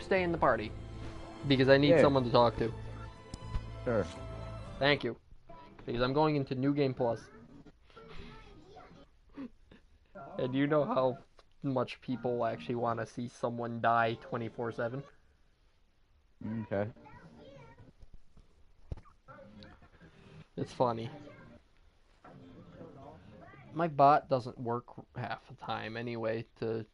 stay in the party because I need Yeah, someone to talk to. sure. Thank you. Because I'm going into New Game Plus. And you know how much people actually want to see someone die 24/7? Okay. It's funny. My bot doesn't work half the time anyway to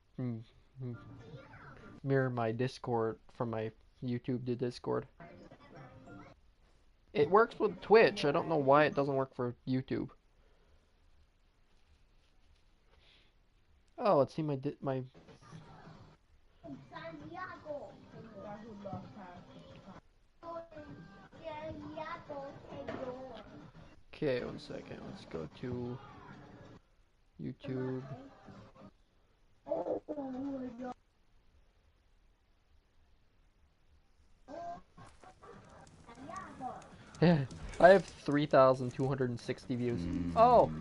mirror my Discord from my YouTube to Discord. It works with Twitch. I don't know why it doesn't work for YouTube. Oh, let's see my. Okay, one second. Let's go to YouTube. I have 3,260 views. Oh,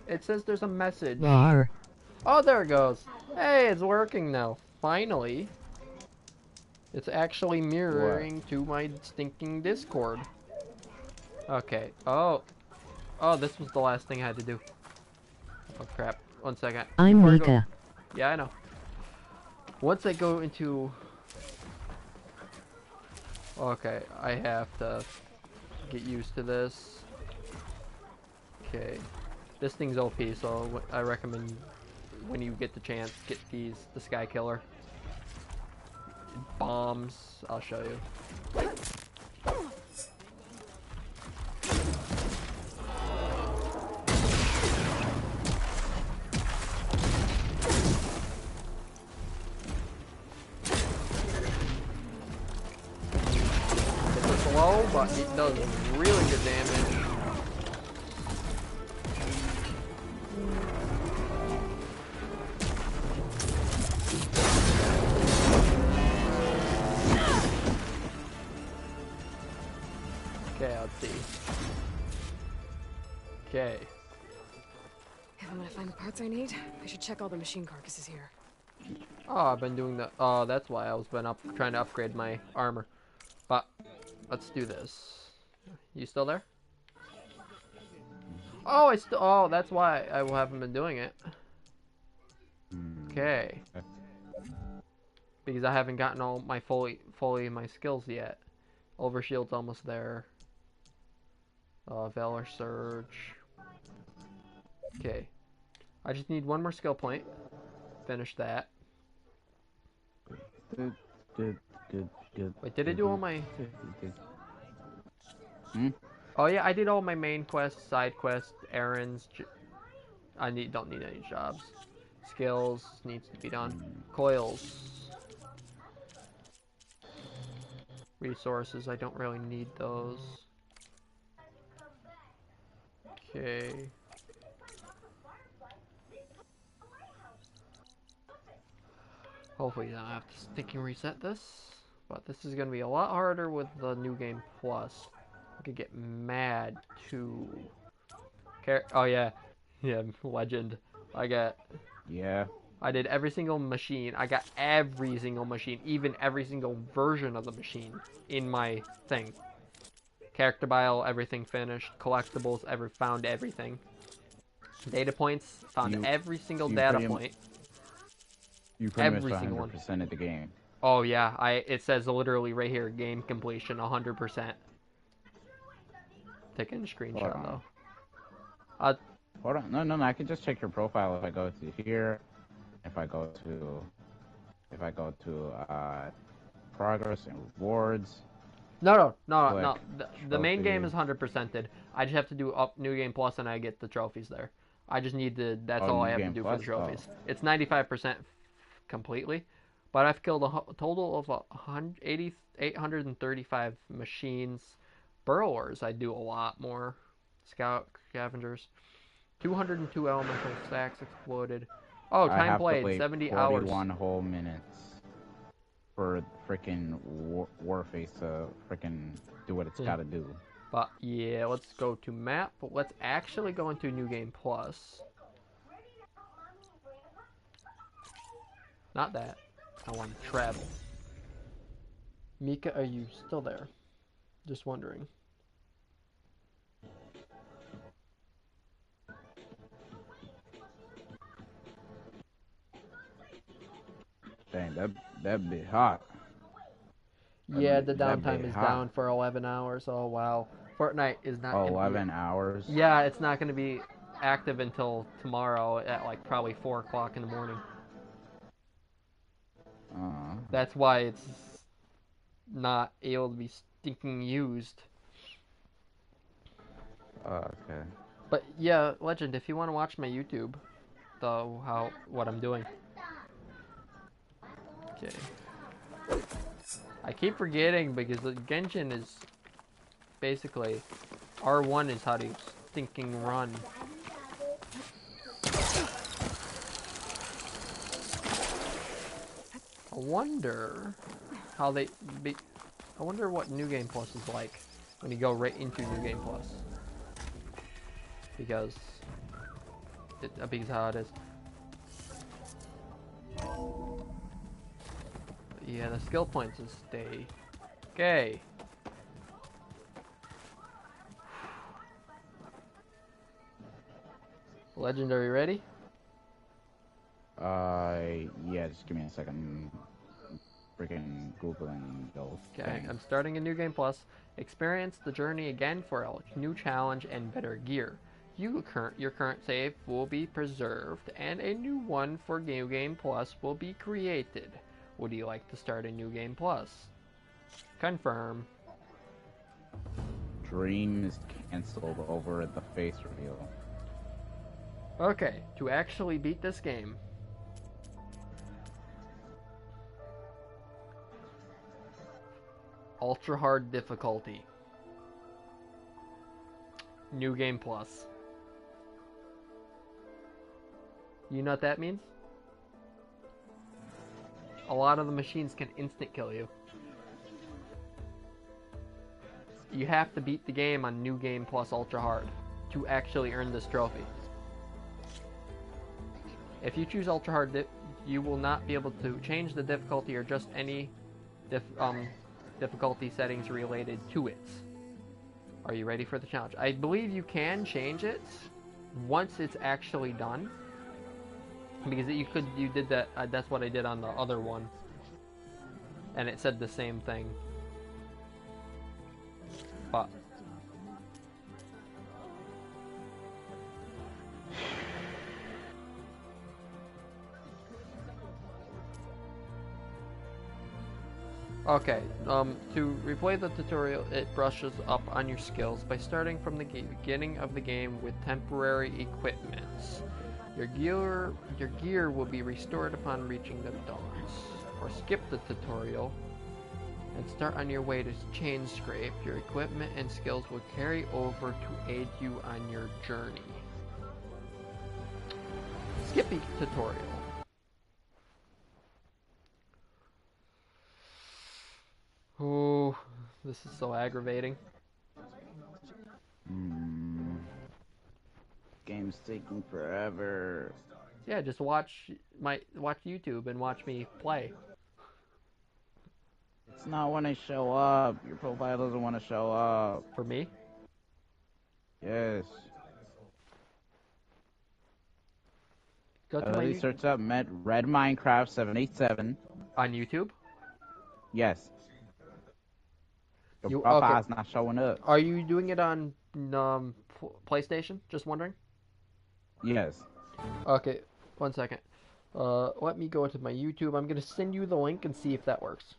it says there's a message. Oh, there it goes. Hey, it's working now. Finally. It's actually mirroring What? to my stinking Discord. Okay. Oh. Oh, this was the last thing I had to do. Oh, crap. One second. I'm Mika. Yeah, I know. Once I go into... Okay, I have to get used to this. Okay. This thing's OP, so I recommend when you get the chance, get the Sky Killer. Bombs, I'll show you. It's slow, but it does really good damage. Okay, let's see. Okay. If I'm gonna find the parts I need, I should check all the machine carcasses here. Oh, I've been doing the. Oh, that's why I was trying to upgrade my armor. But let's do this. You still there? Oh, Oh, that's why I haven't been doing it. Okay. Because I haven't gotten all my fully my skills yet. Overshield's almost there. Valor Surge. Okay. I just need one more skill point. Finish that. Wait, did I do all my... Oh yeah, I did all my main quests, side quests, errands. Don't need any jobs. Skills needs to be done. Coils. Resources, I don't really need those. Okay. Hopefully I don't have to stinking reset this. But this is going to be a lot harder with the New Game Plus. I could get mad too. Oh yeah. Yeah, legend. Yeah. I did every single machine. I got every single machine, even every single version of the machine in my thing. Character bio, everything finished. Collectibles, found everything. Data points, found every single data point. You pretty much 100% of the game. Oh yeah, it says literally right here, game completion, 100%. Taking a screenshot though. Hold on, no, I can just check your profile if I go to here. If I go to progress and rewards. No. The main game is 100%ed. I just have to do New Game Plus and I get the trophies there. I just need that's all I have to do for the trophies. Oh. It's 95% completely, but I've killed a total of 835 machines. Burrowers, I do a lot more. Scavengers. 202 elemental stacks exploded. Oh, time played, 70 hours. 41 whole minutes for freaking Warface to freaking do what it's gotta do. But yeah, let's go to map. But let's actually go into New Game Plus. Not that. I want to travel. Mika, are you still there? Just wondering. Dang, that'd be hot. Yeah, the That'd downtime be is hot. down for 11 hours. Oh, wow. Fortnite is not Oh, gonna 11 be... hours. Yeah, it's not going to be active until tomorrow at like probably 4 o'clock in the morning. That's why it's not able to be stinking used. Okay. But yeah, Legend, if you want to watch my YouTube, what I'm doing. Okay. I keep forgetting because the Genshin is basically R1 is how to stinking run. I wonder how they be. I wonder what New Game Plus is like when you go right into New Game Plus. Because how it is. Yeah, the skill points will stay. Okay. Legendary ready? Yeah, just give me a second. Freaking Googling those Okay, things. I'm starting a New Game Plus. Experience the journey again for a new challenge and better gear. Your current save will be preserved, and a new one for New Game Plus will be created. Would you like to start a New Game Plus? Confirm. Dream is cancelled over the face reveal. Okay, to actually beat this game, ultra hard difficulty. New Game Plus. You know what that means? A lot of the machines can instant kill you. You have to beat the game on New Game Plus Ultra Hard to actually earn this trophy. If you choose Ultra Hard, you will not be able to change the difficulty or just any difficulty settings related to it. Are you ready for the challenge? I believe you can change it once it's actually done. Because you did that, that's what I did on the other one. And it said the same thing. But okay, to replay the tutorial, it brushes up on your skills by starting from the beginning of the game with temporary equipments. Your gear will be restored upon reaching the domes. Or skip the tutorial and start on your way to Chain Scrape. Your equipment and skills will carry over to aid you on your journey. Skipping tutorial. Oh, this is so aggravating. Game's taking forever. Yeah, just watch YouTube and watch me play. It's not when I show up. Your profile doesn't want to show up. For me? Yes. Go to my search up Red Minecraft 787 on YouTube. Yes. Your profile's not showing up. Are you doing it on PlayStation? Just wondering. Yes. Okay, 1 second. Let me go to my YouTube. I'm gonna send you the link and see if that works.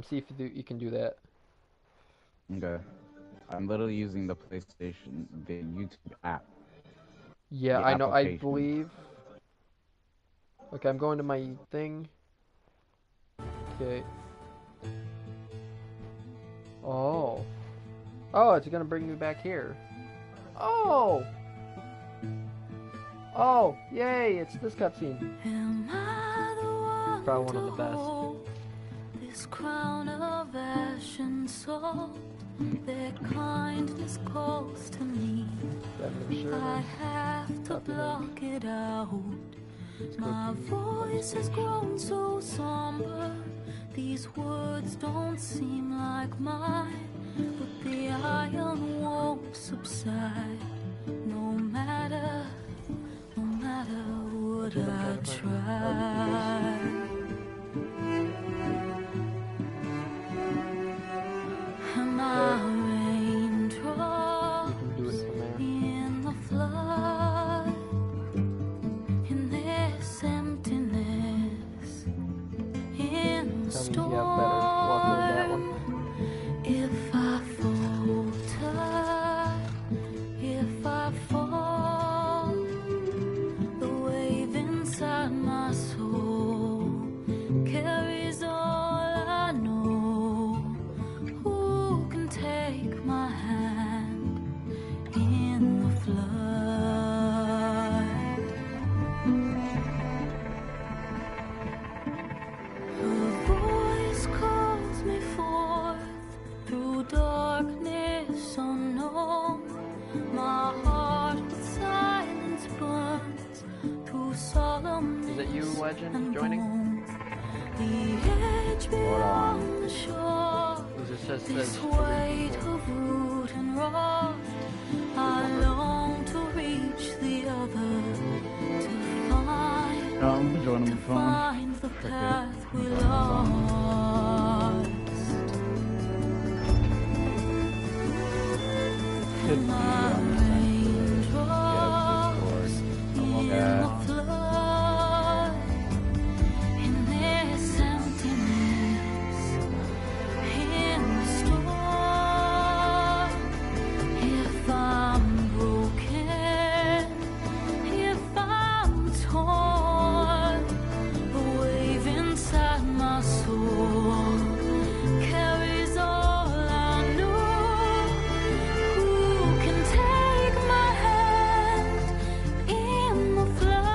See if you can do that. Okay. I'm literally using the PlayStation, the YouTube app. Yeah, I know. I believe. Okay, I'm going to my thing. Okay. Oh. Oh, it's gonna bring me back here. Oh! Oh, yay, it's this cutscene. Probably one of the best. This crown of ash and salt, their kindness calls to me. I have to block it out. My voice has grown so somber. These words don't seem like mine, but the iron won't subside. No matter what I try. And my raindrops You can do it from there. in the flood, in this emptiness, in the Tell me if you have better luck with that storm. one. If I falter, if I fall, the wave inside my soul carries all I know. Who can take my hand in the flood? Her voice calls me forth through darkness unknown. My heart with silence burns through solemn. Is it you, Legend, joining? The edge beyond the shore. Because it just This says weight of root and rot. I long to reach the other, to find, I'm joining to the phone. find the path we lost. Could My Yeah, raindrops in Yeah. the flood, in this emptiness, in the storm. If I'm broken, if I'm torn, the wave inside my soul carries all I know. Who can take my hand in the flood?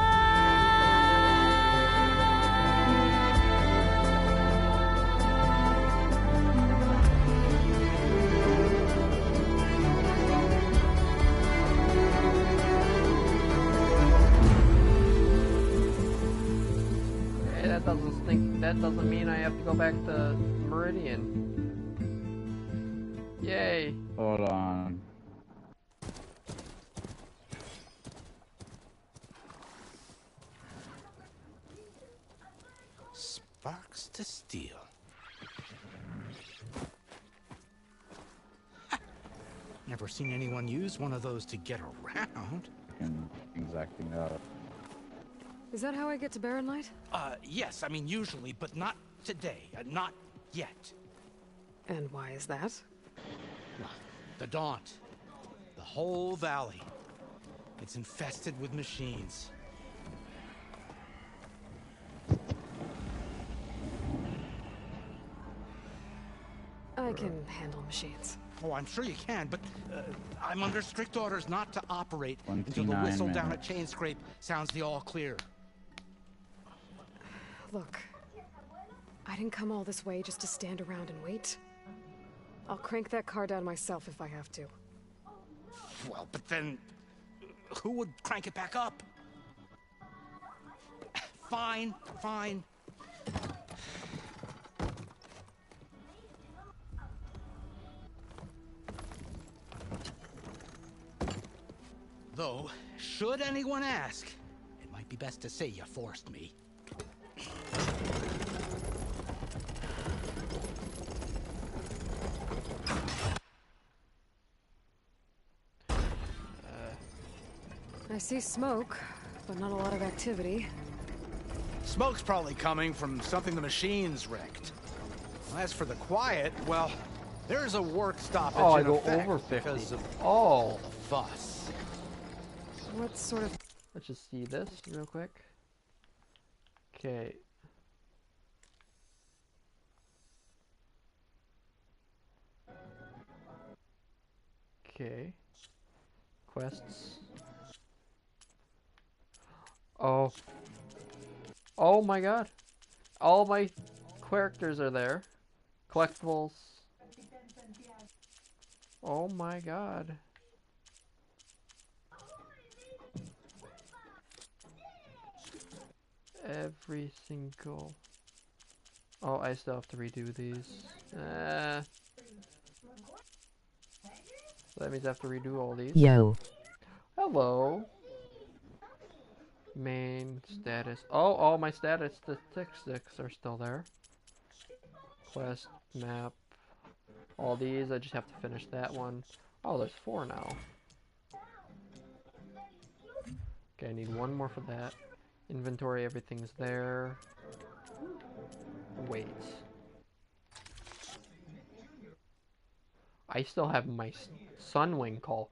Hey, that doesn't mean I have to go back to Meridian. Yay. Hold on. Sparks to steel. Never seen anyone use one of those to get around. Fucking things acting up. Is that how I get to Barren Light? Yes, I mean usually, but not today. Not yet. And why is that? The Daunt. The whole valley. It's infested with machines. I can handle machines. Oh, I'm sure you can, but I'm under strict orders not to operate until the 29 whistle down at minutes. Chainscrape sounds the all clear. Look, I didn't come all this way just to stand around and wait. I'll crank that car down myself if I have to. Well, but then who would crank it back up? Fine, fine. Though, should anyone ask, it might be best to say you forced me. I see smoke, but not a lot of activity. Smoke's probably coming from something the machines wrecked. As for the quiet, well, there's a work stoppage Oh, I in go effect over 50. because of Oh. the fuss. What sort of... Let's just see this real quick. Okay. Okay. Quests. Oh. Oh my god. All my characters are there. Collectibles. Oh my god. every single... Oh, I still have to redo these. So that means I have to redo all these. Yo. Hello. Main status. Oh, all my statistics are still there. Quest, map. All these, I just have to finish that one. Oh, there's 4 now. Okay, I need 1 more for that. Inventory, everything's there. Wait. I still have my Sunwing call.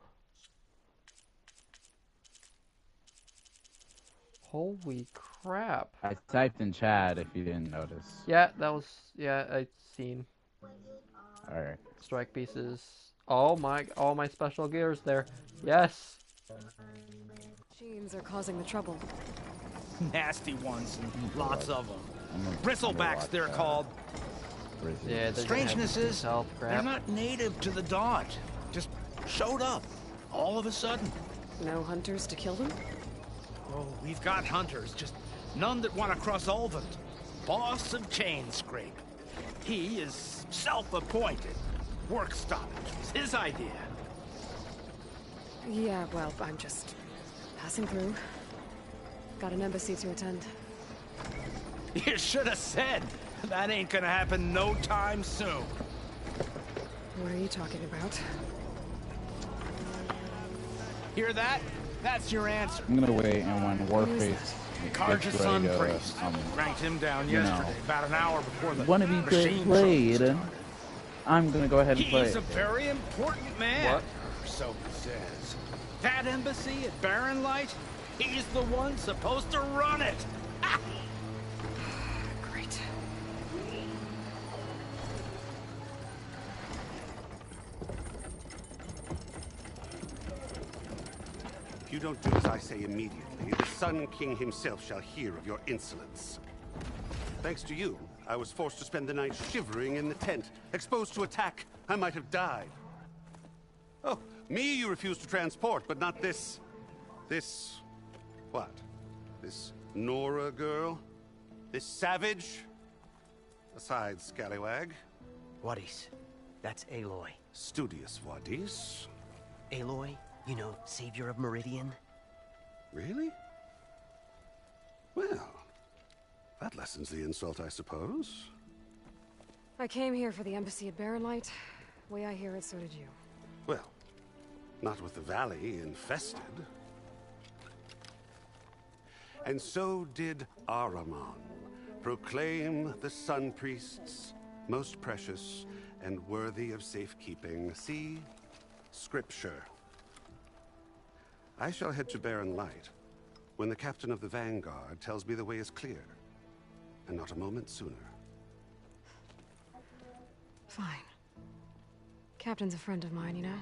Holy crap. I typed in chat if you didn't notice. Yeah, that was... Yeah, I seen. Alright. Strike pieces. Oh my... All my special gears there. Yes! Machines are causing the trouble. Nasty ones, and lots of them. I'm gonna Bristlebacks, watch they're that. called. Yeah, they're gonna have Strangeness this is, health they're crap. not native to the Daunt. Just showed up, all of a sudden. No hunters to kill them? Oh, we've got hunters, just none that want to cross Ulvund. Boss of Chainscrape. He is self-appointed. Work stoppage was his idea. Yeah, well, I'm just passing through. Got an embassy to attend. You should have said. That ain't gonna happen no time soon. What are you talking about? Hear that? That's your answer. I'm gonna wait, and when Who's Warface Carja gets Sun ready to, Priest. Ranked him down you know, yesterday, about an hour before the wanna be machine played, trouble I'm gonna go ahead and play He's it. a very important man. What? Or so he says. That embassy at Barren Light, he's the one supposed to run it. Great. If you don't do as I say immediately, the Sun King himself shall hear of your insolence. Thanks to you, I was forced to spend the night shivering in the tent. Exposed to attack, I might have died. Oh, me you refuse to transport, but not this... What? This Nora girl? This savage? Aside, scallywag. Wadis. That's Aloy. Studious Wadis. Aloy, you know, savior of Meridian. Really? Well, that lessens the insult, I suppose. I came here for the embassy at Barren Light. Way I hear it, so did you. Well, not with the valley infested. And so did Ahriman, proclaim the Sun Priests most precious and worthy of safekeeping. See, scripture. I shall head to Barren Light when the captain of the Vanguard tells me the way is clear, and not a moment sooner. Fine. Captain's a friend of mine, you know?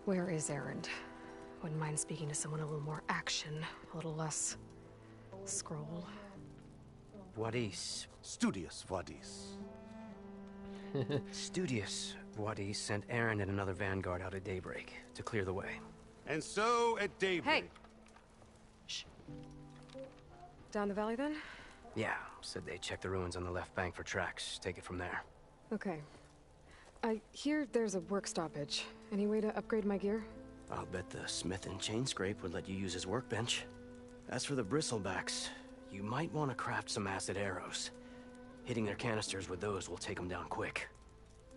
Where is Erend? Wouldn't mind speaking to someone a little more action, a little less scroll. Wadis. Studious Wadis. Studious Wadis sent Aaron and another vanguard out at daybreak to clear the way. And so at daybreak... Hey! Shh. Down the valley, then? Yeah, said they check the ruins on the left bank for tracks. Take it from there. Okay. I hear there's a work stoppage. Any way to upgrade my gear? I'll bet the smith in Chainscrape would let you use his workbench. As for the Bristlebacks, you might want to craft some acid arrows. Hitting their canisters with those will take them down quick.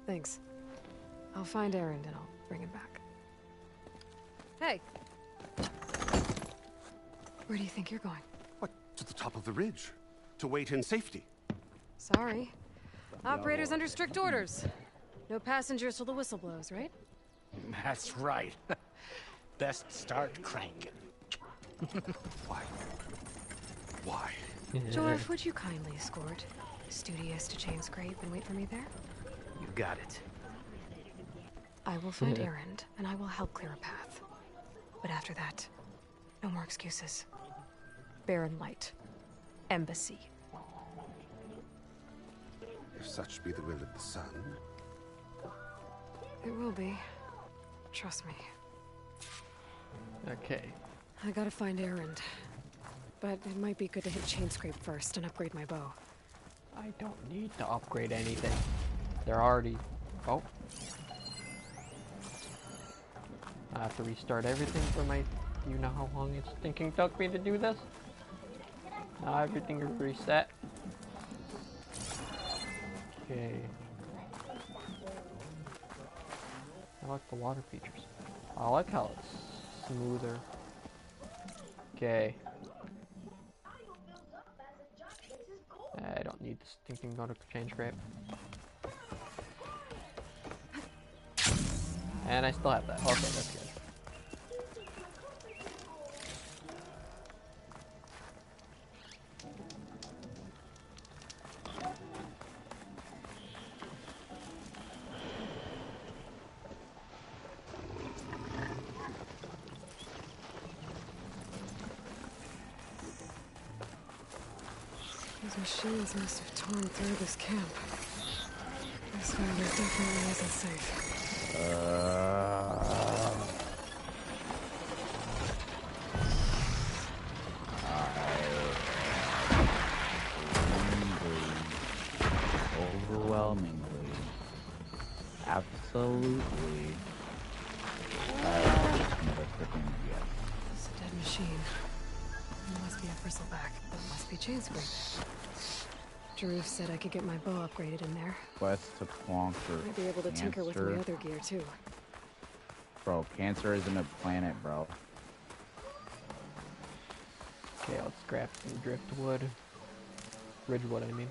Thanks. I'll find Erend and I'll bring him back. Hey! Where do you think you're going? What, to the top of the ridge? To wait in safety? Sorry. Operator's under strict orders. No passengers till the whistle blows, right? That's right. Best start cranking. Why? Why? Jorf, would you kindly escort Studious to Chainscrape and wait for me there? You got it. I will find Erend, and I will help clear a path. But after that, no more excuses. Barren Light. Embassy. If such be the will of the sun. It will be. Trust me. Okay. I gotta find Erend. but it might be good to hit Chainscrape first and upgrade my bow. I don't need to upgrade anything. They're already... Oh. I have to restart everything for my... You know how long it's thinking took me to do this? Now everything is reset. Okay. I like the water features. I like how it's smoother. Okay. I don't need this stinking go to Chainscrape. And I still have that. Okay, that's good. Those machines must have torn through this camp. This one definitely isn't safe. Overwhelmingly. Absolutely. It's a dead machine. It must be a bristleback. It must be Chainscrape. Drew said I could get my bow upgraded in there. Quest to conquer I'd be able to tinker with my other gear too. Bro, cancer isn't a planet, bro. Okay, let's craft some driftwood. Ridgewood, I mean.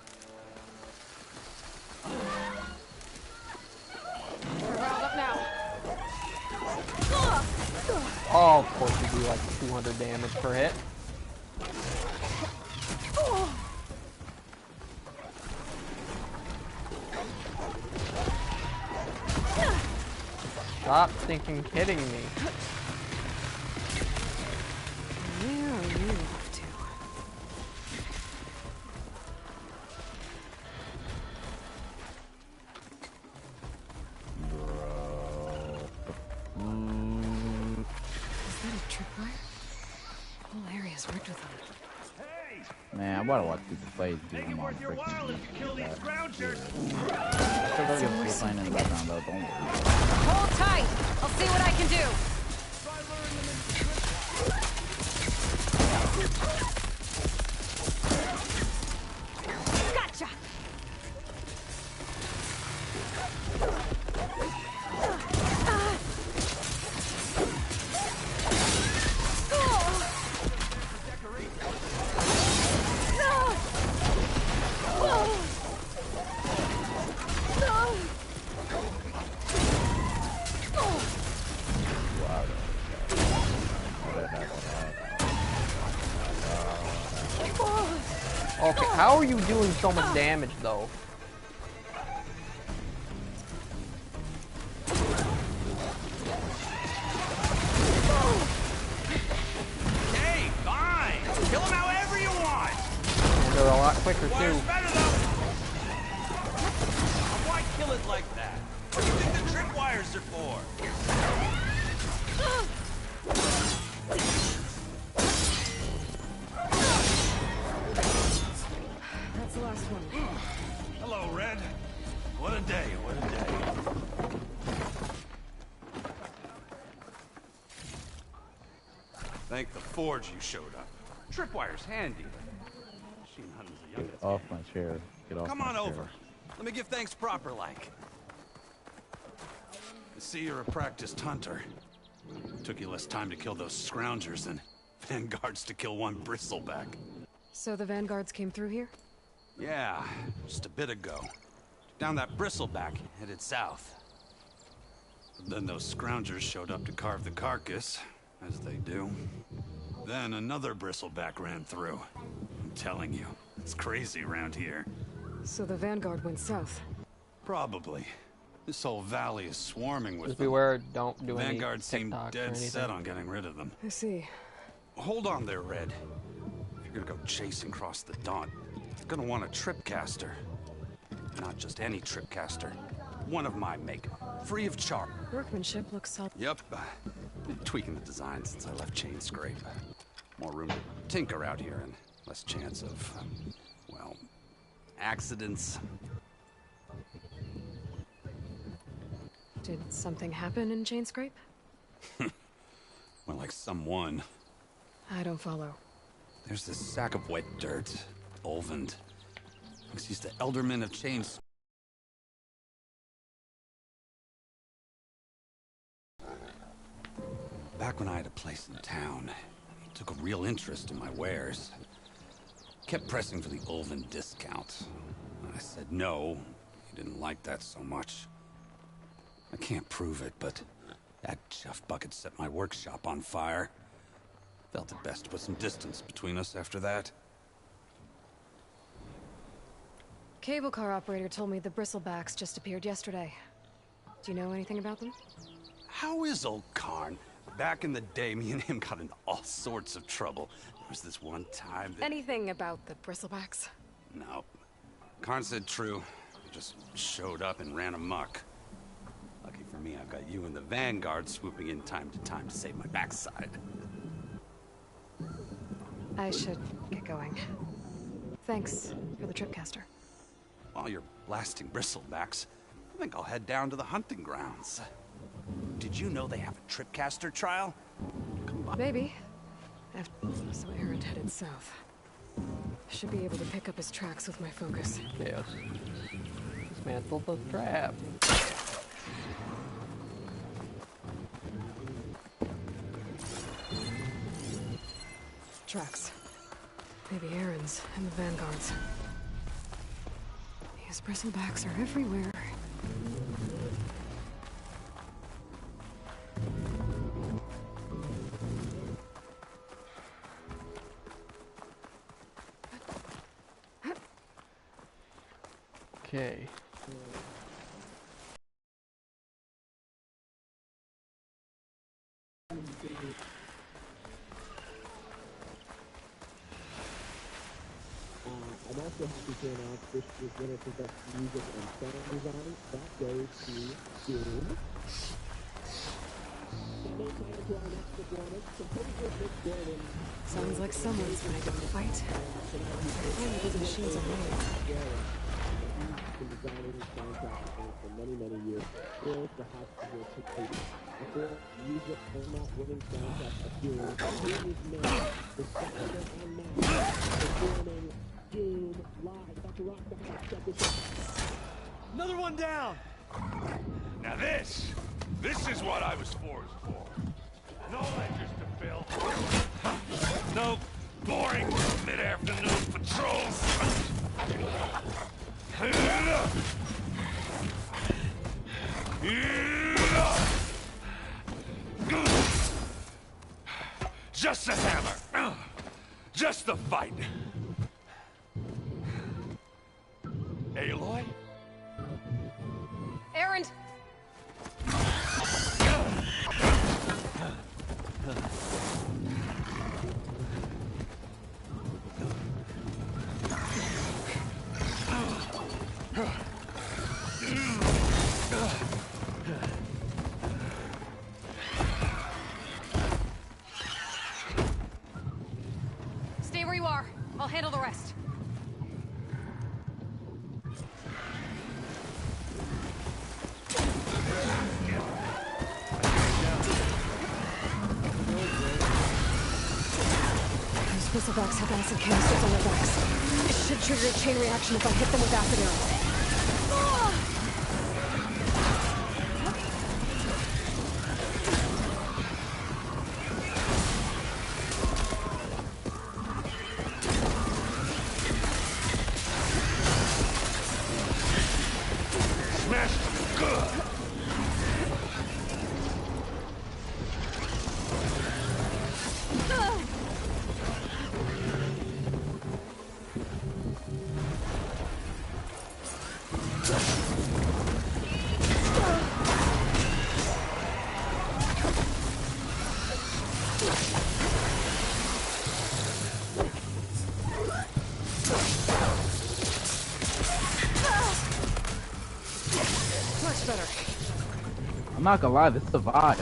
We're riled up now. Oh, of course you do like 200 damage per hit. Stop stinking kidding me. Where are you off to? Is that a tripwire? The whole area's rigged with them. Man, I wanna watch people play Doom on freaking playing in the background though, don't worry. Hold tight! I'll see what I can do! Gotcha! Okay, how are you doing so much damage though? Hey, fine! Kill him however you want! And they're a lot quicker Water's too. better though! Why kill it like that? What do you think the tripwires are for? That's the last one. Hello, Red. What a day, what a day. Thank the Forge you showed up. Tripwire's handy. Machine hunting's a young Get off my chair. Get off Come my on chair. over. Let me give thanks proper like. I see you're a practiced hunter. Took you less time to kill those scroungers than vanguards to kill one bristleback. So the vanguards came through here? Yeah, just a bit ago. Down that bristleback, headed south. But then those scroungers showed up to carve the carcass, as they do. Then another bristleback ran through. I'm telling you, it's crazy around here. So the vanguard went south. Probably. This whole valley is swarming with Just them. beware, don't do any Vanguard seemed TikToks or dead anything. set on getting rid of them. I see. Hold on there, Red. If you're gonna go chasing across the Daunt, you're gonna want a tripcaster. Not just any tripcaster. One of my make. Free of charge. Workmanship looks solid. Yep. Been tweaking the design since I left Chainscrape. More room to tinker out here and less chance of, well, accidents. Did something happen in Chainscrape? Well, like someone. I don't follow. There's this sack of wet dirt, Olvend. He's the Elderman of Chains. Back when I had a place in town, he took a real interest in my wares. Kept pressing for the Olvend discount. I said no. He didn't like that so much. I can't prove it, but that chuff bucket set my workshop on fire. Felt it best to put some distance between us after that. Cable car operator told me the Bristlebacks just appeared yesterday. Do you know anything about them? How is old Karn? Back in the day, me and him got into all sorts of trouble. There was this one time that... Anything about the Bristlebacks? No. Karn said true. He just showed up and ran amok. Lucky for me, I've got you and the Vanguard swooping in time to save my backside. I should get going. Thanks for the tripcaster. While you're blasting Bristlebacks, I think I'll head down to the hunting grounds. Did you know they have a tripcaster trial? Come on. Maybe. So Erend headed south. Should be able to pick up his tracks with my focus. Yes. Dismantle the trap. Tracks. Maybe Erend's and the Vanguard's. These Bristlebacks are everywhere. Okay. I'm also happy to announce this year's winner for Best Music and Sound Design. That goes to Doom. No time to our next performance. Composer Nick Gordon. Sounds like someone's gonna go fight. Only these machines are made. Been designing soundtracks for many, many years. Thrilled to have to participate. Before music format winning soundtrack of Doom, here is Nick, the Saturday and Matt, performing Doom live. Dr. Rock, check this out. Another one down! Now this is what I was forced for. No ledgers to fill. No boring mid-afternoon patrols. Just a hammer. Just the fight. Aloy? Erend! Stay where you are. I'll handle the rest. Those Bristlebacks have acid canisters on their backs. It should trigger a chain reaction if I hit them with acid arrows. I'm not gonna lie, this survived.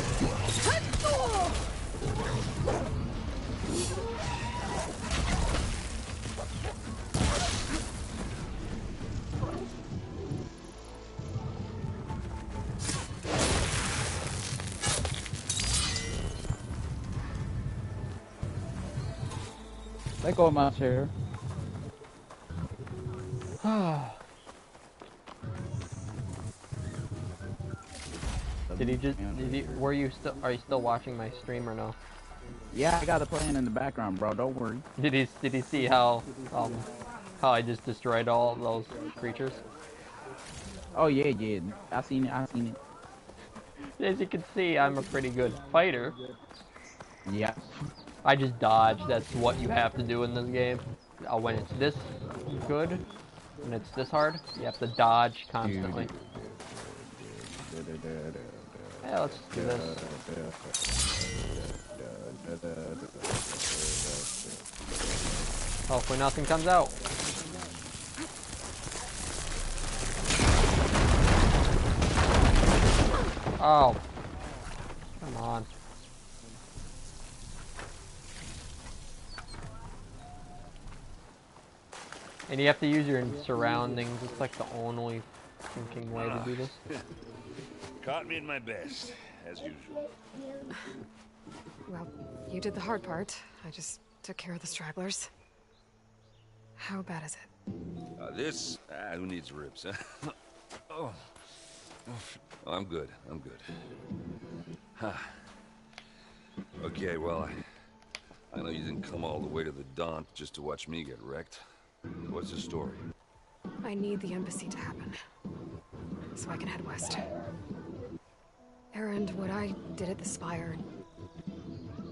Let go of my chair. Were you still, are you still watching my stream or no? Yeah, I got it playing in the background, bro. Don't worry. Did he see how I just destroyed all those creatures? Oh yeah, yeah. I seen it. As you can see, I'm a pretty good fighter. Yeah. I just dodge. That's what you have to do in this game. When it's this good, when it's this hard, you have to dodge constantly. Yeah, let's do this. Hopefully nothing comes out. Oh. Come on. And you have to use your surroundings. It's like the only thinking way to do this. Caught me in my best, as usual. Well, you did the hard part. I just took care of the stragglers. How bad is it? This? Who needs ribs, huh? Oh, I'm good. Huh. Okay, well, I know you didn't come all the way to the Daunt just to watch me get wrecked. What's the story? I need the embassy to happen, so I can head west. Erend, what I did at the Spire,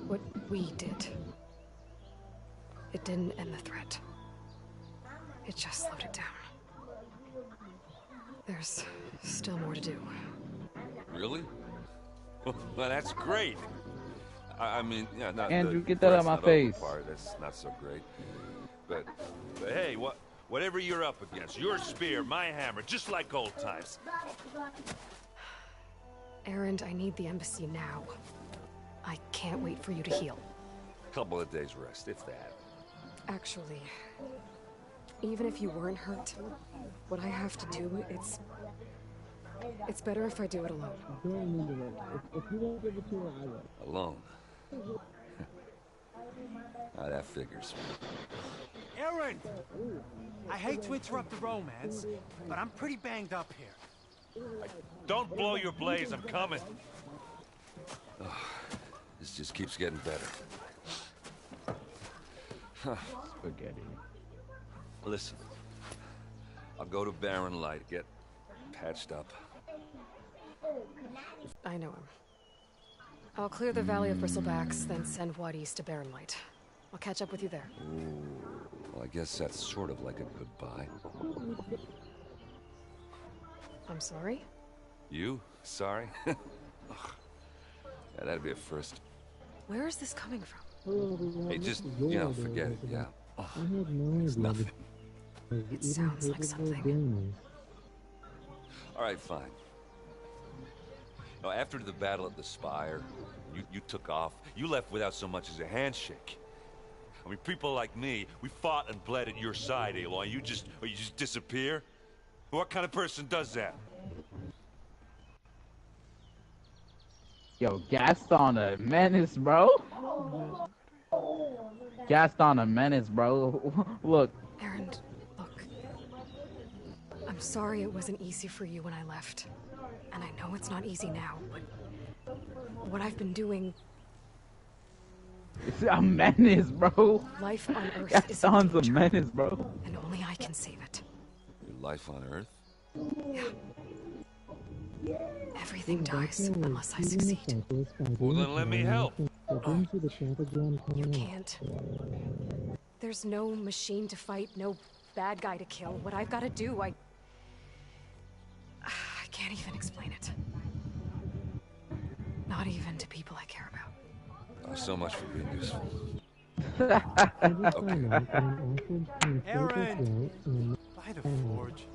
what we did, it didn't end the threat. It just slowed it down. There's still more to do. Really? Well, that's great. I mean, yeah, not Andrew, get that out of my face. Part, that's not so great. But hey, whatever you're up against, your spear, my hammer, just like old times. Erend, I need the embassy now. I can't wait for you to heal. Couple of days rest, if that. Actually, even if you weren't hurt, what I have to do, it's better if I do it alone. If you don't give it to her, I will. Alone? That figures. Erend! I hate to interrupt the romance, but I'm pretty banged up here. Don't blow your blaze, I'm coming. This just keeps getting better. Spaghetti. Listen, I'll go to Barren Light, get patched up. I know him. I'll clear the Valley of Bristlebacks, then send White East to Barren Light. I'll catch up with you there. Ooh, well, I guess that's sort of like a goodbye. I'm sorry? You? Sorry? Ugh. Yeah, that'd be a first. Where is this coming from? Hey, just, forget it, yeah. Oh, it's nothing. It sounds like something. Alright, fine. Now, after the battle at the Spire, you took off. You left without so much as a handshake. I mean, people like me, we fought and bled at your side, Aloy. You just disappear? What kind of person does that? Yo, Gaston a menace, bro. Gaston a menace, bro. Look. Erend, look. I'm sorry it wasn't easy for you when I left. And I know it's not easy now, but what I've been doing... It's a menace, bro. Life on Earth Gaston's a menace, bro. And only I can save it. Your life on Earth? Yeah. Everything dies unless I succeed. Well, then let me help. You can't. There's no machine to fight, no bad guy to kill. What I've got to do, I can't even explain it. Not even to people I care about. So much for being useful. Erend! By the forge.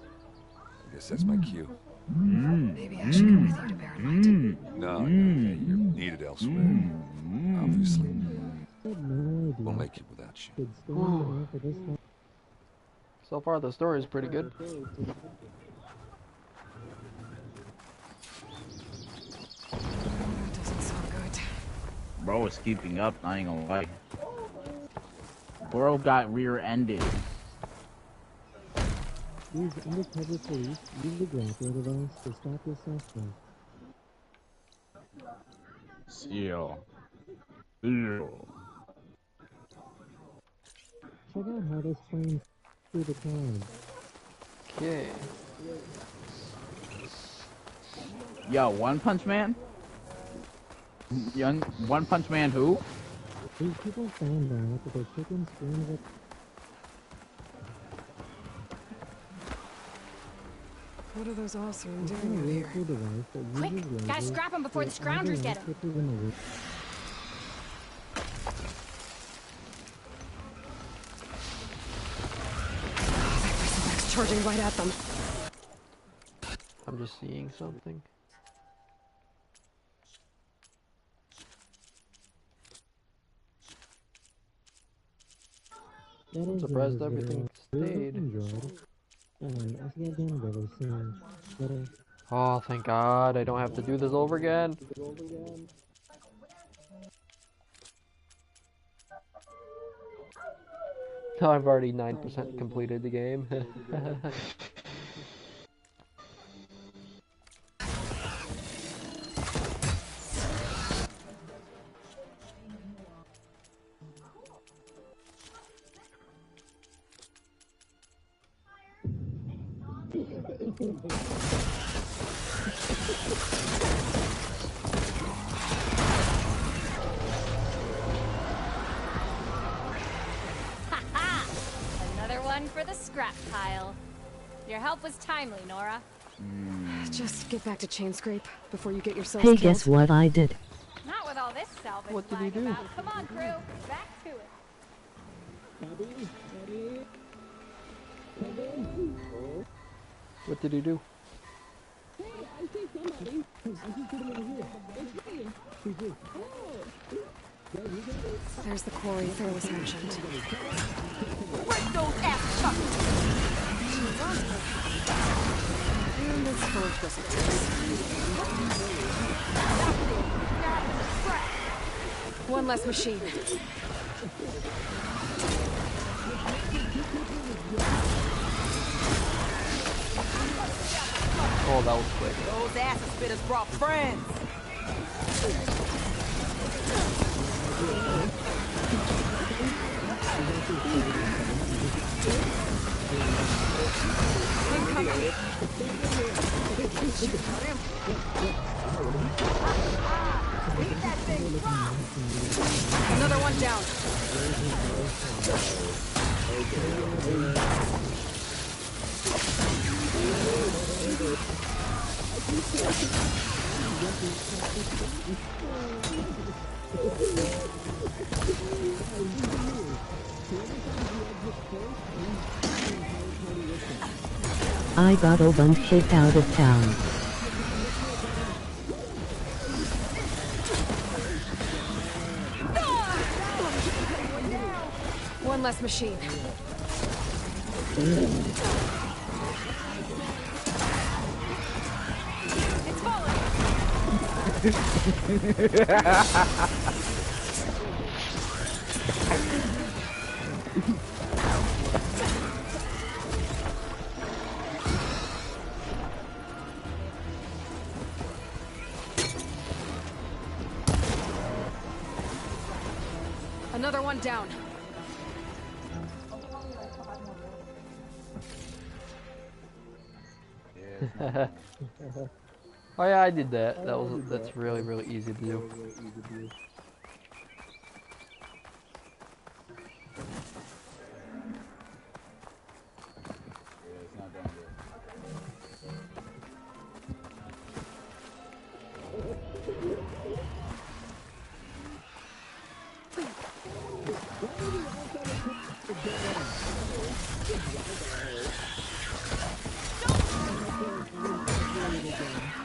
I guess that's my cue. Maybe I should go with you to Barren Light. No, you're needed elsewhere. Obviously. We'll make it without you. So far, the story is pretty good. That doesn't sound good. Bro is keeping up, I ain't gonna lie. Bro got rear-ended. Use undercover police, use the grappler device to stop your suspect. Seal. Check out how this plane's through the clouds. Okay. Yo, One Punch Man? Young One Punch Man who? These people found out that their chicken screams at... What are those Osirn doing out here? Quick, gotta scrap him before the scroungers get him. Charging right at them. I'm just seeing something. I'm surprised everything stayed. Oh, thank God, I don't have to do this over again. No, I've already 9% completed the game. Another one for the scrap pile. Your help was timely, Nora. Just get back to Chainscrape before you get yourself Hey, killed. guess what I did? Not with all this salvage. What did he flying do? about. Come on, crew. Back to it. What did he do? There's the quarry Fearless mentioned. Break those ass suckers. And it's full of thistletoops. One less machine. Oh, that was quick. Those ass spitters brought friends. Another one down. I got Oban kicked out of town. One less machine. Another one down. Oh yeah, I did that. That's really easy to do.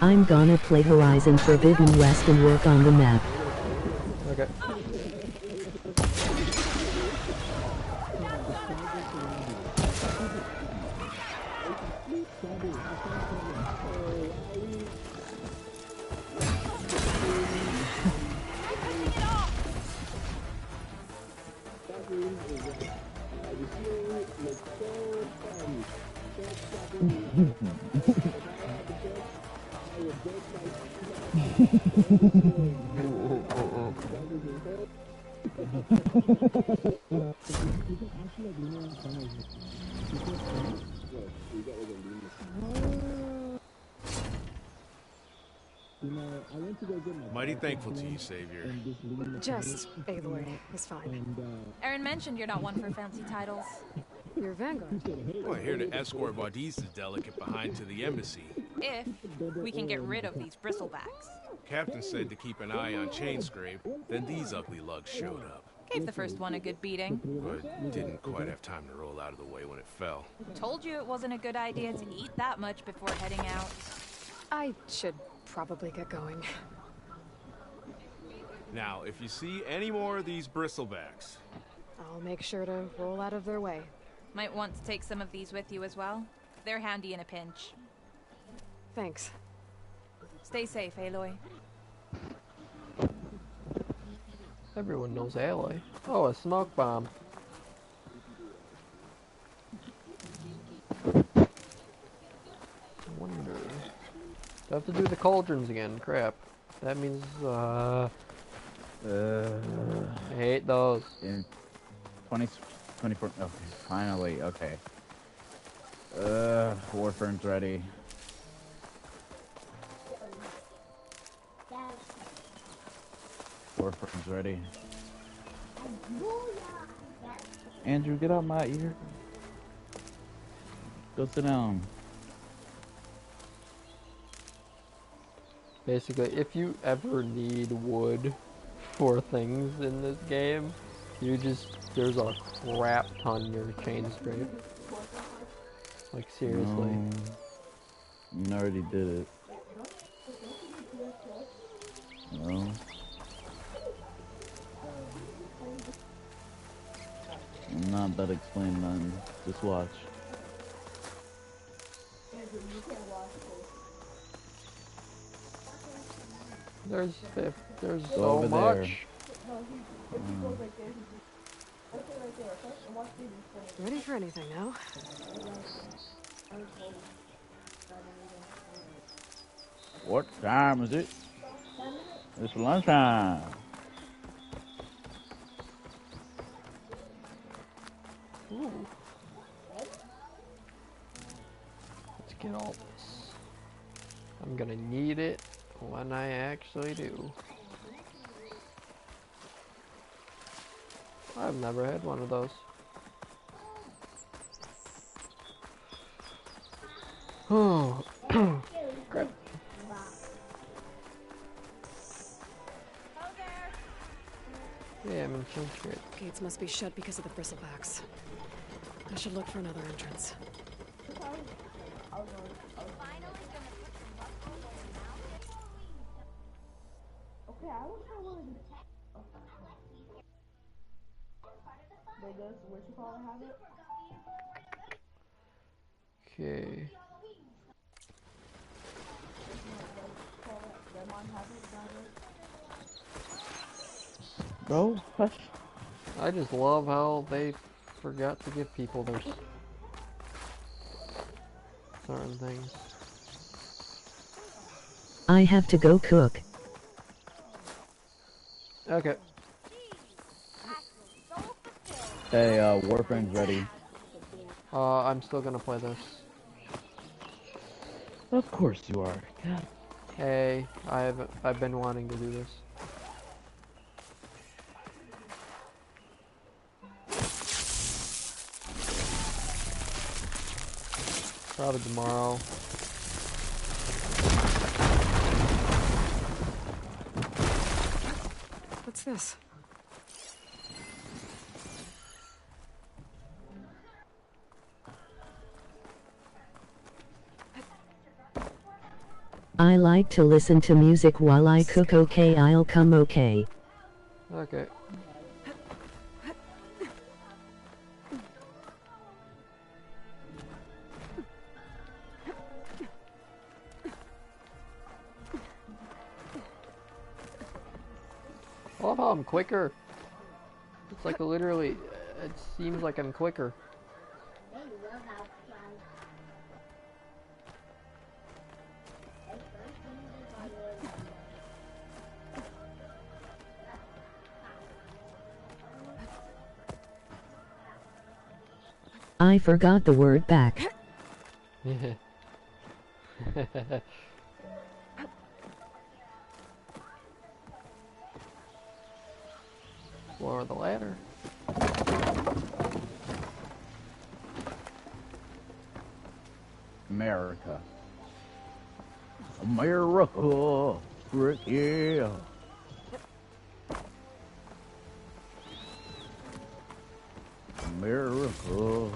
I'm gonna play Horizon Forbidden West and work on the map. Okay. Mighty thankful to you, Savior. Just Aloy is fine. Aaron mentioned you're not one for fancy titles. You're Vanguard. Well, here to escort Wadiz's delicate behind to the embassy. If we can get rid of these bristlebacks. Captain said to keep an eye on Chainscrape, then these ugly lugs showed up. Gave the first one a good beating. But didn't quite have time to roll out of the way when it fell. Told you it wasn't a good idea to eat that much before heading out. I should probably get going. Now, if you see any more of these bristlebacks... I'll make sure to roll out of their way. Might want to take some of these with you as well. They're handy in a pinch. Thanks. Stay safe, Aloy. Everyone knows Aloy. Oh, a smoke bomb. I wonder. Do I have to do the cauldrons again? Crap. That means, I hate those. In 24. Okay, finally. Okay. Warframe's ready. Warframe's ready. Andrew, get out my ear. Go sit down. Basically, if you ever need wood for things in this game, there's a crap ton near Chainscrape. Like, seriously. No, I already did it. No. I'm not about to explain none. Just watch. There's Go so over there. much. Ready for anything now? What time is it? It's lunchtime. Ooh. Let's get all this. I'm gonna need it when I actually do. I've never had one of those. Oh, crap. Yeah, I'm in Chainscrape. Gates must be shut because of the bristlebacks. I should look for another entrance. Okay. Bro, hush. I just love how they forgot to give people their certain things. I have to go cook. Okay. Hey, Warframe's ready. I'm still gonna play this. Of course you are. God. Hey, I've been wanting to do this. Probably tomorrow. What's this? I like to listen to music while I cook. Okay, I'll come. Okay. Okay. I love how I'm quicker. It's like literally, it seems like I'm quicker. I forgot the word back. Lower the ladder. America. America. Frick yeah. America.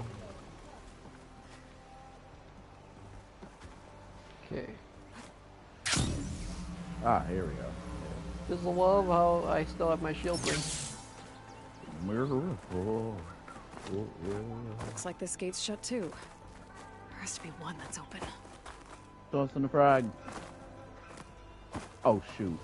Okay. Ah, here we go. Just love how I still have my shield ring. America. Looks like this gate's shut too. There has to be one that's open. Toss in the frog. Oh shoot.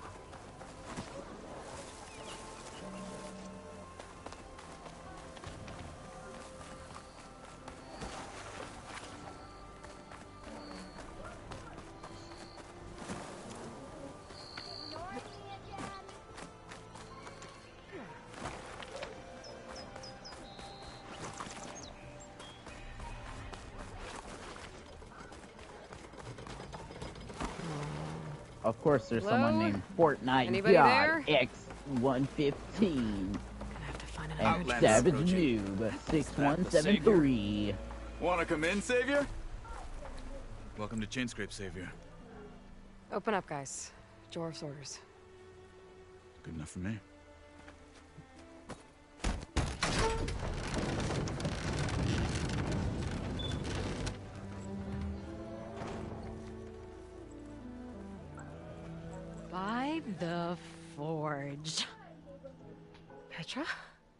Of course, there's someone Hello? named Fortnite Anybody God there? X115 Find an and Outlander Savage approaching. Noob 6173. Wanna come in, Savior? Welcome to Chainscrape, Savior. Open up, guys. Jorv's orders. Good enough for me. By the Forge. Petra?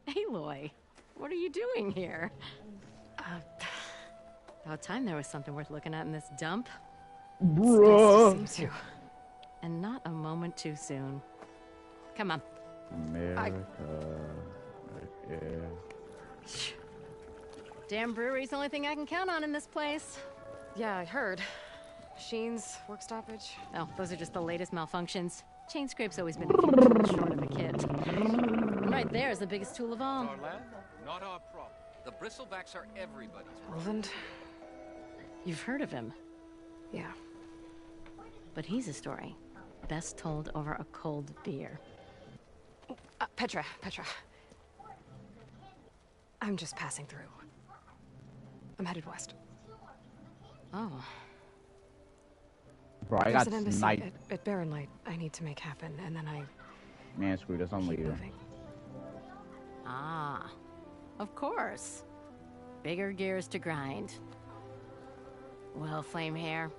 Aloy, what are you doing here? About time there was something worth looking at in this dump. Bruh. Nice to see you. And not a moment too soon. Come on. America. Yeah. Damn brewery's the only thing I can count on in this place. Yeah, I heard. Machines, work stoppage. Oh, those are just the latest malfunctions. Chainscrape's always been a few tools short of a kit. And right there is the biggest tool of all. Our land, not our problem. The bristlebacks are everybody's. Roland? You've heard of him. Yeah. But he's a story best told over a cold beer. Petra. I'm just passing through. I'm headed west. Oh. Bro, I There's got an embassy sniped. at Barren Light I need to make happen, and then I... Man, screw this, I'm leaving. Ah. Of course. Bigger gears to grind. Well, Flamehair,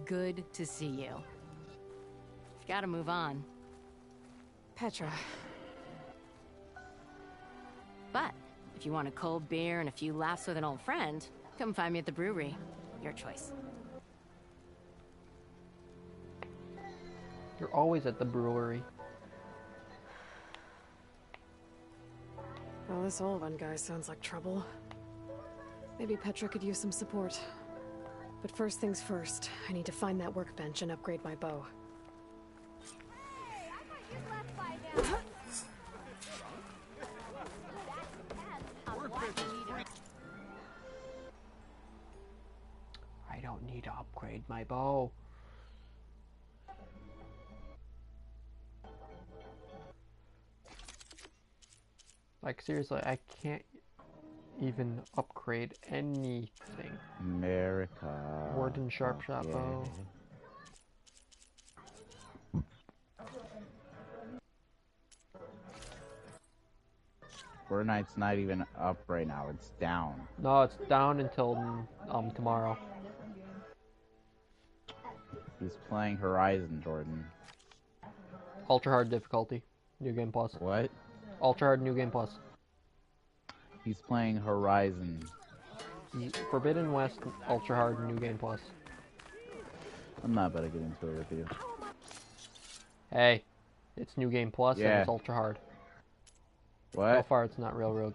good to see you. You've got to move on. Petra. But if you want a cold beer and a few laughs with an old friend, come find me at the brewery. Your choice. You're always at the brewery. Well, this Olvan guy sounds like trouble. Maybe Petra could use some support. But first things first, I need to find that workbench and upgrade my bow. I don't need to upgrade my bow. Like, seriously, I can't even upgrade anything. America. Warden Sharpshot Yeah. bow. Fortnite's not even up right now, it's down. No, it's down until tomorrow. He's playing Horizon, Jordan. Ultra hard difficulty. New Game Plus. What? Ultra hard New Game Plus. He's playing Horizon. Forbidden West Ultra hard New Game Plus. I'm not about to get into it with you. Hey, it's New Game Plus and Yeah. it's Ultra hard. What? So far, it's not real road.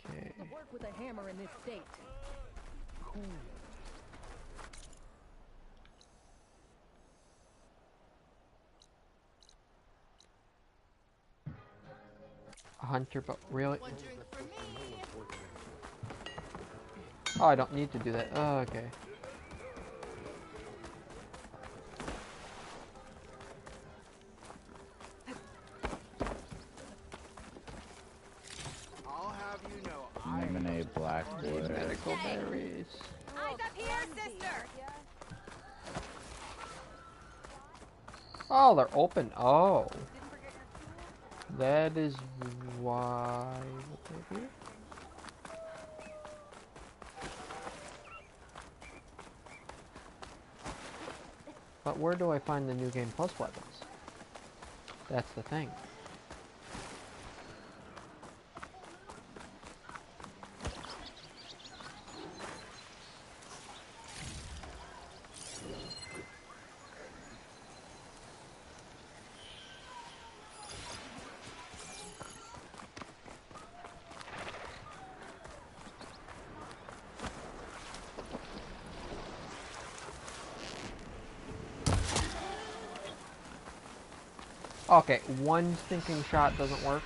Okay. Work with a hammer in this state. Cool. A hunter, but really? Oh, I don't need to do that. Oh, okay. I'll have you know, Lemonade, Blackwood. Medical berries. Eyes up here, sister! Oh, they're open. Oh. That is why. What they do? But where do I find the New Game Plus weapons? That's the thing. Okay, one stinking shot doesn't work.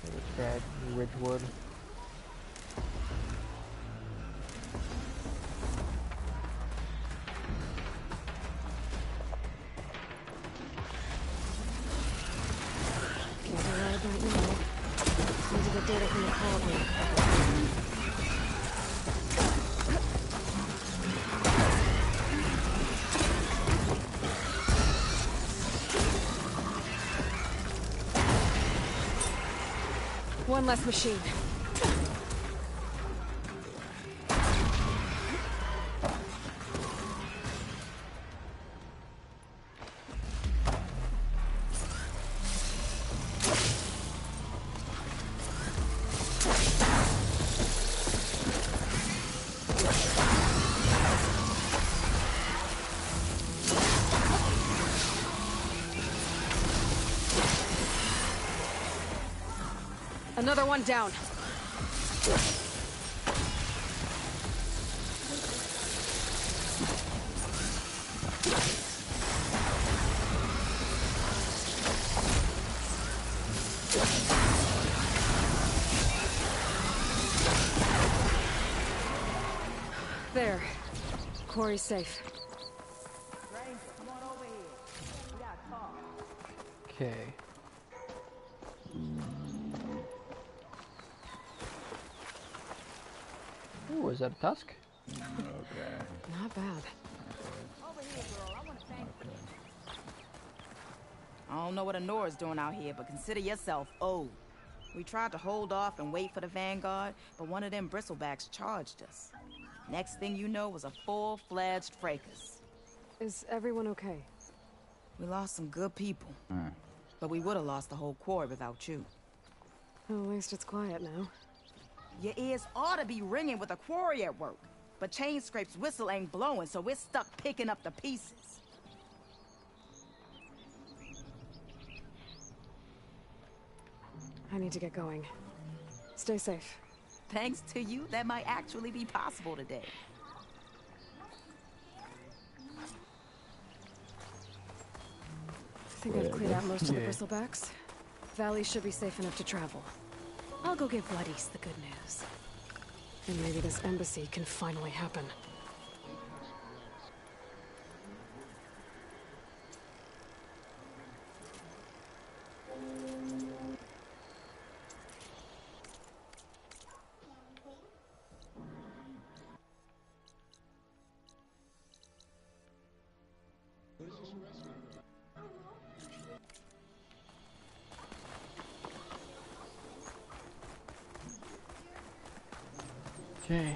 It's bad, Ridgewood. Can't be right about now. Need to get data from the colony. One less machine. Another one down. There. Quarry's safe. Okay. Ooh, is that a tusk? Okay. Not bad. I don't know what Honora's doing out here, but consider yourself owed. We tried to hold off and wait for the Vanguard, but one of them bristlebacks charged us. Next thing you know was a full-fledged fracas. Is everyone okay? We lost some good people, but we would have lost the whole quarry without you. Well, at least it's quiet now. Your ears ought to be ringing with a quarry at work, but Chainscrape's whistle ain't blowing, so we're stuck picking up the pieces. I need to get going. Stay safe. Thanks to you, that might actually be possible today. I think I've cleared out most of the bristlebacks. Valley should be safe enough to travel. I'll go give Blood East the good news. And maybe this embassy can finally happen. Okay.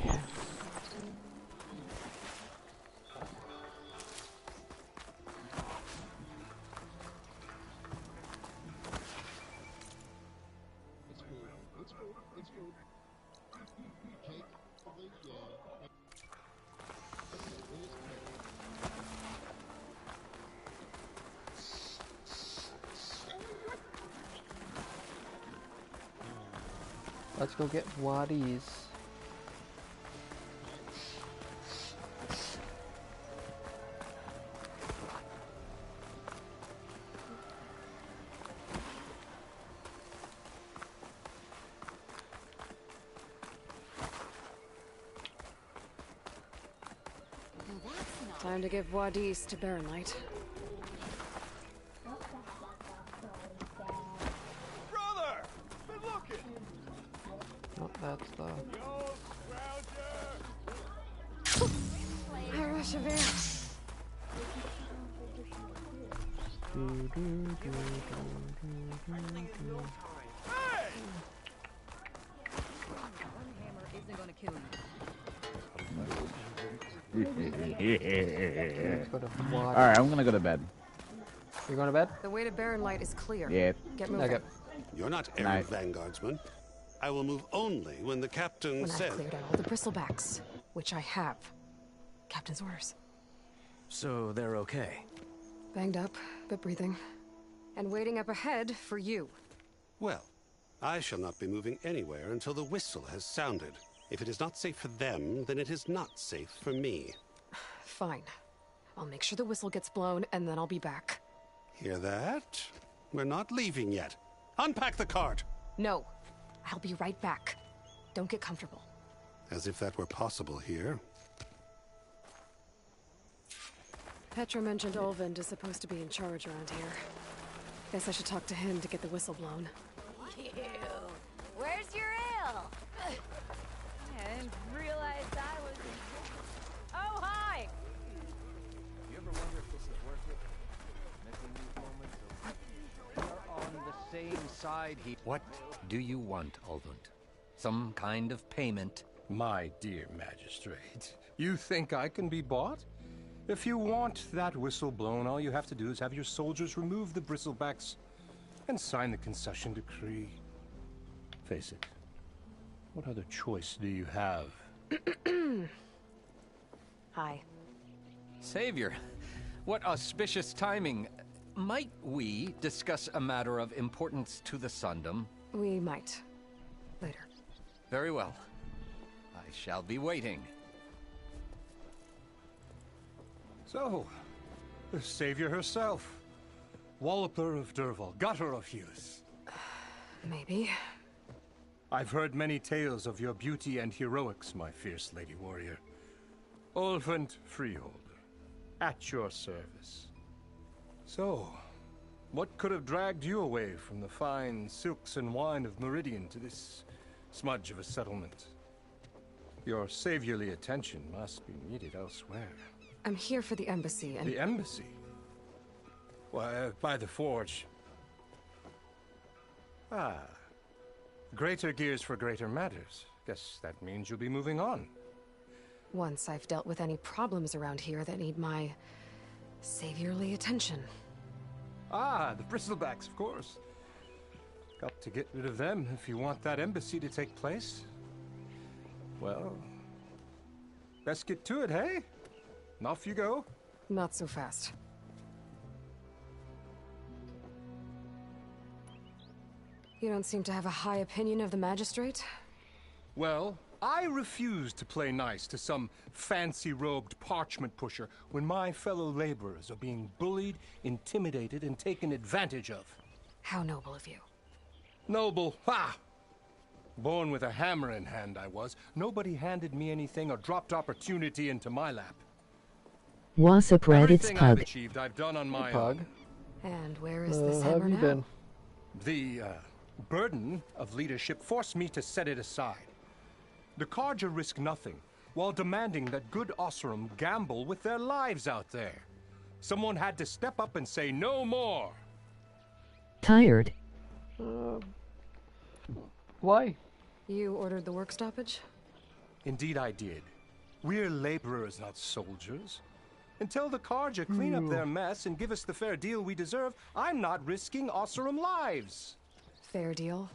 Let's go get Waddies. Time to give Wadis to Baronlight. Brother! Been looking! Oh, that's the... Isn't gonna kill you. Alright, I'm gonna go to bed. You going to bed? The way to Baronlight is clear. Yeah. Get moving. Okay. You're not errant vanguardsman. I will move only when the captain When says. I've cleared out all the bristlebacks, which I have. Captain's orders. So they're okay. Banged up, but breathing. And waiting up ahead for you. Well, I shall not be moving anywhere until the whistle has sounded. If it is not safe for them, then it is not safe for me. Fine. I'll make sure the whistle gets blown, and then I'll be back. Hear that? We're not leaving yet. Unpack the cart! No. I'll be right back. Don't get comfortable. As if that were possible here. Petra mentioned Olvind is supposed to be in charge around here. Guess I should talk to him to get the whistle blown. Ew. Where's your ale? I didn't realize I was... Oh, hi! You ever wonder if this is worth it? Making these moments of... We're on the same side here. What do you want, Olvund? Some kind of payment? My dear magistrate, you think I can be bought? If you want that whistle blown, all you have to do is have your soldiers remove the bristlebacks and sign the concession decree. Face it, what other choice do you have? Hi. Savior, what auspicious timing. Might we discuss a matter of importance to the Sundom? We might. Later. Very well. I shall be waiting. So, the savior herself. Walloper of Derval, gutter of youth. Maybe. I've heard many tales of your beauty and heroics, my fierce lady warrior. Olvund Freeholder, at your service. So, what could have dragged you away from the fine silks and wine of Meridian to this smudge of a settlement? Your saviorly attention must be needed elsewhere. I'm here for the embassy and... The embassy? Why, by the forge. Ah. Greater gears for greater matters. Guess that means you'll be moving on. Once I've dealt with any problems around here that need my saviorly attention. Ah, the bristlebacks, of course. Got to get rid of them if you want that embassy to take place. Well, best get to it, hey? And off you go. Not so fast. You don't seem to have a high opinion of the magistrate? Well, I refuse to play nice to some fancy-robed parchment pusher when my fellow laborers are being bullied, intimidated, and taken advantage of. How noble of you. Noble? Ha! Born with a hammer in hand, I was. Nobody handed me anything or dropped opportunity into my lap. Wasp read its Everything I've pug. achieved, I've done on my Pug. own. And where is this How hammer have you now? been? The burden of leadership forced me to set it aside. The Carja risk nothing, while demanding that good Osseram gamble with their lives out there. Someone had to step up and say no more. Tired. Why? You ordered the work stoppage? Indeed I did. We're laborers, not soldiers. Until the Carja clean up their mess and give us the fair deal we deserve, I'm not risking Osseram lives. Fair deal?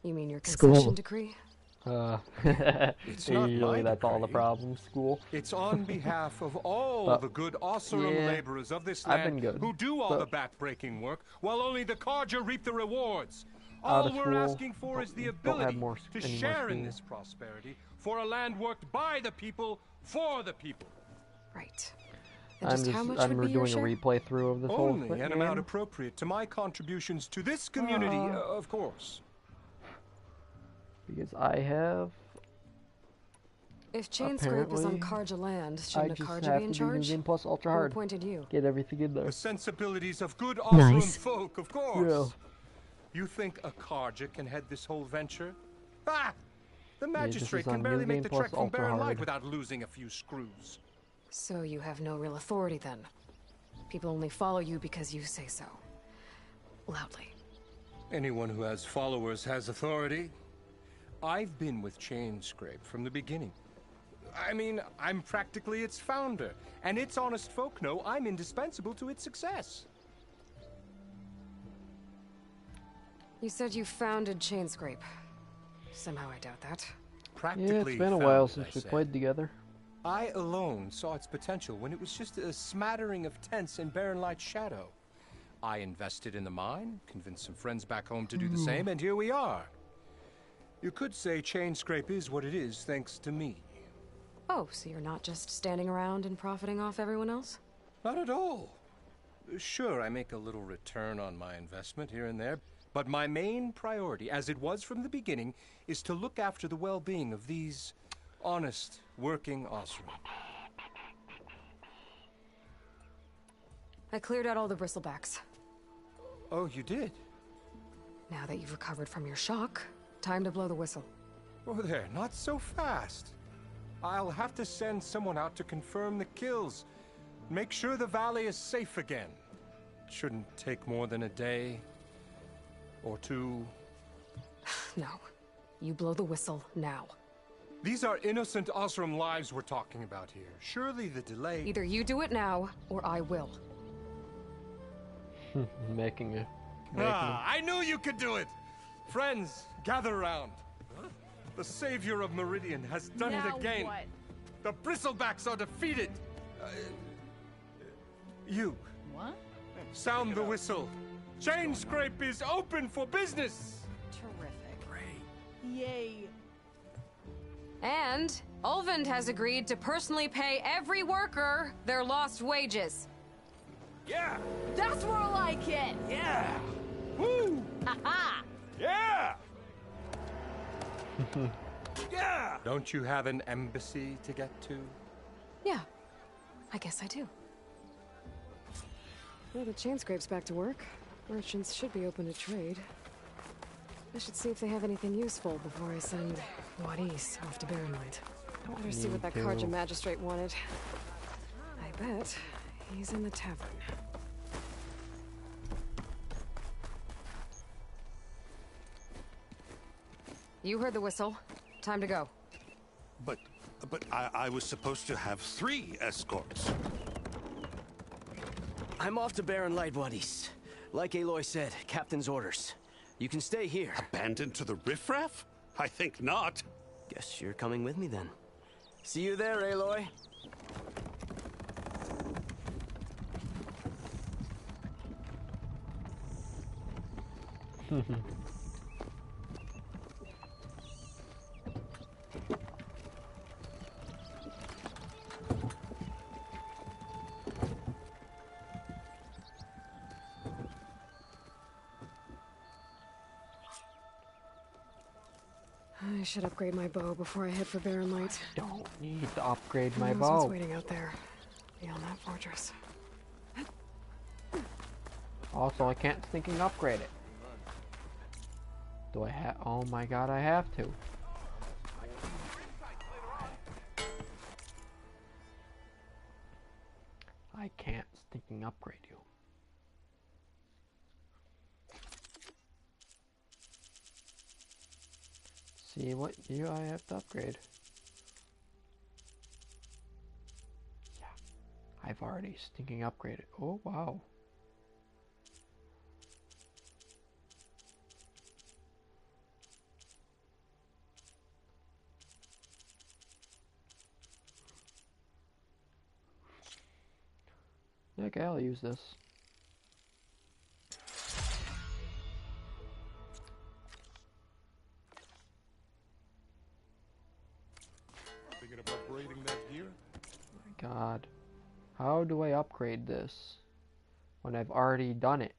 You mean your School. concession decree? It's not Usually my that's all the decree. problem. School. It's on behalf of all But- the good Osseram yeah, laborers of this I've land been good, who do all but- the back-breaking work, while only the Carja reap the rewards. Out All of we're school, asking for is the don't have ability more- to any more share in school. this prosperity for a land worked by the people, for the people. Right. And just how much I'm would be your doing a share? replay through of this whole Only thing. an amount appropriate to my contributions to this community, of course. Because I have If Chainscrape is on Karja land, I shouldn't a just Karja have be in to do charge? Game Plus Ultra Who Hard. appointed you? Get everything in there. The sensibilities of good Nice. Osram folk, of course. You think a Karja can head this whole venture? Ah! The this magistrate is can on barely New make Game the Plus trek from Ultra Barren Light Hard. without losing a few screws. So you have no real authority then? People only follow you because you say so. Loudly. Anyone who has followers has authority. I've been with Chainscrape from the beginning. I mean, I'm practically its founder, and its honest folk know I'm indispensable to its success. You said you founded Chainscrape. Somehow I doubt that. Practically Yeah, it's been a founded, while I since we said. played together. I alone saw its potential when it was just a smattering of tents in Barren Light's shadow. I invested in the mine, convinced some friends back home to do the same, and here we are. You could say Chainscrape is what it is thanks to me. Oh, so you're not just standing around and profiting off everyone else? Not at all. Sure, I make a little return on my investment here and there, but my main priority, as it was from the beginning, is to look after the well-being of these honest, working Osram. I cleared out all the bristlebacks. Oh, you did? Now that you've recovered from your shock, time to blow the whistle. Oh, there, not so fast. I'll have to send someone out to confirm the kills. Make sure the valley is safe again. Shouldn't take more than a day or two. No. You blow the whistle now. These are innocent Osram lives we're talking about here. Surely the delay... Either you do it now, or I will. Making it. I knew you could do it! Friends, gather around. The savior of Meridian has done Now it again. what? The Bristlebacks are defeated. You. What? Sound the whistle. Chainscrape is open for business. Terrific. Great. Yay. And Ulvund has agreed to personally pay every worker their lost wages. Yeah! That's more like it. Yeah! Woo! Ha-ha! Yeah! Yeah! Don't you have an embassy to get to? Yeah, I guess I do. Well, the Chainscrape's back to work. Merchants should be open to trade. I should see if they have anything useful before I send Wadis off to Barren Light. Better see what that Karja magistrate wanted. I bet he's in the tavern. You heard the whistle. Time to go. But I was supposed to have 3 escorts. I'm off to Barren Light, Wadis. Like Aloy said, Captain's orders. You can stay here. Abandoned to the riffraff? I think not. Guess you're coming with me then. See you there, Aloy. I should upgrade my bow before I head for Barren Light. Don't need to upgrade my Who knows what's bow. waiting out there beyond that fortress. Also, I can't stinking upgrade it. Do I have? Oh my god, I have to. I can't stinking upgrade you. See what you I have to upgrade. Yeah, I've already stinking upgraded. Oh wow. Okay, I'll use this. Thinking of upgrading that gear? My god. How do I upgrade this when I've already done it?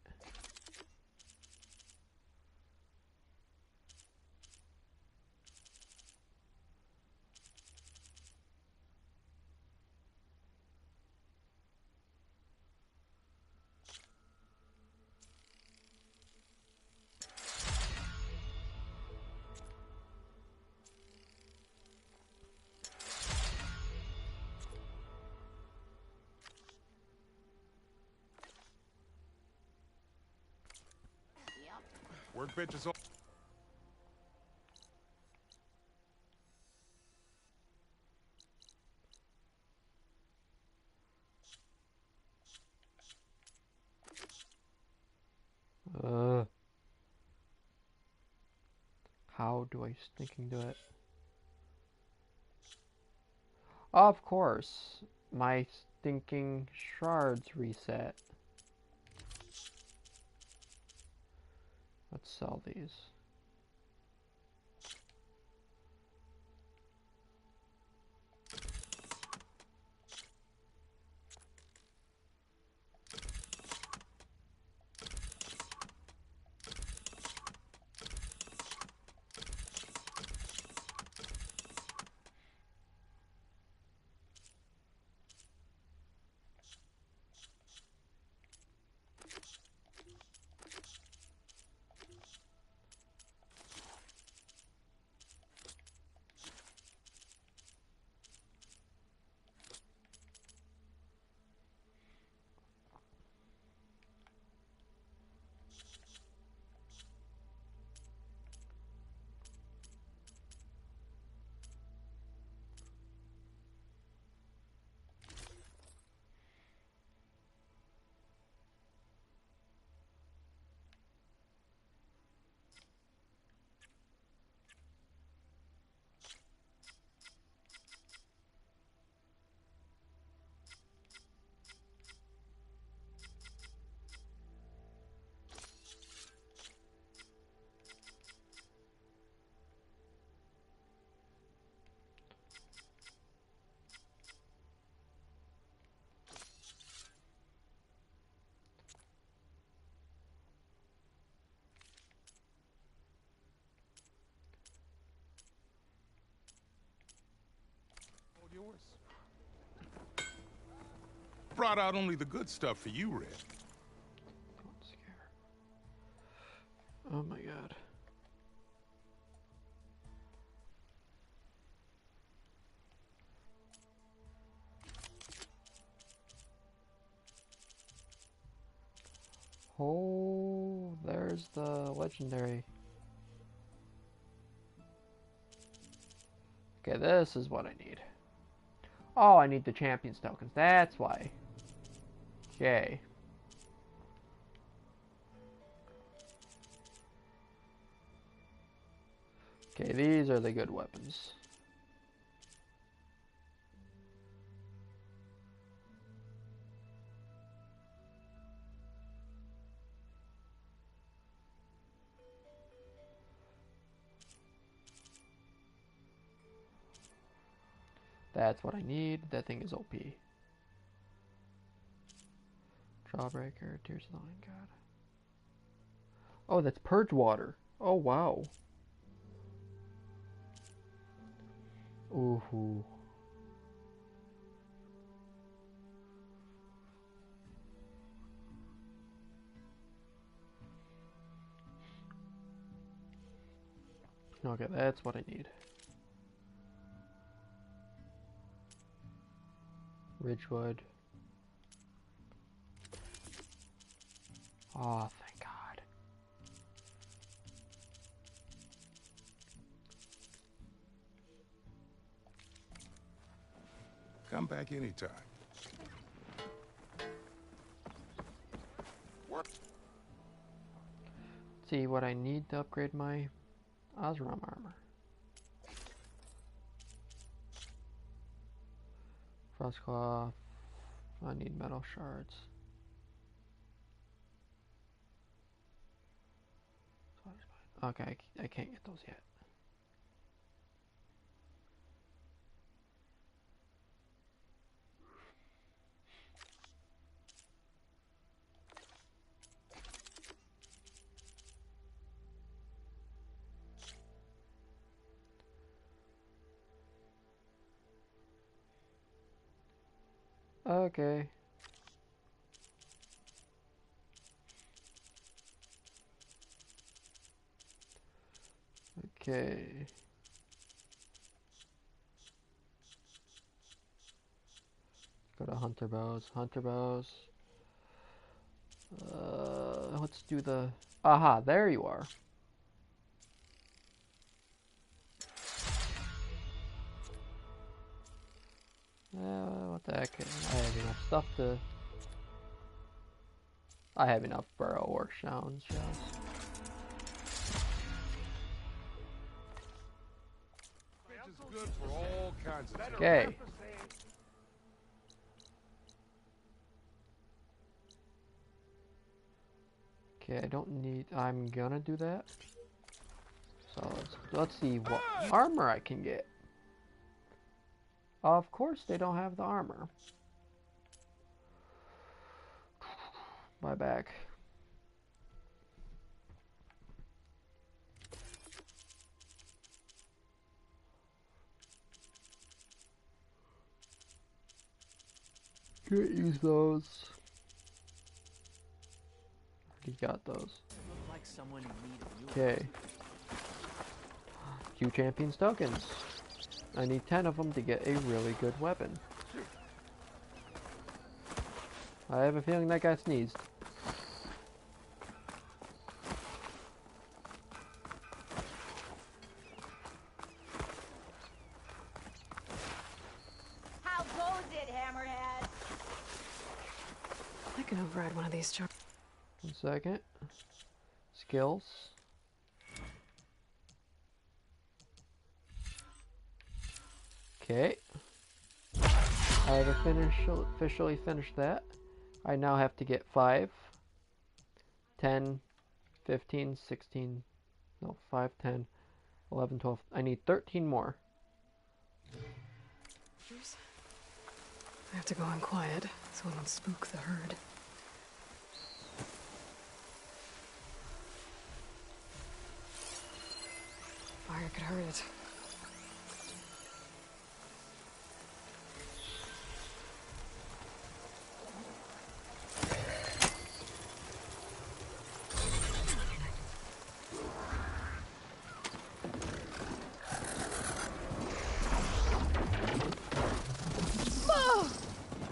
Workbench is all. How do I stinking do it? Of course, my stinking shards reset. Let's sell these. Yours. Brought out only the good stuff for you, Red. Oh my god. Oh, there's the legendary. Okay, this is what I need. Oh, I need the champions tokens. That's why. Okay. Okay, these are the good weapons. That's what I need. That thing is OP. Jawbreaker, Tears of the Lion God. Oh, that's Purge Water. Oh, wow. Ooh. Okay, that's what I need. Ridgewood. Oh, thank God. Come back anytime. What? See what I need to upgrade my Osram armor. Frostclaw. I need metal shards. Okay, I can't get those yet. Okay. Okay. Go to Hunter Bows. Hunter Bows. Let's do the... Aha, there you are. What the heck? I have enough stuff to... I have enough burrow workshop shells. Good for all kinds of stuff. Okay. Okay, I don't need... I'm gonna do that. So let's see what armor I can get. Of course they don't have the armor. My back. Can't use those. Already got those. Okay. Q Champions tokens. I need 10 of them to get a really good weapon. I have a feeling that guy sneezed. How goes it, Hammerhead? I can override one of these charges. 1 second. Skills. Okay. I have officially finished that. I now have to get 5, 10, 15, 16, no, 5, 10, 11, 12. I need 13 more. I have to go in quiet so I don't spook the herd. Fire could hurt it.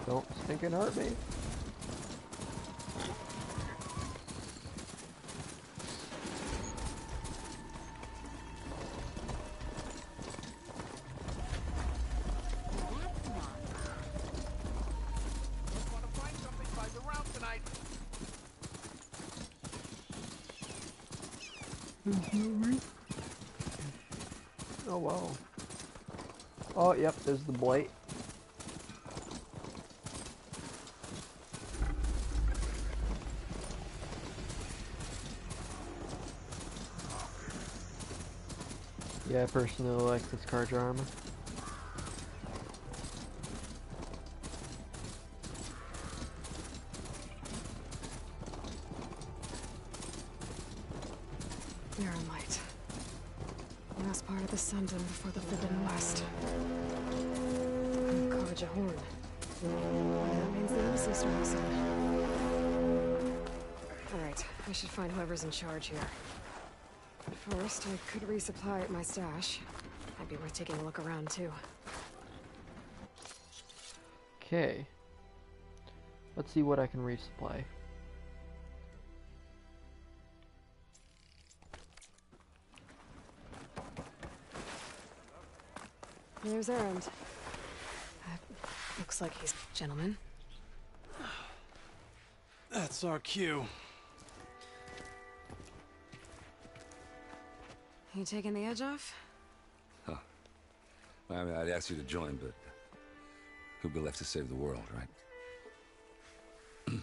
Don't stinking hurt me. Oh wow. Oh yep, there's the blight. Yeah, I personally like this Carja armor. Mirror light. Last part of the Sundom before the Forbidden West. Carja horn. That means the embassy storm soon. Alright, I should find whoever's in charge here. But first, I could resupply at my stash. Might be worth taking a look around too. Okay. Let's see what I can resupply. There's Erend. Looks like he's a gentleman. That's our cue. You taking the edge off? Huh. I mean, I'd ask you to join, but who'd be left to save the world, right? All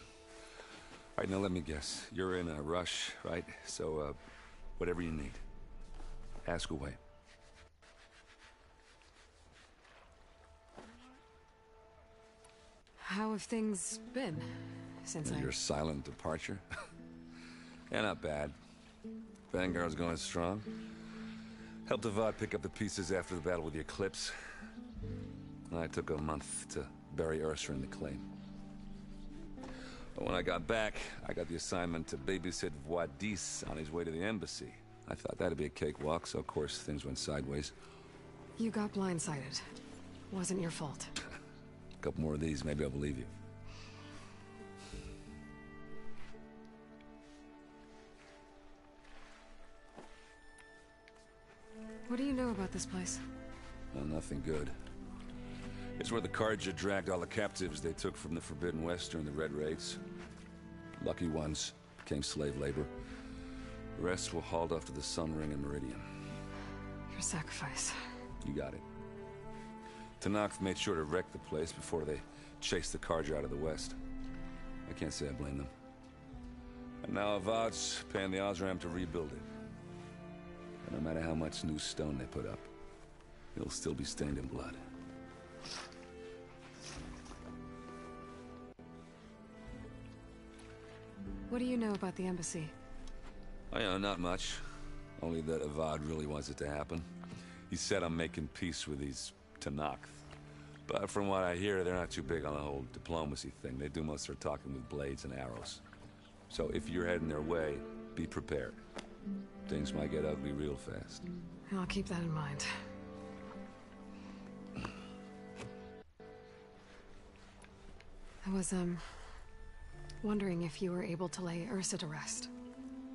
right, now let me guess. You're in a rush, right? So, whatever you need, ask away. How have things been since Your silent departure? Yeah, not bad. Vanguard's going strong. Helped Avad pick up the pieces after the battle with the Eclipse. I took a month to bury Ursa in the claim. But when I got back, I got the assignment to babysit Wadis on his way to the embassy. I thought that'd be a cakewalk, so of course things went sideways. You got blindsided. Wasn't your fault. A couple more of these, maybe I'll believe you. What do you know about this place? Well, nothing good. It's where the Carja dragged all the captives they took from the Forbidden West during the Red Raids. Lucky ones became slave labor. The rest were hauled off to the Sun Ring and Meridian. Your sacrifice. You got it. Tenakth made sure to wreck the place before they chased the Carja out of the West. I can't say I blame them. And now Avad's paying the Osram to rebuild it. And no matter how much new stone they put up, it'll still be stained in blood. What do you know about the embassy? I know not much. Only that Avad really wants it to happen. He said I'm making peace with these Tenakth. But from what I hear, they're not too big on the whole diplomacy thing. They do most of their talking with blades and arrows. So if you're heading their way, be prepared. Things might get ugly real fast. I'll keep that in mind. I was, wondering if you were able to lay Ursa to rest,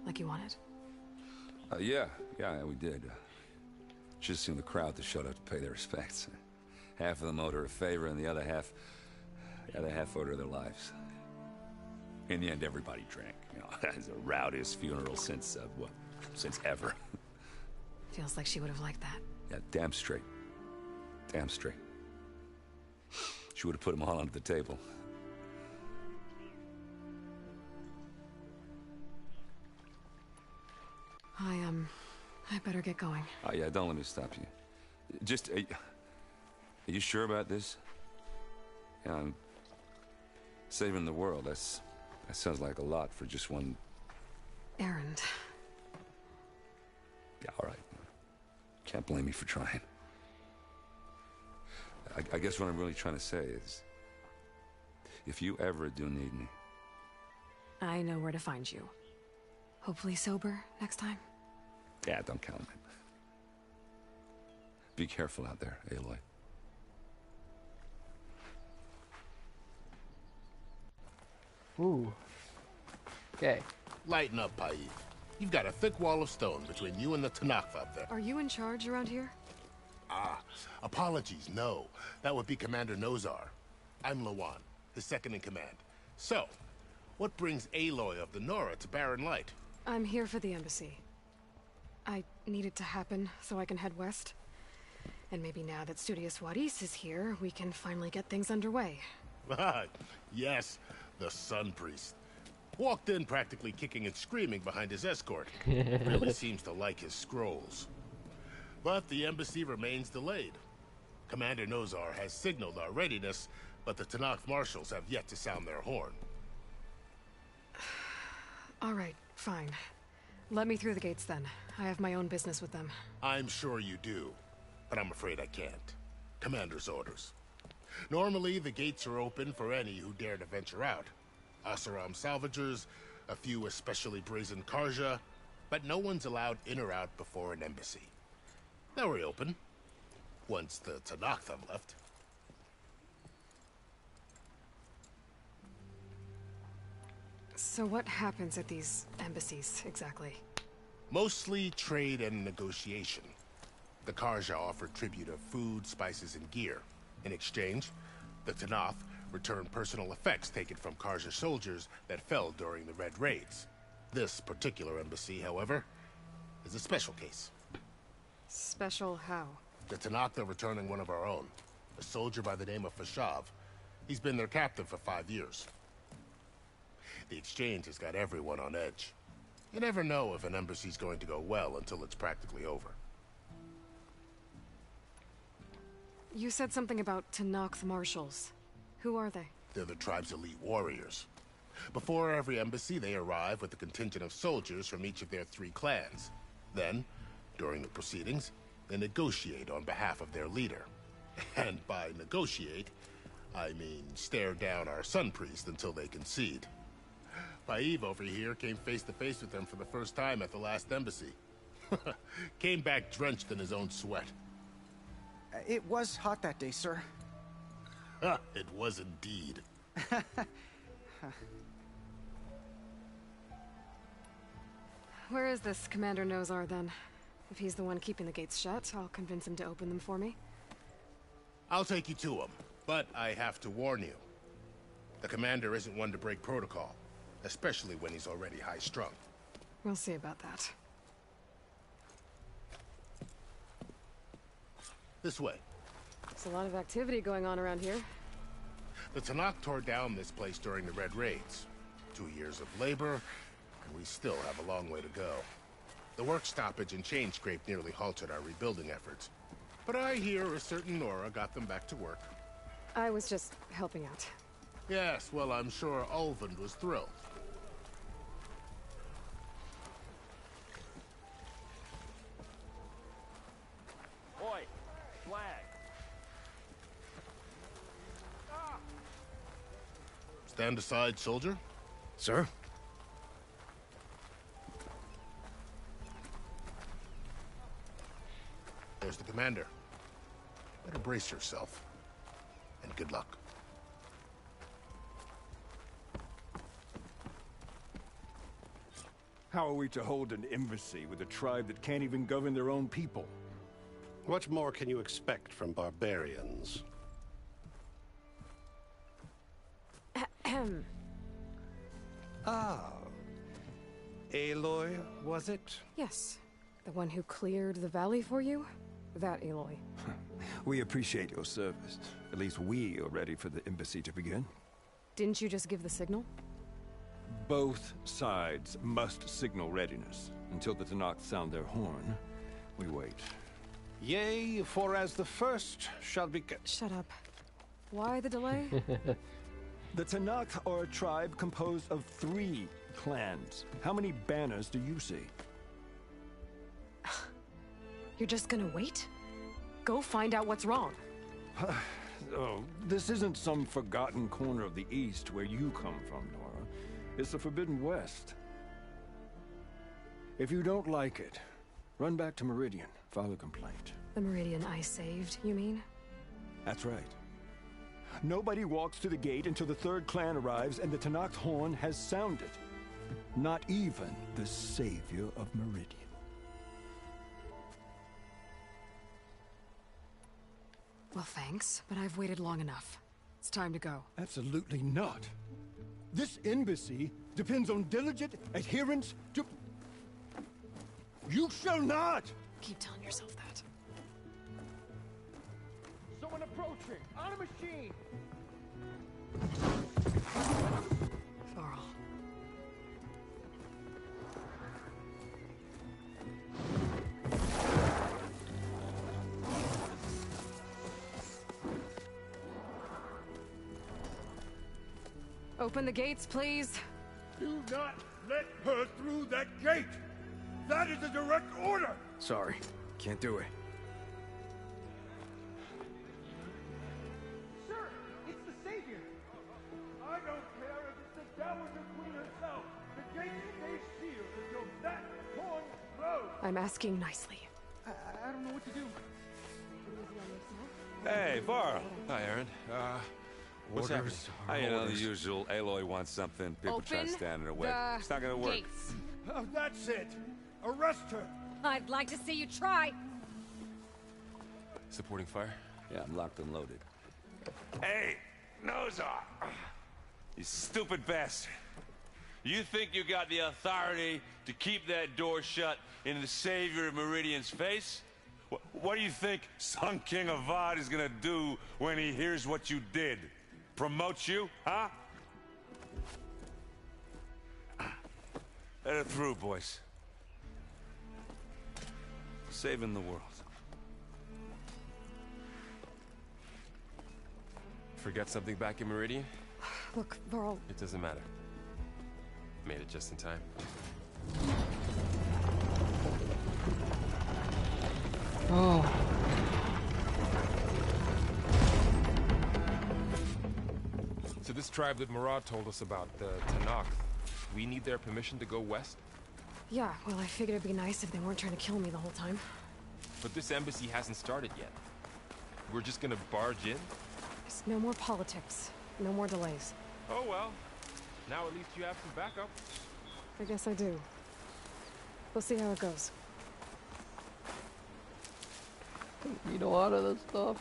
like you wanted. Yeah, we did. Just seemed the crowd that showed up to pay their respects. Half of them owed her a favor, and the other half owed her their lives. In the end, everybody drank. You know, it was the rowdiest funeral since ever. Feels like she would have liked that. Yeah, damn straight. Damn straight. She would have put them all under the table. I better get going. Oh, yeah, don't let me stop you. Just, are you sure about this? Yeah, I'm saving the world. That sounds like a lot for just one... errand. Yeah, all right. Can't blame me for trying. I guess what I'm really trying to say is, if you ever do need me... I know where to find you. Hopefully sober next time. Yeah, don't count on it. Be careful out there, Aloy. Ooh. Okay. Lighten up, Paiv. You've got a thick wall of stone between you and the Tenakth up there. Are you in charge around here? Ah, apologies, no. That would be Commander Nozar. I'm Lawan, his second in command. So, what brings Aloy of the Nora to Barren Light? I'm here for the embassy. I need it to happen so I can head west. And maybe now that Studious Wadis is here, we can finally get things underway. Yes, the Sun Priest. Walked in practically kicking and screaming behind his escort. Really seems to like his scrolls. But the embassy remains delayed. Commander Nozar has signaled our readiness, but the Tenakth marshals have yet to sound their horn. All right, fine. Let me through the gates then. I have my own business with them. I'm sure you do, but I'm afraid I can't. Commander's orders. Normally, the gates are open for any who dare to venture out. Oseram salvagers, a few especially brazen Carja, but no one's allowed in or out before an embassy. They'll reopen, once the Tenakth have left. So what happens at these embassies, exactly? Mostly trade and negotiation. The Carja offer tribute of food, spices, and gear. In exchange, the Tenakth return personal effects taken from Carja soldiers that fell during the Red Raids. This particular embassy, however, is a special case. Special how? The Tenakth are returning one of our own, a soldier by the name of Fashav. He's been their captain for 5 years. The exchange has got everyone on edge. You never know if an embassy's going to go well until it's practically over. You said something about Tenakth marshals. Who are they? They're the tribe's elite warriors. Before every embassy, they arrive with a contingent of soldiers from each of their 3 clans. Then, during the proceedings, they negotiate on behalf of their leader. And by negotiate, I mean stare down our Sun Priest until they concede. Paiv over here came face to face with them for the first time at the last embassy. Came back drenched in his own sweat. It was hot that day, sir. It was indeed. Where is this Commander Nozar, then? If he's the one keeping the gates shut, I'll convince him to open them for me. I'll take you to him. But I have to warn you. The commander isn't one to break protocol, especially when he's already high-strung. We'll see about that. This way. There's a lot of activity going on around here. The Tanakh tore down this place during the Red Raids. 2 years of labor, and we still have a long way to go. The work stoppage and chain scrape nearly halted our rebuilding efforts. But I hear a certain Nora got them back to work. I was just helping out. Yes, well, I'm sure Ulvund was thrilled. Oi, flag. Stand aside, soldier. Sir? There's the commander. Better brace yourself. And good luck. How are we to hold an embassy with a tribe that can't even govern their own people? What more can you expect from barbarians? Ah. Aloy, was it? Yes. The one who cleared the valley for you? That Aloy. We appreciate your service. At least we are ready for the embassy to begin. Didn't you just give the signal? Both sides must signal readiness. Until the Tanakh sound their horn, we wait. Yea, for as the first shall be... Shut up. Why the delay? The Tanakh are a tribe composed of 3 clans. How many banners do you see? You're just gonna wait? Go find out what's wrong. Oh, this isn't some forgotten corner of the East where you come from, Nora. It's the Forbidden West. If you don't like it, run back to Meridian, file a complaint. The Meridian I saved, you mean? That's right. Nobody walks to the gate until the 3rd clan arrives and the Tanakh's horn has sounded. Not even the savior of Meridian. Well, thanks, but I've waited long enough. It's time to go. Absolutely not. This embassy depends on diligent adherence to... You shall not! Keep telling yourself that. Someone approaching! On a machine! Varl. Open the gates, please. Do not let her through that gate! That is a direct order! Sorry, can't do it. Sir, it's the Savior! I don't care if it's the Dowager Queen herself! The gate stays sealed until that horn blows! I'm asking nicely. I don't know what to do. Hey, Varl. Hi, Aaron. What's Orders. You know, the usual. Aloy wants something. People try to stand in her way. It's not gonna work. Gates. That's it! Arrest her! I'd like to see you try. Supporting fire? Yeah, I'm locked and loaded. Hey, Nozar! You stupid bastard. You think you got the authority to keep that door shut in the savior of Meridian's face? What do you think Sun King Avad is gonna do when he hears what you did? Promote you, huh? Let her through, boys. Saving the world. Forget something back in Meridian? Look, Varl. It doesn't matter. Made it just in time. Oh. So this tribe that Murad told us about, the Tanakh, we need their permission to go west? Yeah, well, I figured it'd be nice if they weren't trying to kill me the whole time. But this embassy hasn't started yet. We're just gonna barge in? There's no more politics. No more delays. Oh well. Now at least you have some backup. I guess I do. We'll see how it goes. Need a lot of this stuff.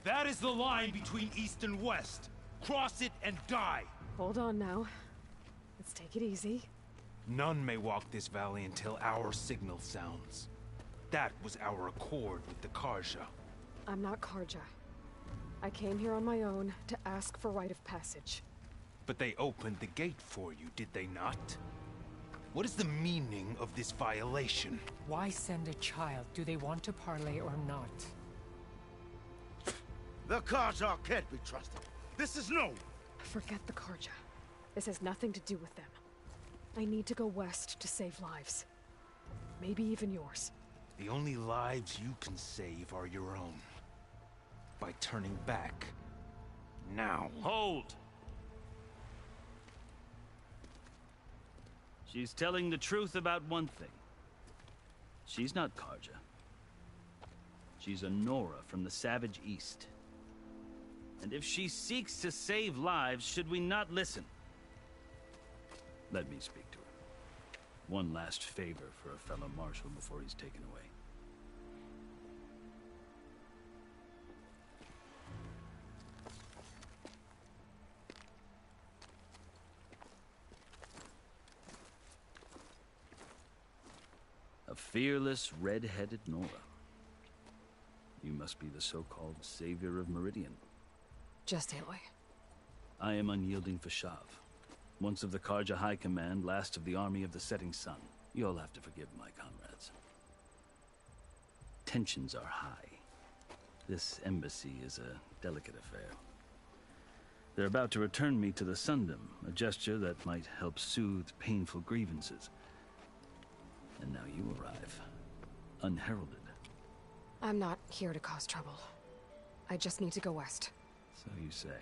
That is the line between East and West. Cross it and die. Hold on now. Let's take it easy. None may walk this valley until our signal sounds. That was our accord with the Karja. I'm not Karja. I came here on my own to ask for rite of passage. But they opened the gate for you, did they not? What is the meaning of this violation? Why send a child? Do they want to parley or not? The Karja can't be trusted. This is no. Forget the Karja. This has nothing to do with them. I need to go west to save lives. Maybe even yours. The only lives you can save are your own. By turning back. Now. Hold! She's telling the truth about one thing. She's not Karja. She's a Nora from the Savage East. And if she seeks to save lives, should we not listen? Let me speak to her. One last favor for a fellow marshal before he's taken away. A fearless, red-headed Nora. You must be the so-called savior of Meridian. Just Aloy. I am unyielding Fashav. Once of the Karja High Command, last of the army of the setting sun. You'll have to forgive my comrades. Tensions are high. This embassy is a delicate affair. They're about to return me to the Sundom, a gesture that might help soothe painful grievances. And now you arrive, unheralded. I'm not here to cause trouble. I just need to go west. So you say.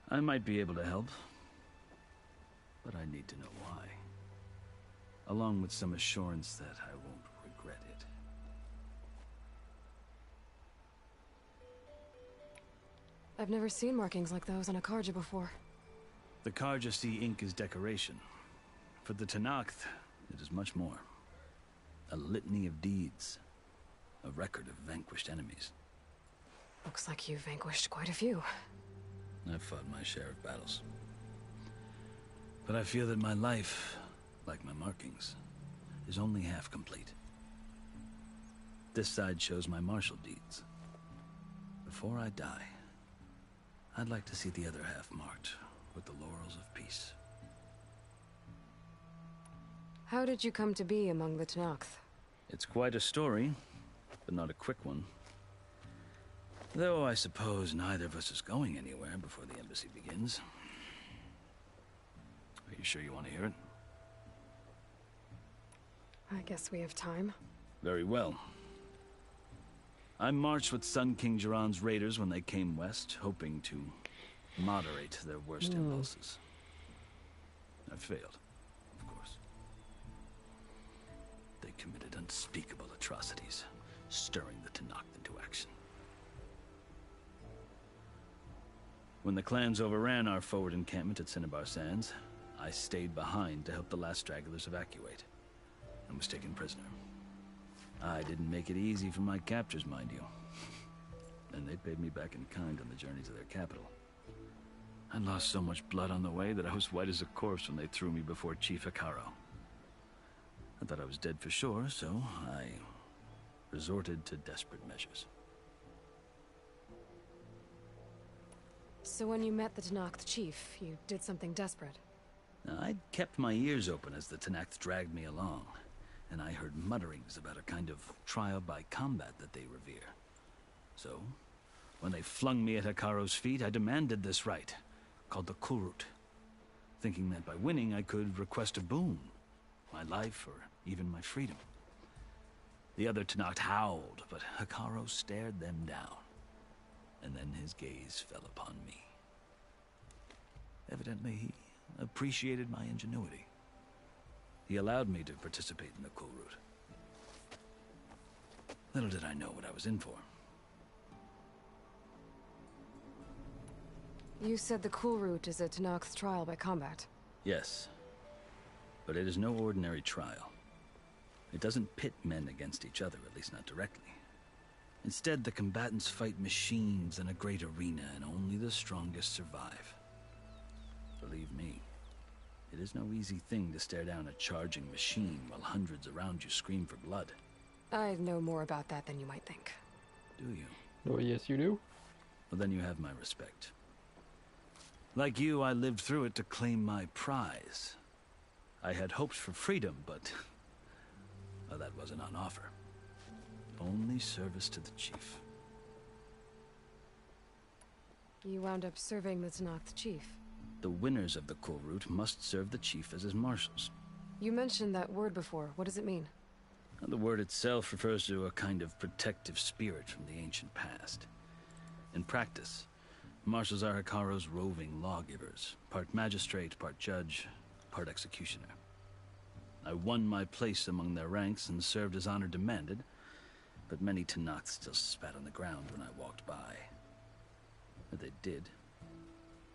I might be able to help, but I need to know why. Along with some assurance that I won't regret it. I've never seen markings like those on a Karja before. The Karja see ink as decoration. For the Tenakth, it is much more. A litany of deeds. A record of vanquished enemies. Looks like you've vanquished quite a few. I've fought my share of battles. But I feel that my life, like my markings, is only half complete. This side shows my martial deeds. Before I die, I'd like to see the other half marked with the laurels of peace. How did you come to be among the Tenakth? It's quite a story, but not a quick one. Though I suppose neither of us is going anywhere before the embassy begins. Are you sure you want to hear it? I guess we have time. Very well. I marched with Sun King Jiran's raiders when they came west, hoping to moderate their worst impulses. I failed, of course. They committed unspeakable atrocities, stirring the Tenakth into action. When the clans overran our forward encampment at Cinnabar Sands, I stayed behind to help the last stragglers evacuate, and was taken prisoner. I didn't make it easy for my captors, mind you. And they paid me back in kind on the journey to their capital. I lost so much blood on the way that I was white as a corpse when they threw me before Chief Hekarro. I thought I was dead for sure, so I resorted to desperate measures. So when you met the Tenakth chief, you did something desperate? I'd kept my ears open as the Tenakth dragged me along, and I heard mutterings about a kind of trial by combat that they revere. So, when they flung me at Hekarro's feet, I demanded this right, called the Kulrut, thinking that by winning I could request a boon, my life or even my freedom. The other Tenakth howled, but Hekarro stared them down, and then his gaze fell upon me. Evidently, he appreciated my ingenuity. He allowed me to participate in the Kulrut. Little did I know what I was in for. You said the Kulrut is a Tenakth trial by combat. Yes, but it is no ordinary trial. It doesn't pit men against each other, at least not directly. Instead, the combatants fight machines in a great arena, and only the strongest survive. Believe me, it is no easy thing to stare down a charging machine while hundreds around you scream for blood. I know more about that than you might think. Do you? Oh, yes, you do. Well, then you have my respect. Like you, I lived through it to claim my prize. I had hoped for freedom, but well, that wasn't on offer. Only service to the chief. You wound up serving the Tenakth chief. The winners of the Kulrut must serve the chief as his marshals. You mentioned that word before. What does it mean? The word itself refers to a kind of protective spirit from the ancient past. In practice, marshals are Hekarro's roving lawgivers, part magistrate, part judge, part executioner. I won my place among their ranks and served as honor demanded, but many Tenakth still spat on the ground when I walked by. But they did,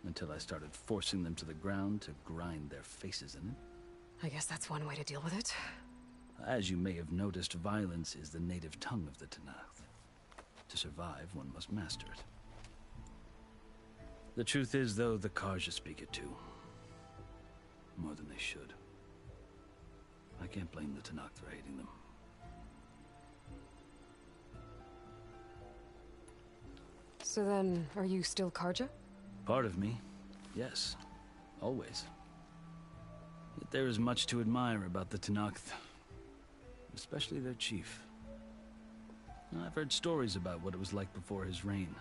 until I started forcing them to the ground to grind their faces in it. I guess that's one way to deal with it. As you may have noticed, violence is the native tongue of the Tenakth. To survive, one must master it. The truth is, though, the Carja speak it too. More than they should. I can't blame the Tenakth for hating them. So then, are you still Carja? Part of me, yes. Always. Yet there is much to admire about the Tenakth. Especially their chief. I've heard stories about what it was like before his reign.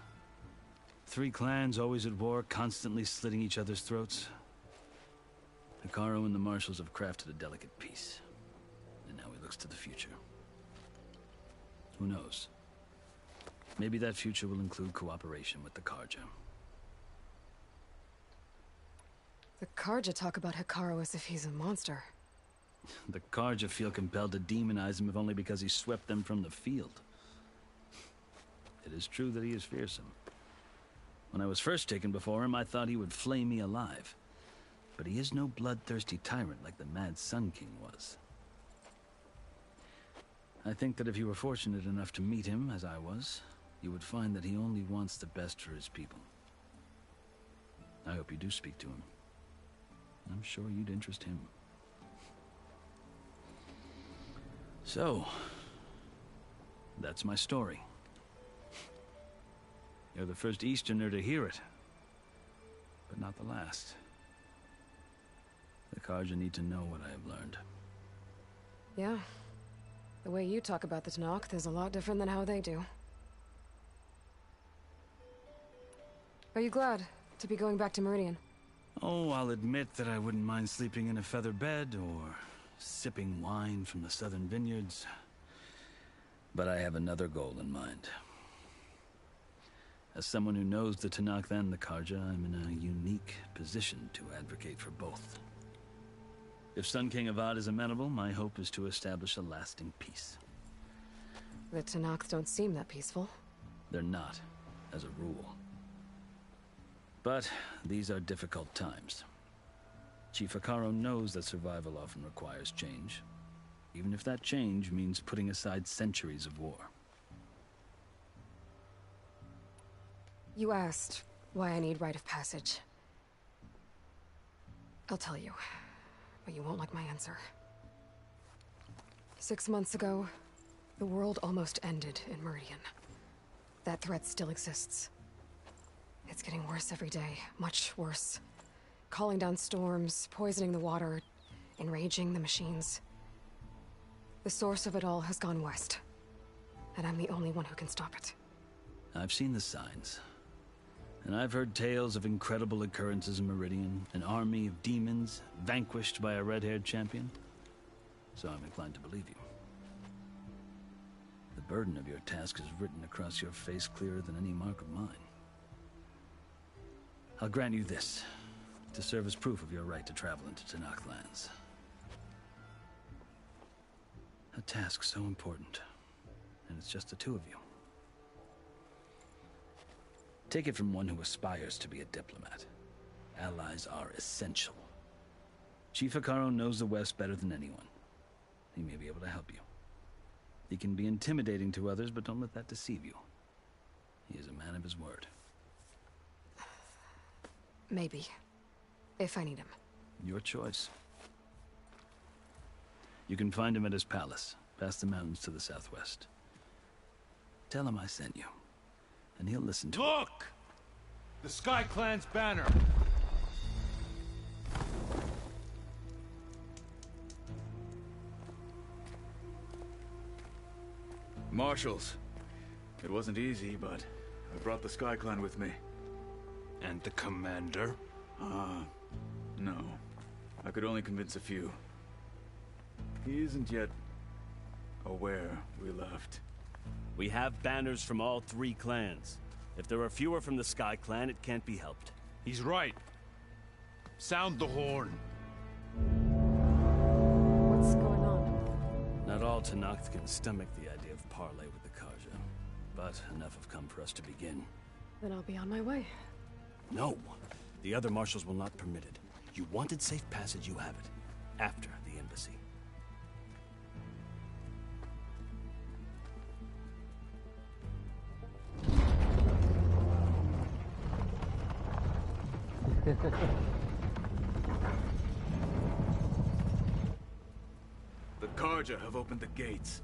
3 clans always at war, constantly slitting each other's throats. Hekarro and the marshals have crafted a delicate peace. And now he looks to the future. Who knows? Maybe that future will include cooperation with the Carja. The Carja talk about Hekarro as if he's a monster. The Carja feel compelled to demonize him if only because he swept them from the field. It is true that he is fearsome. When I was first taken before him, I thought he would flay me alive. But he is no bloodthirsty tyrant like the Mad Sun King was. I think that if you were fortunate enough to meet him, as I was, you would find that he only wants the best for his people. I hope you do speak to him. I'm sure you'd interest him. So, that's my story. You're the first Easterner to hear it, but not the last. The Carja need to know what I have learned. Yeah. The way you talk about the Tenakth is a lot different than how they do. Are you glad to be going back to Meridian? Oh, I'll admit that I wouldn't mind sleeping in a feather bed or sipping wine from the southern vineyards. But I have another goal in mind. As someone who knows the Tenakth and the Carja, I'm in a unique position to advocate for both. If Sun King Avad is amenable, my hope is to establish a lasting peace. The Tenakth don't seem that peaceful. They're not, as a rule. But these are difficult times. Chief Hekarro knows that survival often requires change, even if that change means putting aside centuries of war. You asked why I need rite of passage. I'll tell you, but you won't like my answer. 6 months ago, the world almost ended in Meridian. That threat still exists. It's getting worse every day, much worse. Calling down storms, poisoning the water, enraging the machines. The source of it all has gone west, and I'm the only one who can stop it. I've seen the signs. And I've heard tales of incredible occurrences in Meridian, an army of demons vanquished by a red-haired champion. So I'm inclined to believe you. The burden of your task is written across your face clearer than any mark of mine. I'll grant you this, to serve as proof of your right to travel into Tenakth lands. A task so important, and it's just the two of you. Take it from one who aspires to be a diplomat. Allies are essential. Chief Hekarro knows the West better than anyone. He may be able to help you. He can be intimidating to others, but don't let that deceive you. He is a man of his word. Maybe. If I need him. Your choice. You can find him at his palace, past the mountains to the southwest. Tell him I sent you, and he'll listen to Look! The Sky Clan's banner. Marshals. It wasn't easy, but I brought the Sky Clan with me. And the commander? No. I could only convince a few. He isn't yet aware we left. We have banners from all 3 clans. If there are fewer from the Sky Clan, it can't be helped. He's right. Sound the horn. What's going on? Not all Tenakth can stomach the idea of parley with the Carja, but enough have come for us to begin. Then I'll be on my way. No. The other marshals will not permit it. You wanted safe passage, you have it. After the embassy. The Carja have opened the gates.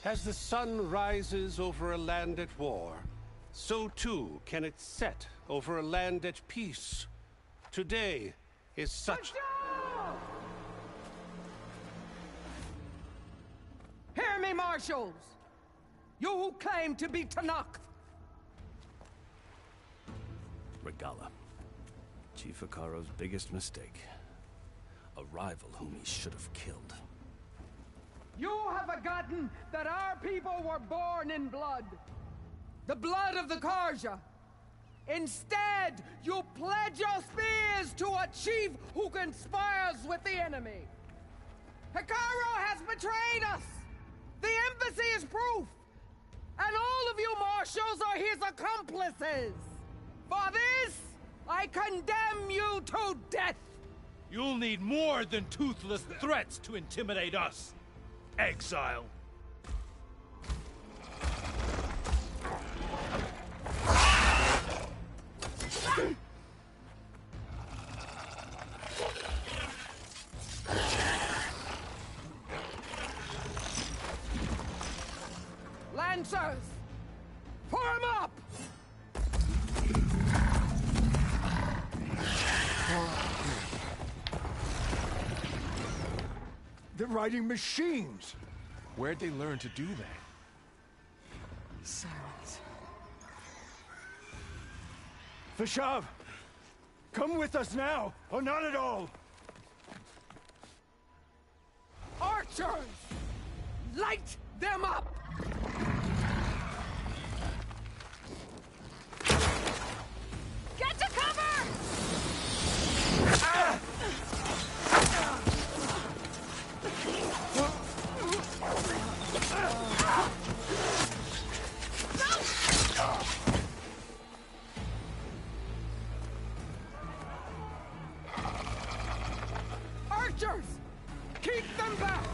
As the sun rises over a land at war, so too can it set over a land at peace. Today is such... Hear me, marshals! You who claim to be Tenakth! Regalla. Chief Hekarro's biggest mistake. A rival whom he should have killed. You have forgotten that our people were born in blood. The blood of the Carja. Instead, you pledge your spears to a chief who conspires with the enemy. Hekarro has betrayed us. The embassy is proof. And all of you marshals are his accomplices. For this, I condemn you to death. You'll need more than toothless threats to intimidate us. Exile. Lancers, form up! They're riding machines! Where'd they learn to do that? Silence. Fashav! Come with us now, or not at all! Archers! Light them up! Get to cover! Archers! Keep them back!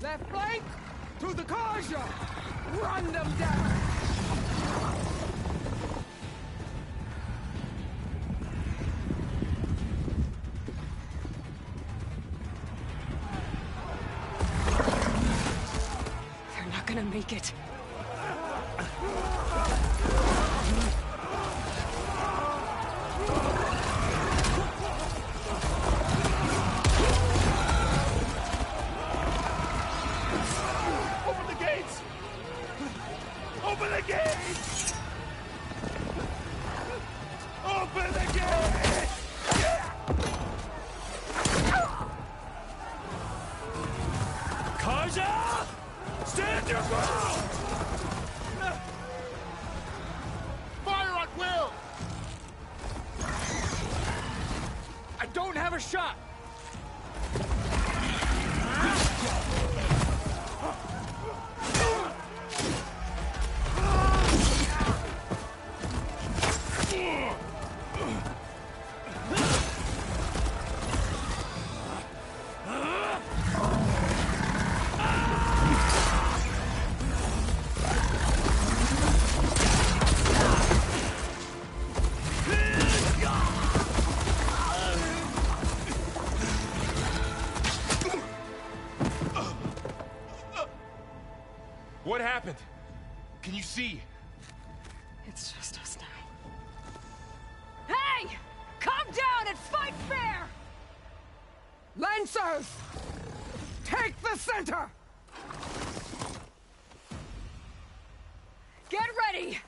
Left flank to the Carja! Run them down! They're not gonna make it. Open the gates! Open the gates! a shot! What happened? Can you see? It's just us now. Hey! Calm down and fight fair! Lancers! Take the center! Get ready!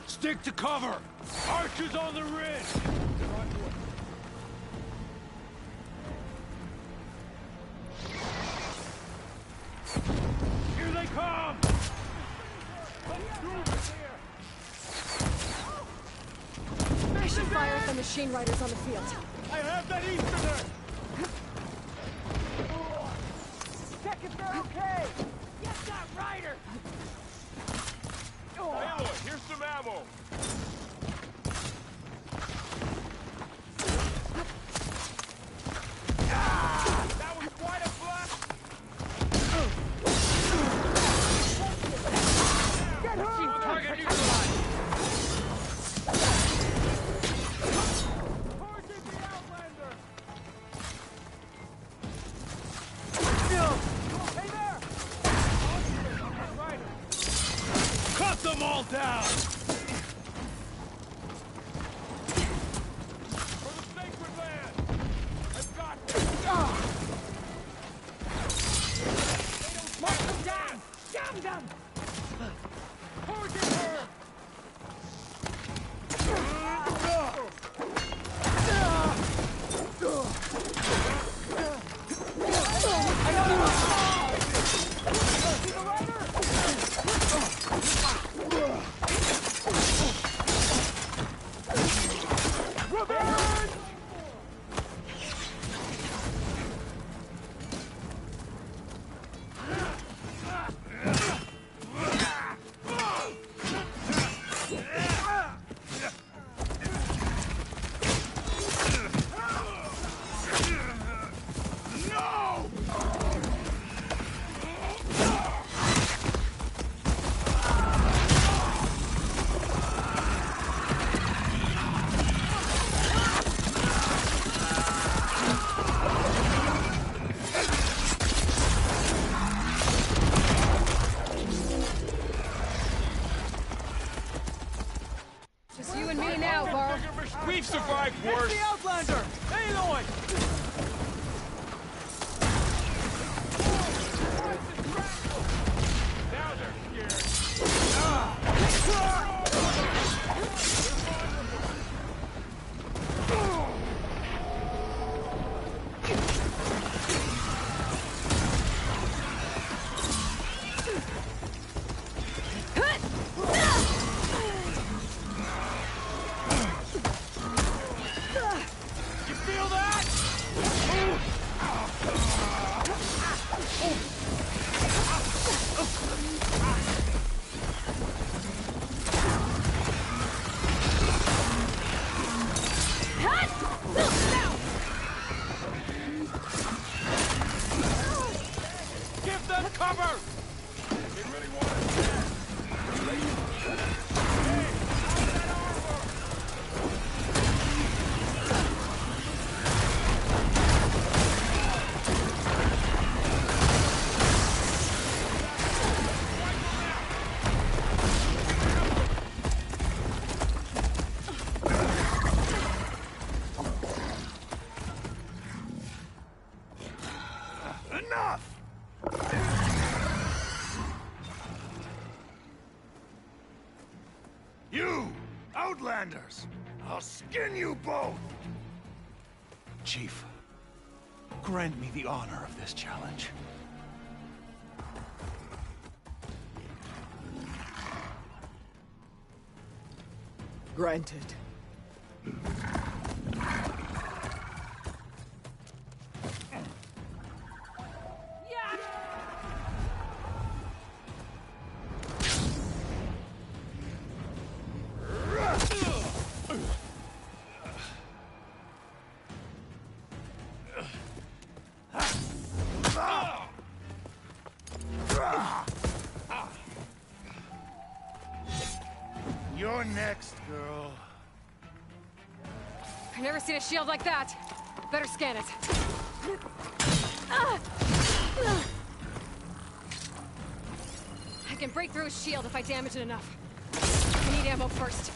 Stick to cover! Archers on the ridge! Here they come! Mission fire at the machine riders on the field. I have that Easterner! Check if they're okay! Get that rider! Aloy, here's some ammo! That was quite a blast! Get her! Target neutralized! Torching the Outlander! Hey there! Rider! Cut them all down! For the sacred land! I've got this! Mark them down! Jam them! Target her! Just you and me now, Varl. We've survived It's worse! the Outlander! Aloy! Now they're scared! You feel that? Give them cover! They really want it. Enough! You, Outlanders! I'll skin you both! Chief, grant me the honor of this challenge. Granted. You're next, girl. I've never seen a shield like that. Better scan it. I can break through his shield if I damage it enough. I need ammo first.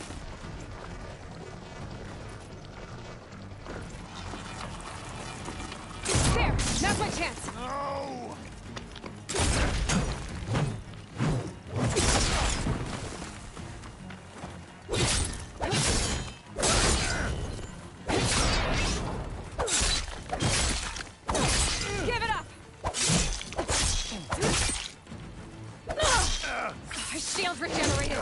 There! Now's my chance! No! Give it up! His shield's regenerated!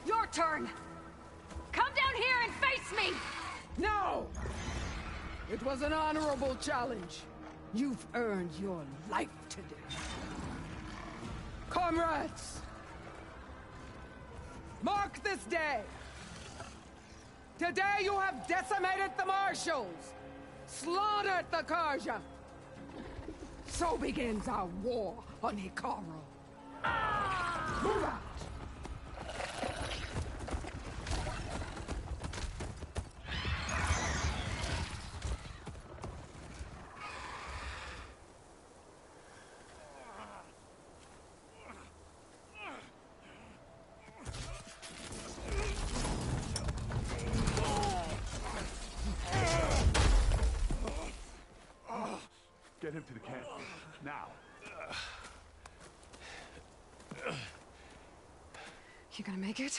Your turn! Come down here and face me! No! It was an honorable challenge. You've earned your life today. Comrades! Mark this day! Today you have decimated the Marshals! Slaughtered the Karja! So begins our war on Hikaru. Move out! Get him to the camp. Now. You gonna make it?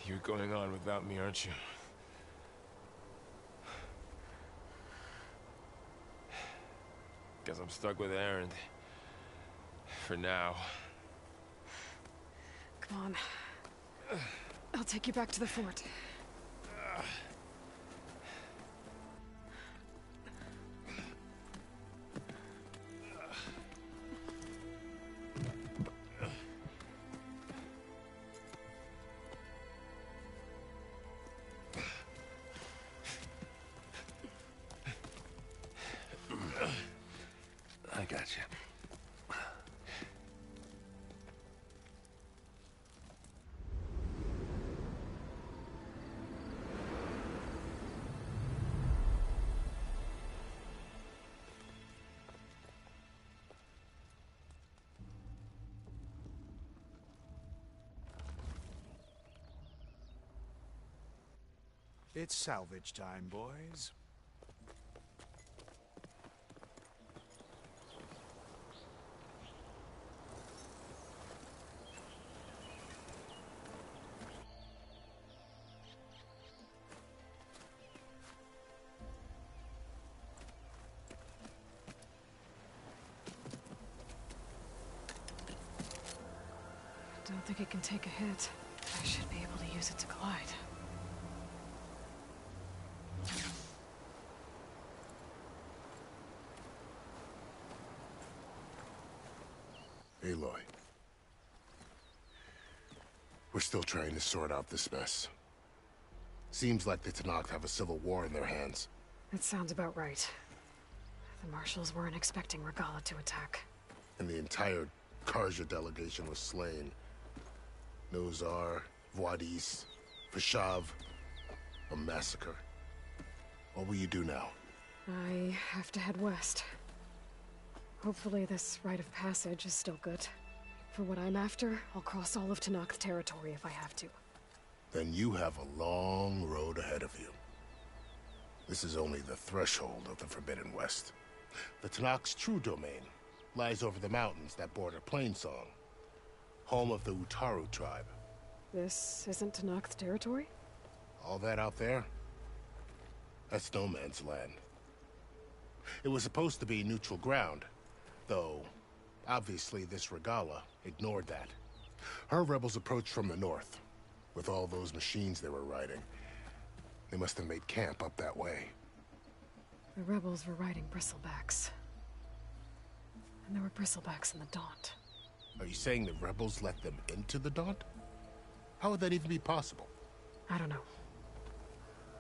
You're going on without me, aren't you? Guess I'm stuck with Aaron. For now. Come on. I'll take you back to the fort. I got you. It's salvage time, boys. I don't think it can take a hit. I should be able to use it to glide. Aloy. We're still trying to sort out this mess. Seems like the Tenakth have a civil war in their hands. That sounds about right. The Marshals weren't expecting Regalla to attack. And the entire Karja delegation was slain. Nozar, Vuadis, Fashav. A massacre. What will you do now? I have to head west. Hopefully this rite of passage is still good. For what I'm after, I'll cross all of Tenakth territory if I have to. Then you have a long road ahead of you. This is only the threshold of the Forbidden West. The Tenakth's true domain lies over the mountains that border Plainsong, home of the Utaru tribe. This isn't Tenakth's territory? All that out there? That's no man's land. It was supposed to be neutral ground, though obviously this Regalla ignored that. Her rebels approached from the north. With all those machines they were riding, they must have made camp up that way. The rebels were riding bristlebacks. And there were bristlebacks in the Daunt. Are you saying the rebels let them into the Daunt? How would that even be possible? I don't know.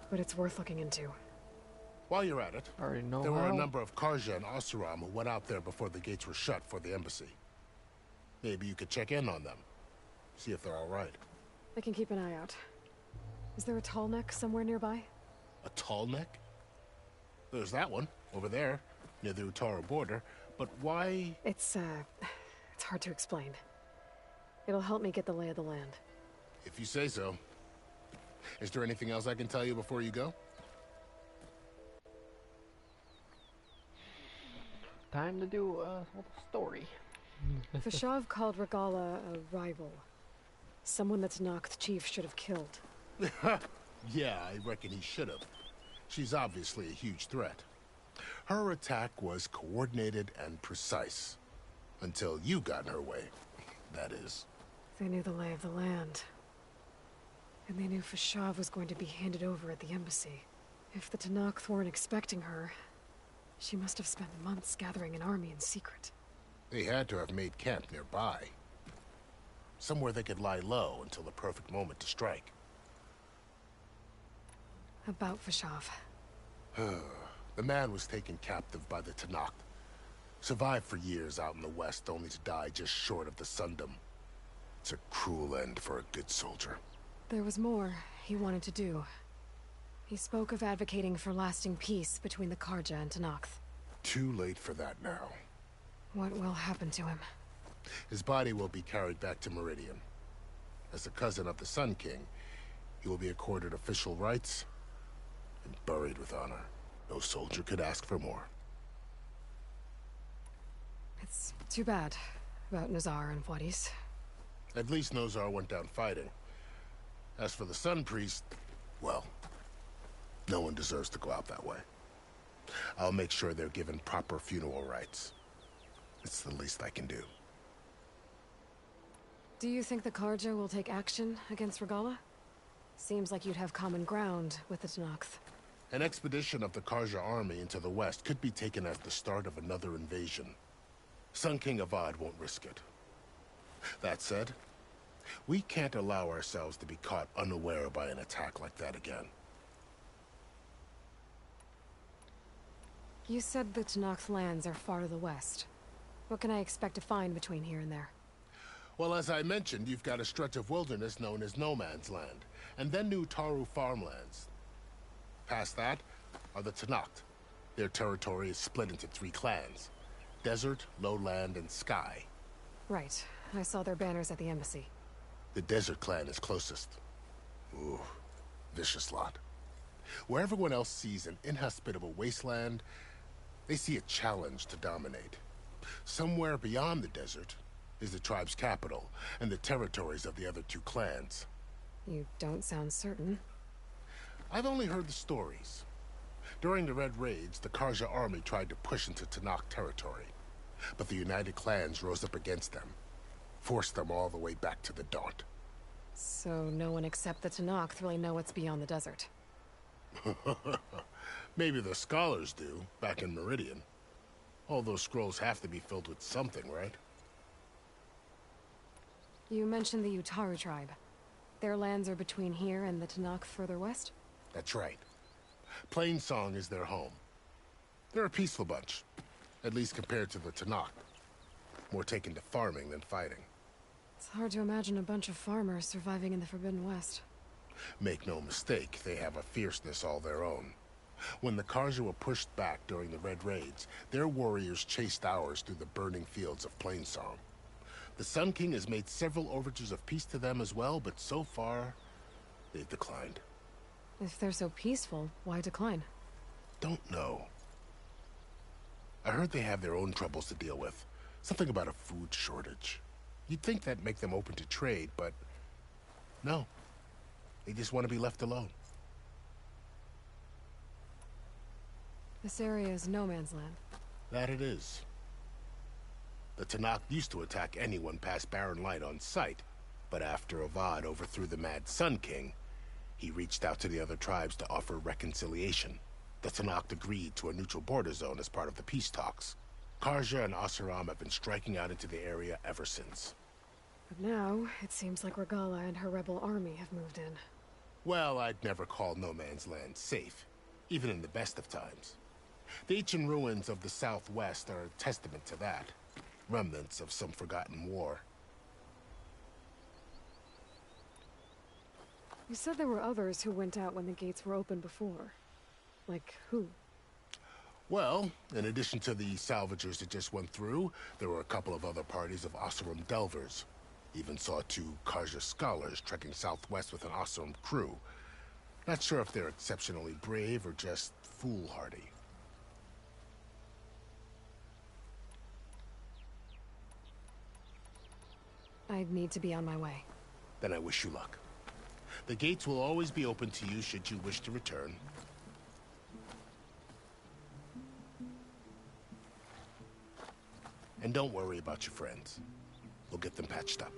But it's worth looking into. While you're at it, already know there were how. a number of Karja and Oseram who went out there before the gates were shut for the embassy. Maybe you could check in on them. See if they're all right. I can keep an eye out. Is there a tall neck somewhere nearby? A tall neck? There's that one, over there, near the Utaru border. But why? It's hard to explain. It'll help me get the lay of the land. If you say so. Is there anything else I can tell you before you go? Time to do a little story. Fashav called Regalla a rival. Someone that Tenakth chief should have killed. Yeah, I reckon he should have. She's obviously a huge threat. Her attack was coordinated and precise. Until you got in her way, that is. They knew the lay of the land. And they knew Fashav was going to be handed over at the embassy. If the Tenakth weren't expecting her, she must have spent months gathering an army in secret. They had to have made camp nearby. Somewhere they could lie low until the perfect moment to strike. About Fashav. The man was taken captive by the Tenakth. Survived for years out in the west, only to die just short of the Sundom. It's a cruel end for a good soldier. There was more he wanted to do. He spoke of advocating for lasting peace between the Karja and Tenakth. Too late for that now. What will happen to him? His body will be carried back to Meridian. As a cousin of the Sun King, he will be accorded official rights and buried with honor. No soldier could ask for more. It's too bad about Nazar and Wadis. At least Nozar went down fighting. As for the Sun Priest, well, no one deserves to go out that way. I'll make sure they're given proper funeral rites. It's the least I can do. Do you think the Karja will take action against Regalla? Seems like you'd have common ground with the Tenakth. An expedition of the Karja army into the west could be taken as the start of another invasion. Sun King Avad won't risk it. That said, we can't allow ourselves to be caught unaware by an attack like that again. You said the Tenakth lands are far to the west. What can I expect to find between here and there? Well, as I mentioned, you've got a stretch of wilderness known as No Man's Land, and then New Taru farmlands. Past that are the Tenakth. Their territory is split into 3 clans: Desert, Lowland, and Sky. Right. I saw their banners at the embassy. The Desert clan is closest. Ooh, vicious lot. Where everyone else sees an inhospitable wasteland, they see a challenge to dominate. Somewhere beyond the desert is the tribe's capital and the territories of the other 2 clans. You don't sound certain. I've only heard the stories. During the Red Raids, the Karja army tried to push into Tenakth territory, but the United Clans rose up against them, forced them all the way back to the Daunt. So no one except the Tenakth really know what's beyond the desert. Maybe the scholars do, back in Meridian. All those scrolls have to be filled with something, right? You mentioned the Utaru tribe. Their lands are between here and the Tenakth further west? That's right. Plainsong is their home. They're a peaceful bunch, at least compared to the Tenakth. More taken to farming than fighting. It's hard to imagine a bunch of farmers surviving in the Forbidden West. Make no mistake, they have a fierceness all their own. When the Karja were pushed back during the Red Raids, their warriors chased ours through the burning fields of Plainsong. The Sun King has made several overtures of peace to them as well, but so far, they've declined. If they're so peaceful, why decline? Don't know. I heard they have their own troubles to deal with. Something about a food shortage. You'd think that'd make them open to trade, but No. They just want to be left alone. This area is no man's land. That it is. The Tenakth used to attack anyone past Barren Light on sight, but after Avad overthrew the Mad Sun King, he reached out to the other tribes to offer reconciliation. The Tenakth agreed to a neutral border zone as part of the peace talks. Karja and Oseram have been striking out into the area ever since. But now, it seems like Regalla and her rebel army have moved in. Well, I'd never call no man's land safe, even in the best of times. The ancient ruins of the Southwest are a testament to that. Remnants of some forgotten war. You said there were others who went out when the gates were open before. Like who? Well, in addition to the salvagers that just went through, there were a couple of other parties of Oseram delvers. Even saw 2 Karja scholars trekking southwest with an Oseram crew. Not sure if they're exceptionally brave or just foolhardy. I'd need to be on my way. Then I wish you luck. The gates will always be open to you should you wish to return. And don't worry about your friends. We'll get them patched up.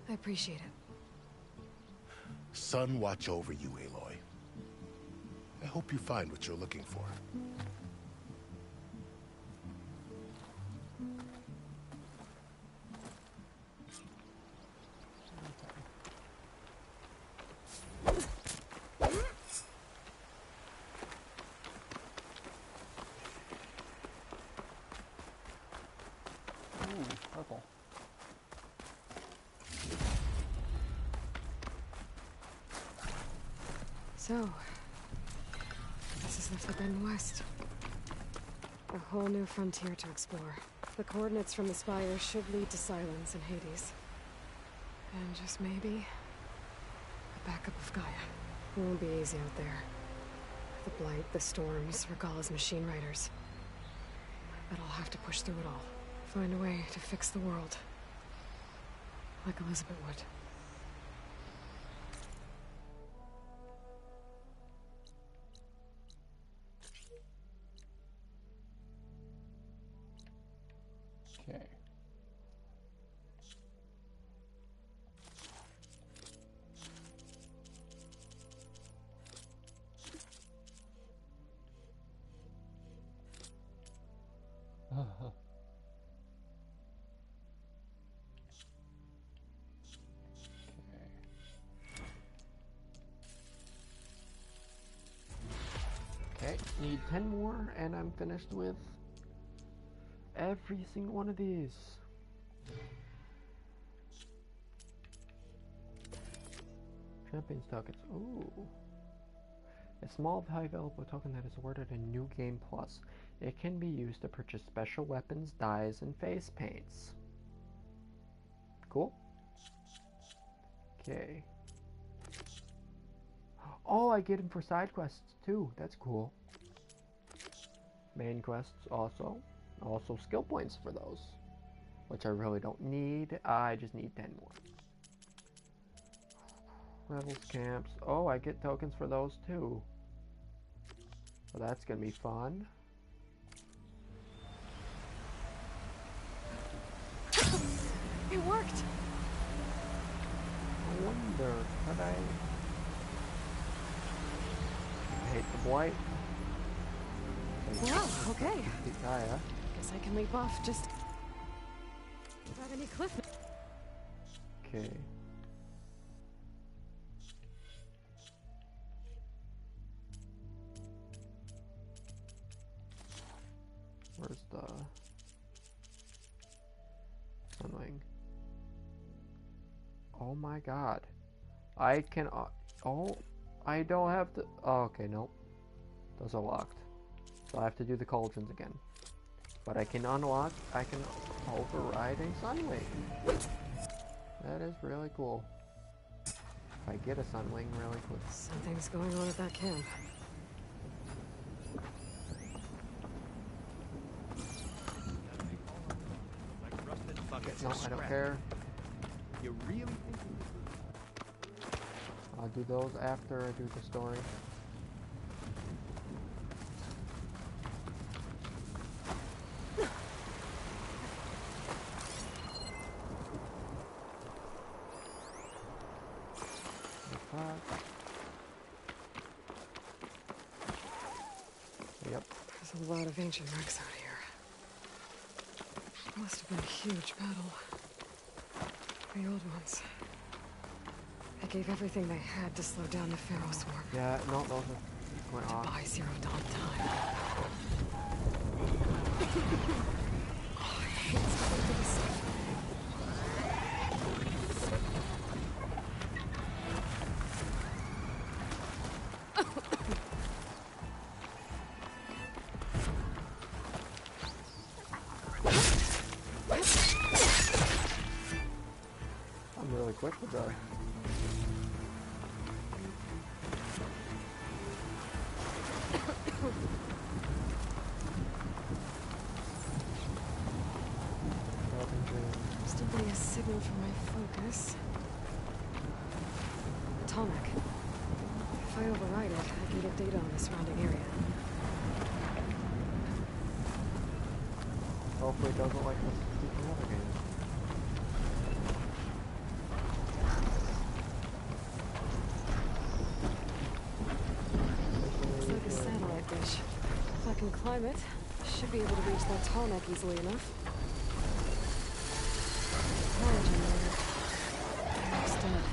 I appreciate it. Sun watch over you, Aloy. I hope you find what you're looking for. Purple. So, this is the Forbidden West. A whole new frontier to explore. The coordinates from the spire should lead to Silence and Hades. And just maybe, a backup of Gaia. It won't be easy out there. The Blight, the Storms, Regalla's machine riders. But I'll have to push through it all. Find a way to fix the world. Like Elizabeth would. Okay. Okay, need 10 more and I'm finished with every single one of these. Champions tokens. Ooh. A small valuable token that is awarded a new game plus. It can be used to purchase special weapons, dyes, and face paints. Cool. Okay. Oh, I get them for side quests too. That's cool. Main quests also. Also skill points for those, which I really don't need. I just need 10 more. Rebels camps. Oh, I get tokens for those too. So that's gonna be fun. It worked! I wonder, could I hate the Blight? Wow, okay. Gaia. Guess I can leap off just without any cliff. Okay. Where's the Sunwing? Oh my god. I can oh, I don't have to. Oh, okay, nope. Those are locked. So I have to do the cauldrons again. But I can unlock, I can override a Sunwing. That is really cool. If I get a Sunwing really quick. Something's going on at that camp. No, I don't care. You really think? I'll do those after I do the story. Yep. There's a lot of ancient wrecks out here. Must have been a huge battle. The old ones. They gave everything they had to slow down the Pharaoh swarm. Yeah, no, those went off. To buy Zero Dawn time. Oh, I hate stuff like this. I'm really quick with that. Still a signal for my focus. Atomic. If I override it, I can get data on the surrounding area. Hopefully it doesn't like this stupid other game. Looks like a satellite dish. If I can climb it, I should be able to reach that tall neck easily enough. Power generator. Almost dead.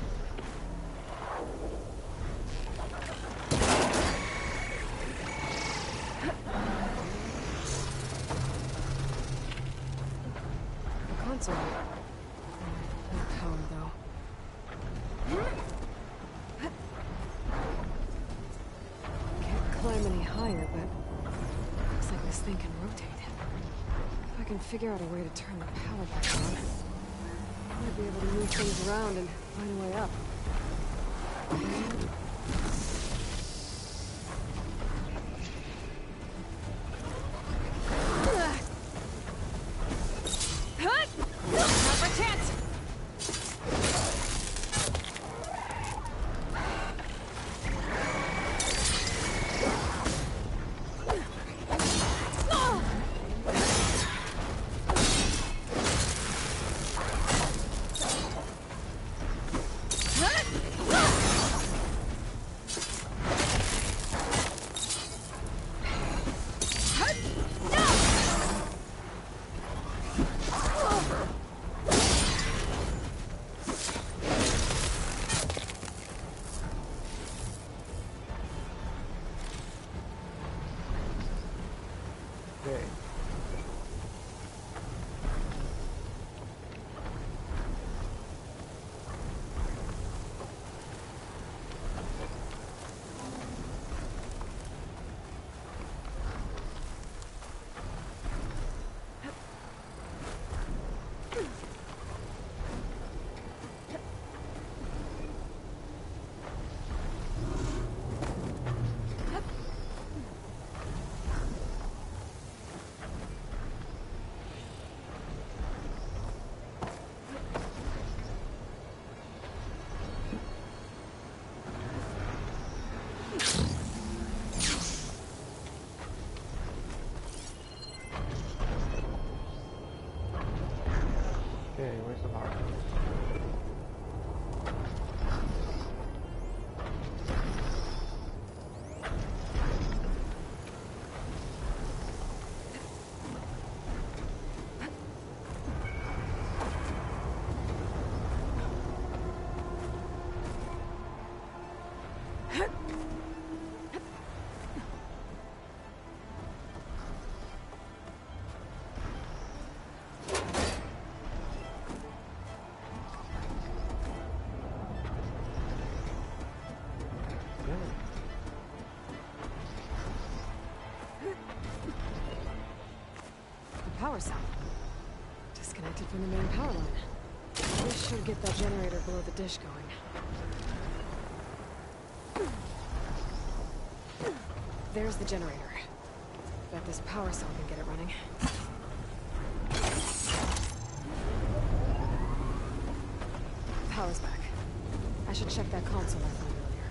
The console. No power though. Can't climb any higher, but looks like this thing can rotate. If I can figure out a way to turn the power back on, I might be able to move things around and find a way up. Not for chance! Okay. Okay, where's the power? The power cell. Disconnected from the main power line. This should get that generator below the dish going. There's the generator. Bet this power cell can get it running. power's back. I should check that console I found earlier.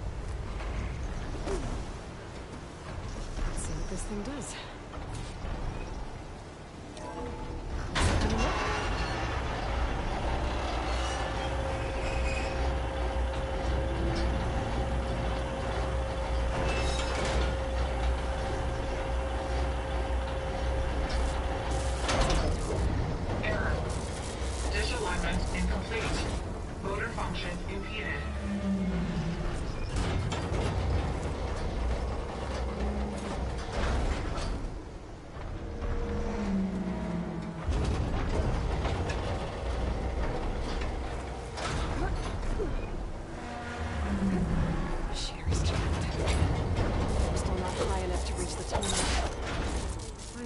Let's see what this thing does.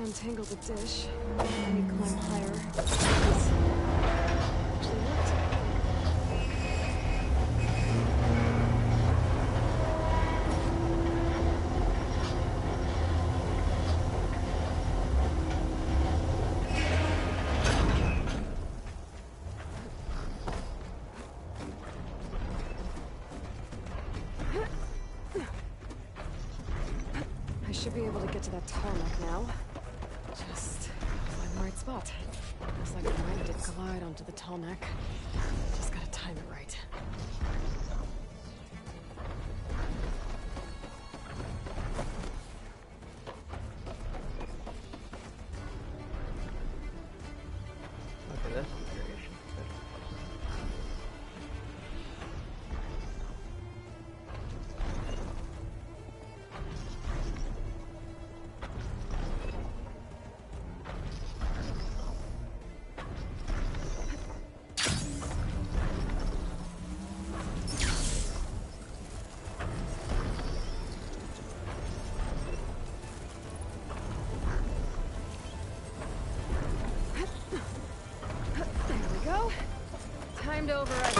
Untangle the dish. Let me climb higher. Actually worked. I should be able to get to that tarmac now. Just find the right spot. Looks like I might did glide onto the tall neck. Just gotta time it right. Look at this configuration. Time to override.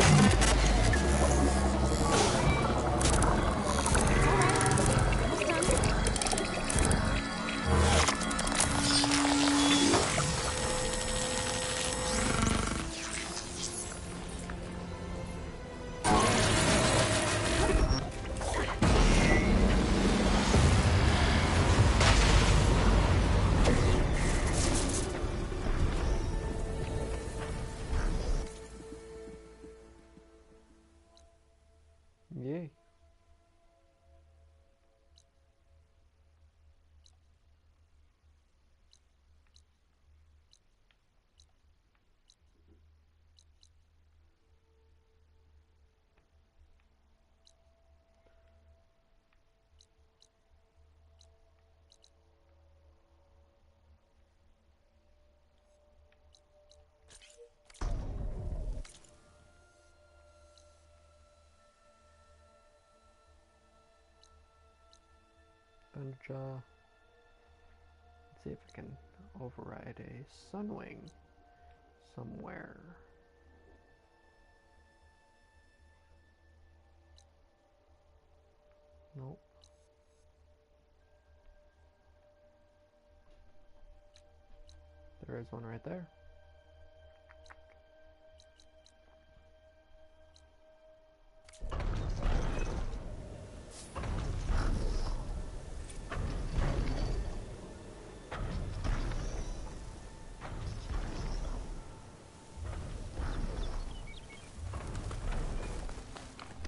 Yay. Let's see if I can override a Sunwing somewhere. Nope. There is one right there.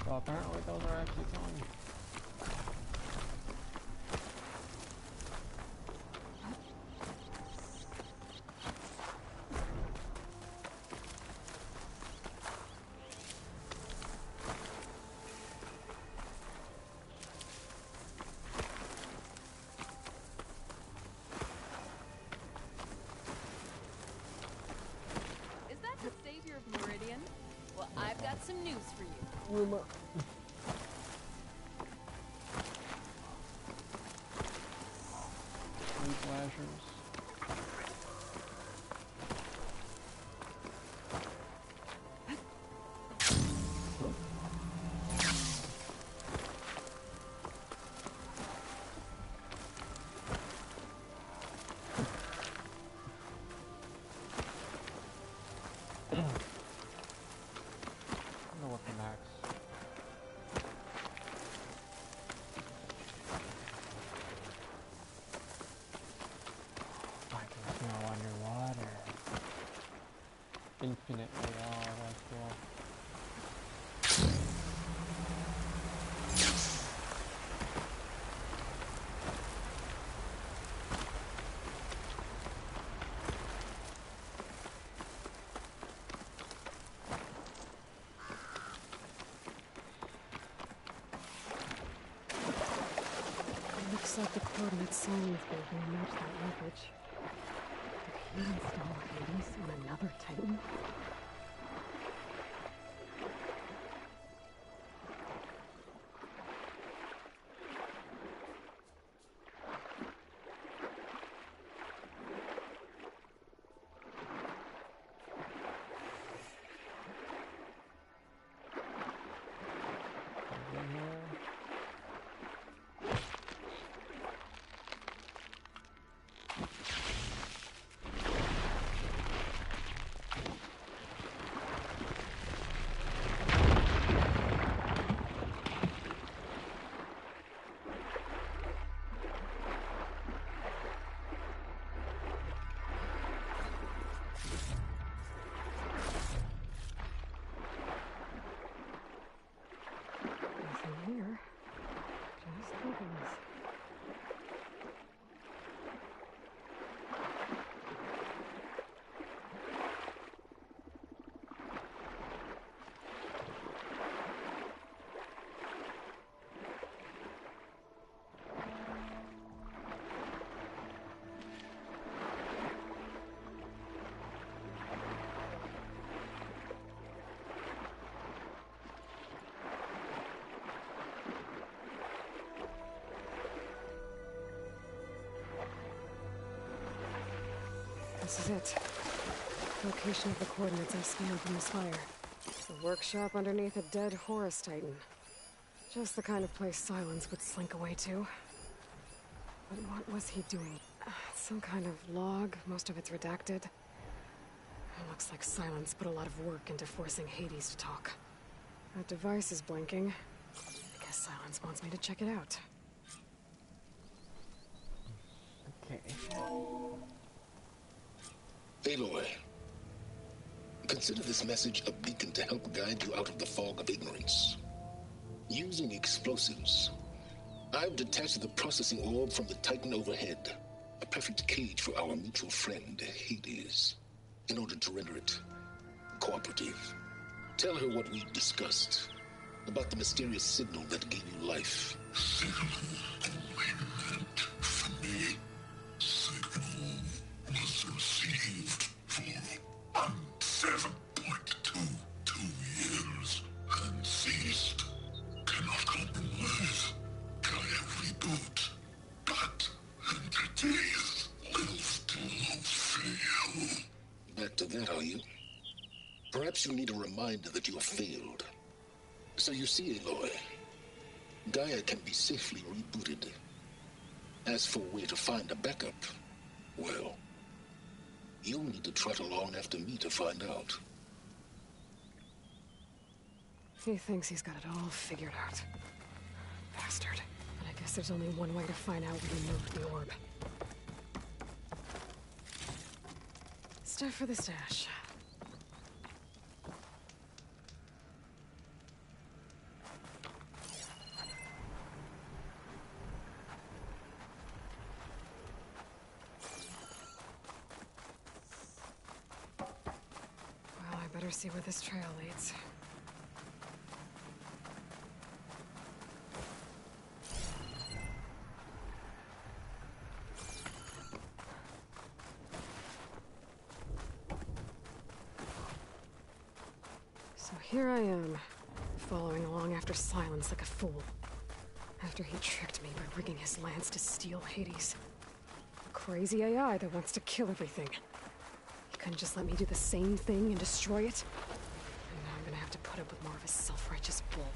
So apparently those are actually fine. Is that the savior of Meridian? Well, I've got some news for you. Flashers. infinitely. Oh, that's cool. Looks like the coordinate Silence gave me match that wreckage. Did he install Hades on another Titan? Here. Just bubbles. This is it. Location of the coordinates I scanned from the spire. A workshop underneath a dead Horus Titan. Just the kind of place Silence would slink away to. But what was he doing? Some kind of log, most of it's redacted. It looks like Silence put a lot of work into forcing Hades to talk. That device is blinking. I guess Silence wants me to check it out. Okay. Aloy, consider this message a beacon to help guide you out of the fog of ignorance. Using explosives, I've detached the processing orb from the Titan overhead, a perfect cage for our mutual friend, Hades, in order to render it cooperative. Tell her what we discussed about the mysterious signal that gave you life. Signal only meant for me. Signal was received for 7.22 years and ceased. Cannot compromise. Try every boot, but entities will still fail. Back to that, are you? Perhaps you need a reminder that you have failed. So you see, Aloy, Gaia can be safely rebooted. As for where to find a backup, well, you'll need to trot along after me to find out. He thinks he's got it all figured out. Bastard. But I guess there's only one way to find out where he moved the orb. Stuff for the stash. Well, I better see where this trail leads. So here I am, following along after Silence like a fool. After he tricked me by rigging his lance to steal Hades. A crazy AI that wants to kill everything. He couldn't just let me do the same thing and destroy it. And now I'm gonna have to put up with more of his self-righteous bull.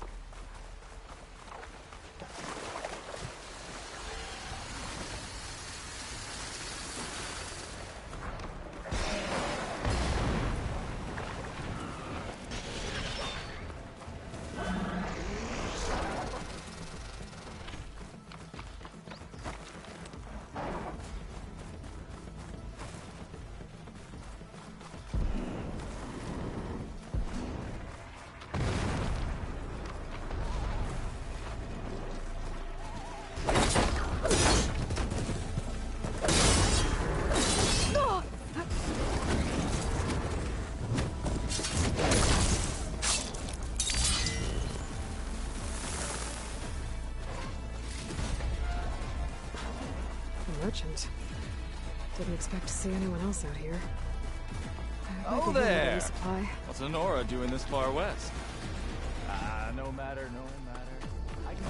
A merchant. Didn't expect to see anyone else out here. Oh there! What's Honora doing this far west? No matter, no matter. I can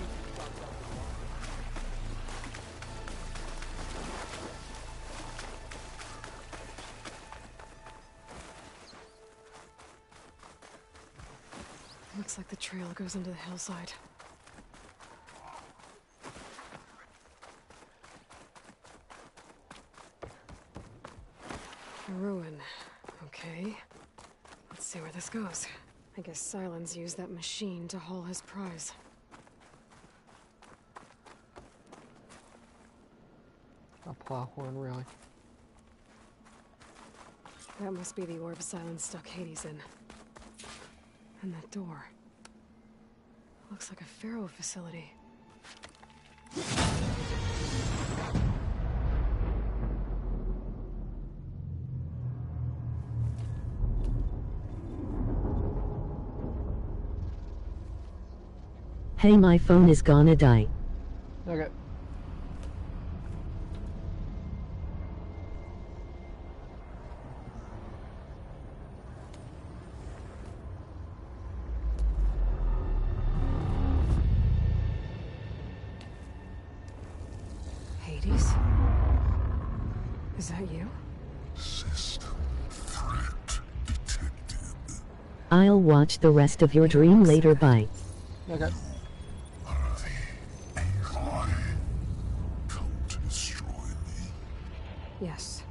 Looks like the trail goes into the hillside. A ruin. Okay. Let's see where this goes. I guess Silence used that machine to haul his prize. A plow horn, really. That must be the orb Silence stuck Hades in. And that door. Looks like a Pharaoh facility. Hey, my phone is gonna die. Okay. Hades? Is that you? System threat detected. I'll watch the rest of your dream later. Bye. Okay. Yes.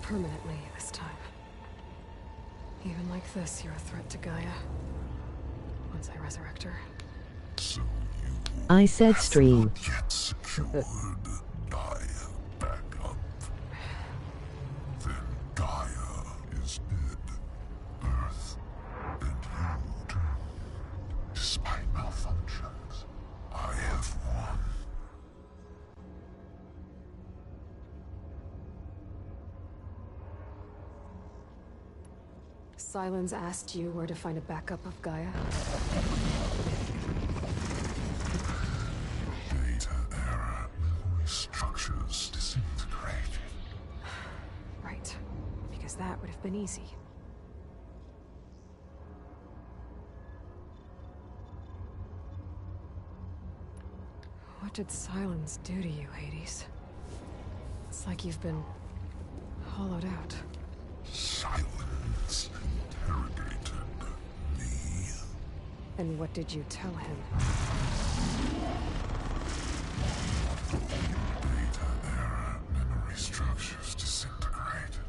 Permanently this time. Even like this, you're a threat to Gaia. Once I resurrect her. So I said stream. yet secured Gaia back up. Then Gaia is dead. Earth and you too. Despite malfunctions, I have won. Silence asked you where to find a backup of Gaia. Data error. Memory structures disintegrated. Right. Because that would have been easy. What did Silence do to you, Hades? It's like you've been hollowed out. Silence interrogated me. And what did you tell him? Data error. Memory structures disintegrated.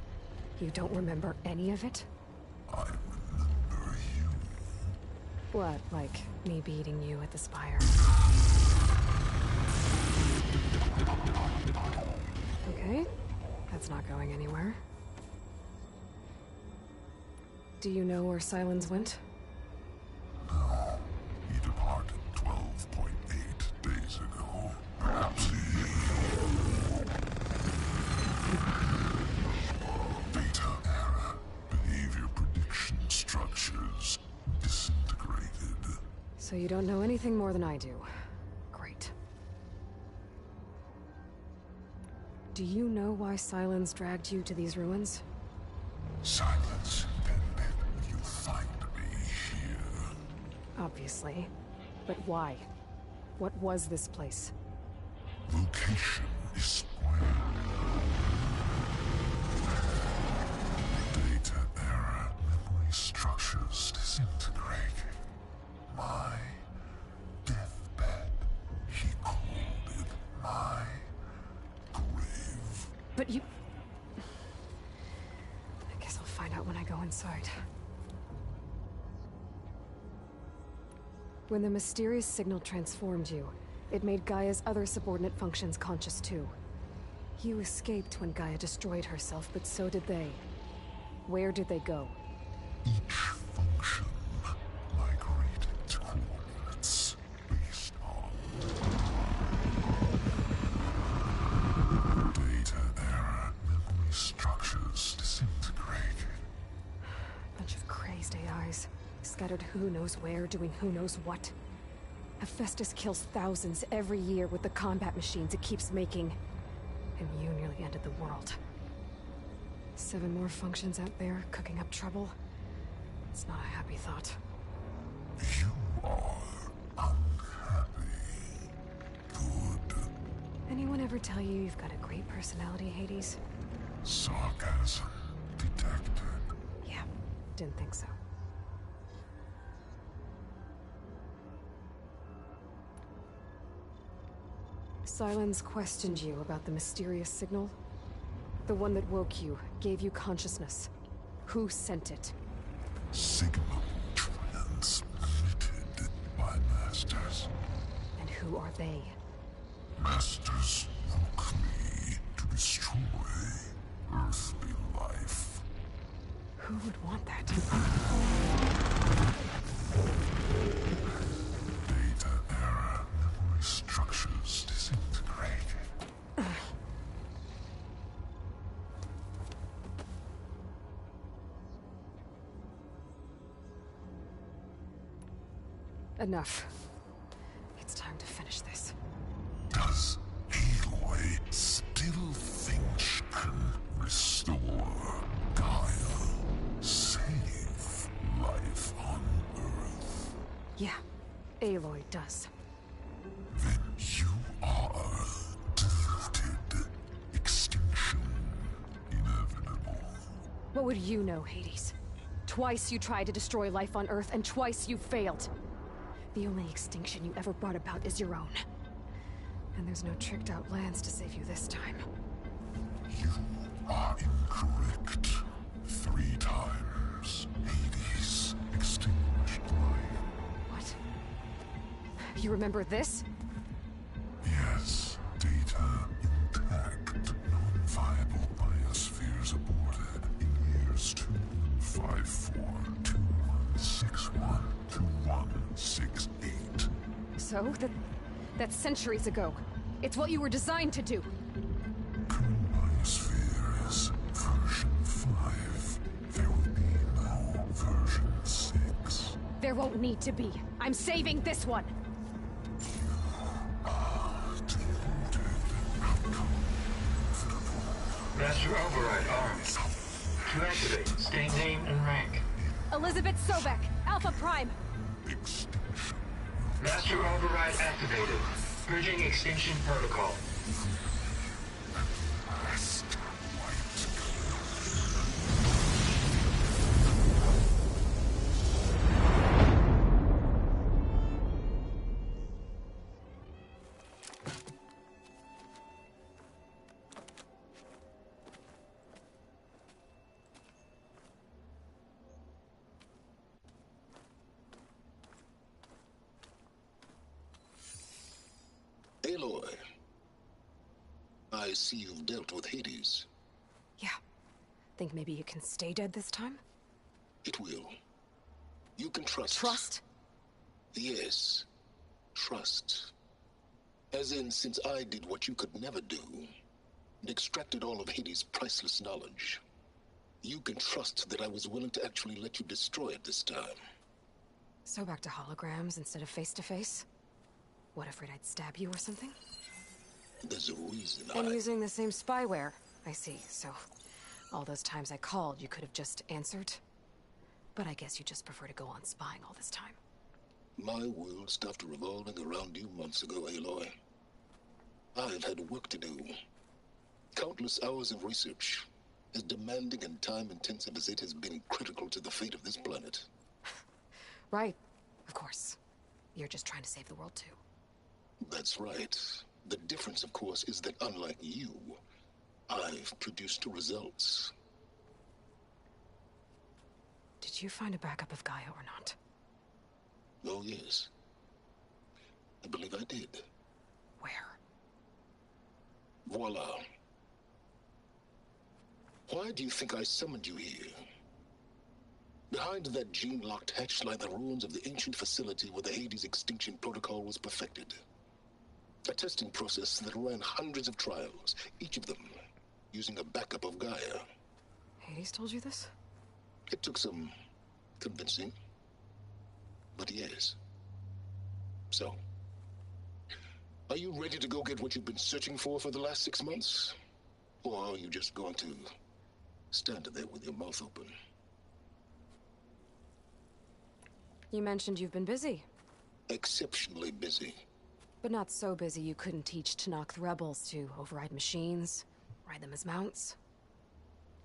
You don't remember any of it? I remember you. What, like me beating you at the Spire? Okay, that's not going anywhere. Do you know where Silence went? No. He departed 12.8 days ago. Perhaps he... Data error. Behavior prediction structures disintegrated. So you don't know anything more than I do. Great. Do you know why Silence dragged you to these ruins? Silence intended you find me here. Obviously. But why? What was this place? Location is square. Data error. Memory structures disintegrated. My deathbed. He called it my grave. But you... I guess I'll find out when I go inside. When the mysterious signal transformed you, it made Gaia's other subordinate functions conscious too. You escaped when Gaia destroyed herself, but so did they. Where did they go? Each function migrated to coordinates based on data error. Memory structures disintegrated. Bunch of crazed AIs, scattered who knows where, doing who knows what. Hephaestus kills thousands every year with the combat machines it keeps making. and you nearly ended the world. 7 more functions out there, cooking up trouble. It's not a happy thought. You are unhappy. Good. Anyone ever tell you you've got a great personality, Hades? Sarcasm detected. Yeah, didn't think so. Sylens questioned you about the mysterious signal. The one that woke you, gave you consciousness. Who sent it? Signal transmitted by masters. And who are they? Masters woke me to destroy earthly life. Who would want that? Data error, memory structures disintegrated. Enough. It's time to finish this. Does Aloy still think she can restore Gaia? Save life on Earth? Yeah, Aloy does. Then you are deluded. Extinction inevitable. What would you know, Hades? Twice you tried to destroy life on Earth, and twice you failed. The only extinction you ever brought about is your own. And there's no tricked-out lands to save you this time. You are incorrect. 3 times Hades extinguished life. What? You remember this? Yes, data intact. Non-viable biospheres aborted in years 2154, 2161, 2168. So? That's centuries ago. It's what you were designed to do. Current biosphere is version 5. There will be no version 6. There won't need to be. I'm saving this one. Master Override armed. To activate, state name and rank. Elizabeth Sobek, Alpha Prime. Master Override activated. Purging extinction protocol. Aloy, I see you've dealt with Hades. Yeah. Think maybe you can stay dead this time? It will. You can trust. Trust? Yes. Trust. As in, since I did what you could never do, and extracted all of Hades' priceless knowledge, you can trust that I was willing to actually let you destroy it this time. So back to holograms instead of face-to-face? What, afraid I'd stab you or something? There's a reason And using the same spyware. I see, so all those times I called, you could have just answered? But I guess you just prefer to go on spying all this time. My world stopped revolving around you months ago, Aloy. I've had work to do. Countless hours of research, as demanding and time-intensive as it has been critical to the fate of this planet. Right, of course. You're just trying to save the world, too. That's right. The difference, of course, is that unlike you, I've produced results. Did you find a backup of Gaia or not? Oh, yes. I believe I did. Where? Voila. Why do you think I summoned you here? Behind that gene-locked hatch lie the ruins of the ancient facility where the Hades extinction protocol was perfected. A testing process that ran hundreds of trials, each of them using a backup of Gaia. Hades told you this? It took some convincing, but yes. So, are you ready to go get what you've been searching for the last 6 months? Or are you just going to stand there with your mouth open? You mentioned you've been busy. Exceptionally busy. But not so busy you couldn't teach Tenakth rebels to override machines, ride them as mounts.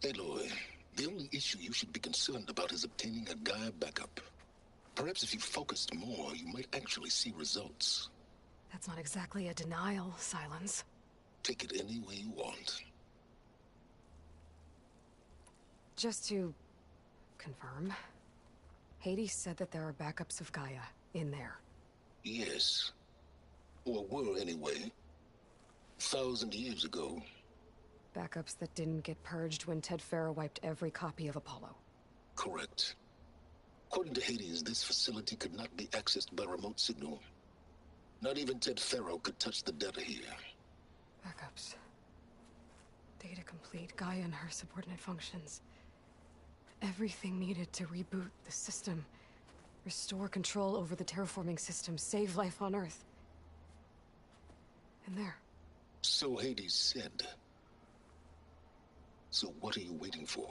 Aloy, the only issue you should be concerned about is obtaining a Gaia backup. Perhaps if you focused more, you might actually see results. That's not exactly a denial, Silence. Take it any way you want. Just to confirm, Hades said that there are backups of Gaia in there. Yes. Or were anyway. 1,000 years ago. Backups that didn't get purged when Ted Faro wiped every copy of Apollo. Correct. According to Hades, this facility could not be accessed by remote signal. Not even Ted Faro could touch the data here. Backups. Data complete, Gaia and her subordinate functions. Everything needed to reboot the system. Restore control over the terraforming system, save life on Earth. And there. So Hades said. So what are you waiting for?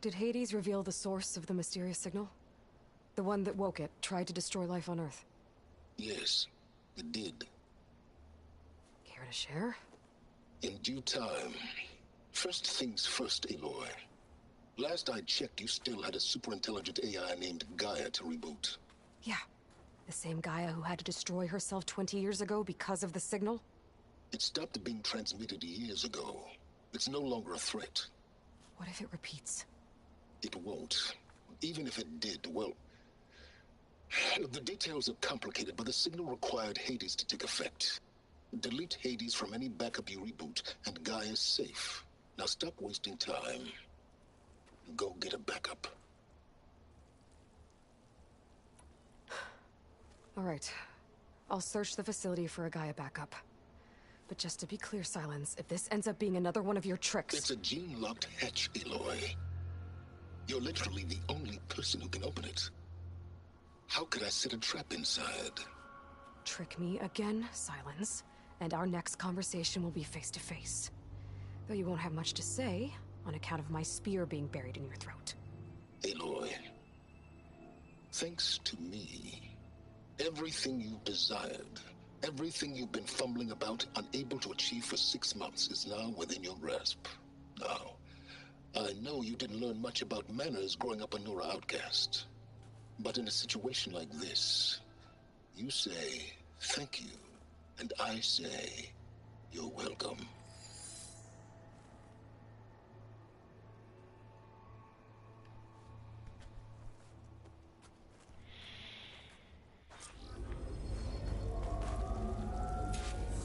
Did Hades reveal the source of the mysterious signal? The one that woke it, tried to destroy life on Earth? Yes, it did. Care to share? In due time. First things first, Aloy. Last I checked, you still had a superintelligent AI named Gaia to reboot. Yeah. The same Gaia who had to destroy herself 20 years ago because of the signal? It stopped being transmitted years ago. It's no longer a threat. What if it repeats? It won't. Even if it did, well... The details are complicated, but the signal required Hades to take effect. Delete Hades from any backup you reboot, and Gaia's safe. Now stop wasting time. Go get a backup. All right. I'll search the facility for a Gaia backup. But just to be clear, Silence, if this ends up being another one of your tricks... It's a gene-locked hatch, Aloy. You're literally the only person who can open it. How could I set a trap inside? Trick me again, Silence, and our next conversation will be face-to-face. Though you won't have much to say, on account of my spear being buried in your throat. Aloy, thanks to me, everything you've desired, everything you've been fumbling about, unable to achieve for 6 months, is now within your grasp. Now, I know you didn't learn much about manners growing up a Nora outcast. But in a situation like this, you say, thank you, and I say, you're welcome.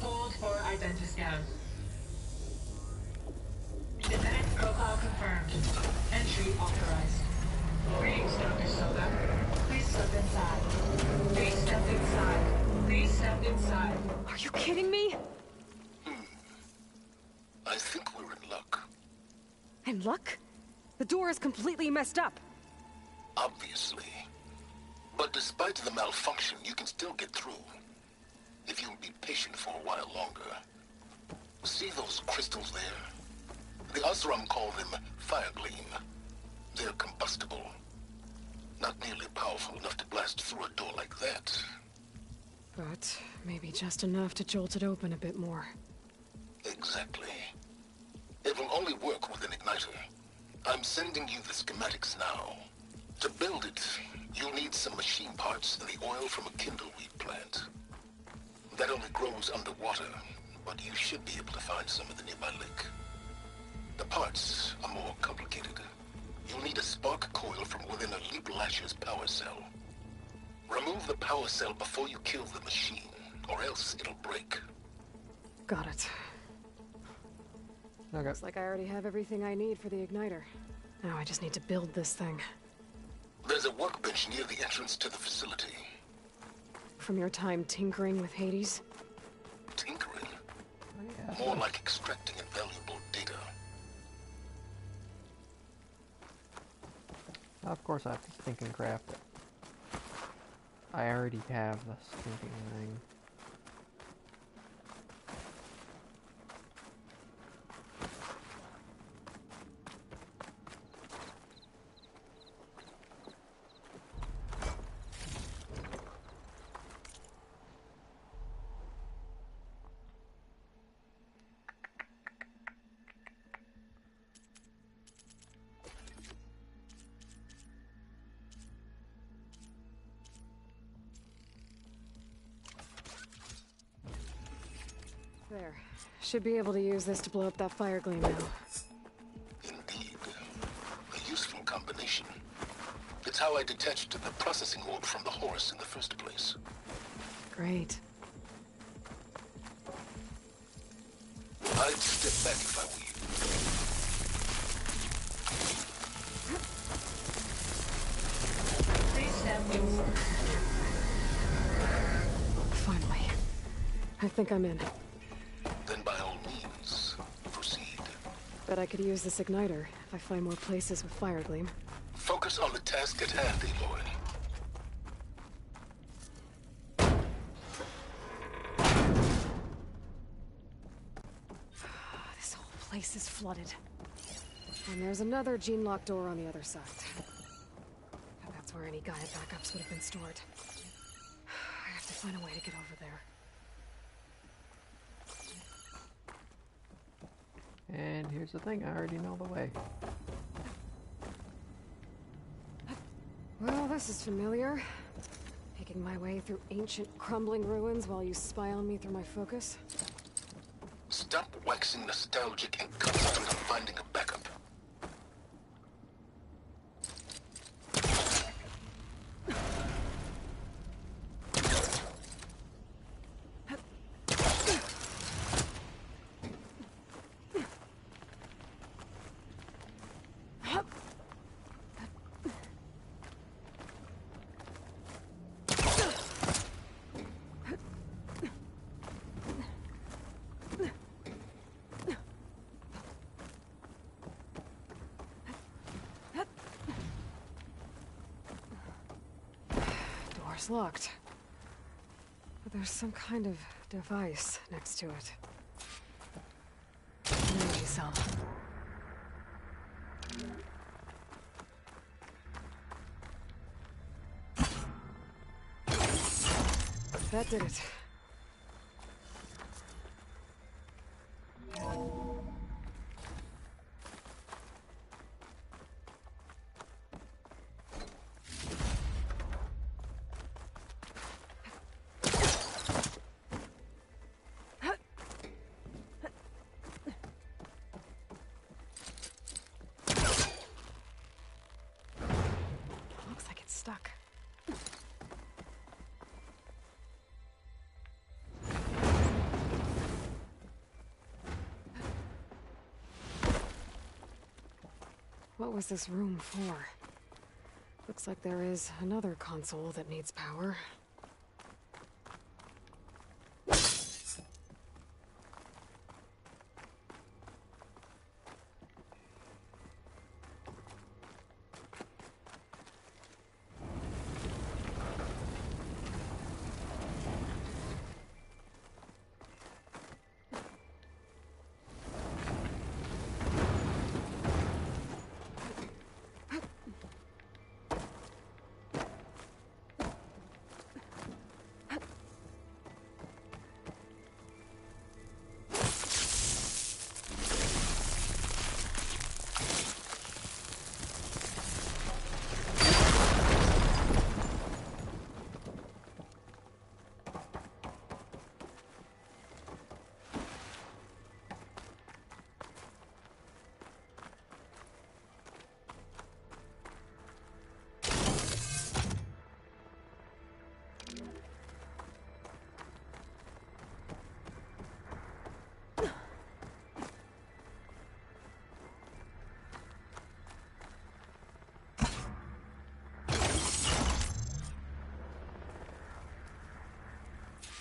Hold for identiscan. Genetic profile confirmed. Entry authorized. Greetings, Dr. Soda. Please step inside. Please step inside. Please step inside. Are you kidding me? I think we're in luck. In luck? The door is completely messed up. Obviously. But despite the malfunction, you can still get through. If you'll be patient for a while longer. See those crystals there? The Osram call them fire gleam. They're combustible. Not nearly powerful enough to blast through a door like that. But maybe just enough to jolt it open a bit more. Exactly. It will only work with an igniter. I'm sending you the schematics now. To build it, you'll need some machine parts and the oil from a kindleweed plant. That only grows underwater, but you should be able to find some in the nearby lake. The parts are more complicated. You'll need a spark coil from within a Leap Lasher's power cell. Remove the power cell before you kill the machine, or else it'll break. Got it. Okay. Looks like I already have everything I need for the igniter. Now I just need to build this thing. There's a workbench near the entrance to the facility. From your time tinkering with Hades? Tinkering? Yeah. More like extracting invaluable data. Of course I have to think and craft it. I already have the stinking thing. There. Should be able to use this to blow up that fire gleam now. Indeed. A useful combination. It's how I detached the processing orb from the horse in the first place. Great. I'd step back if I were you. Please step inside. Finally. I think I'm in. Then by all means, proceed. Bet I could use this igniter if I find more places with fire gleam. Focus on the task at hand, Aloy. This whole place is flooded. And there's another gene-locked door on the other side. And that's where any Gaia backups would have been stored. I have to find a way to get over there. And here's the thing, I already know the way. Well, this is familiar. Making my way through ancient, crumbling ruins while you spy on me through my focus. Stop waxing nostalgic and concentrate on finding a backup. Door's locked. But there's some kind of device next to it. Maybe some. That did it. Looks like it's stuck. What was this room for? Looks like there is another console that needs power.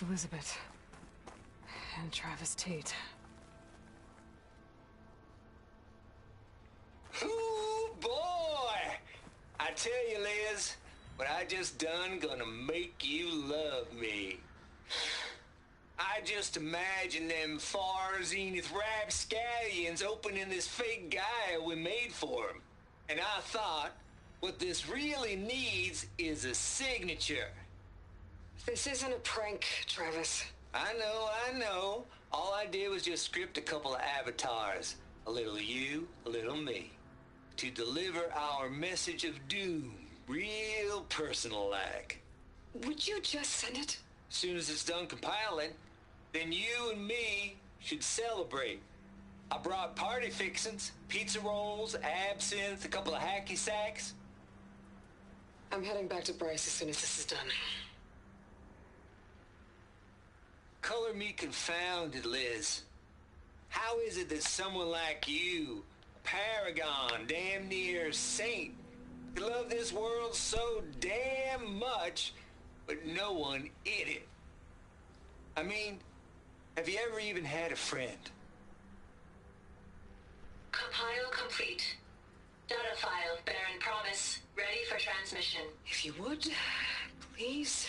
Elizabeth. And Travis Tate. Ooh, boy! I tell you, Liz, what I just done gonna make you love me. I just imagine them far zenith rapscallions opening this fake Gaia we made for them. And I thought, what this really needs is a signature. This isn't a prank, Travis. I know. All I did was just script a couple of avatars. A little you, a little me. To deliver our message of doom. Real personal-like. Would you just send it? As soon as it's done compiling. then you and me should celebrate. I brought party fixins, pizza rolls, absinthe, a couple of hacky sacks. I'm heading back to Bryce as soon as this is done. Color me confounded, Liz. How is it that someone like you, a paragon, damn near saint, could love this world so damn much, but no one in it? I mean, have you ever even had a friend? Compile complete. Data file, Baron Promise, ready for transmission. If you would, please.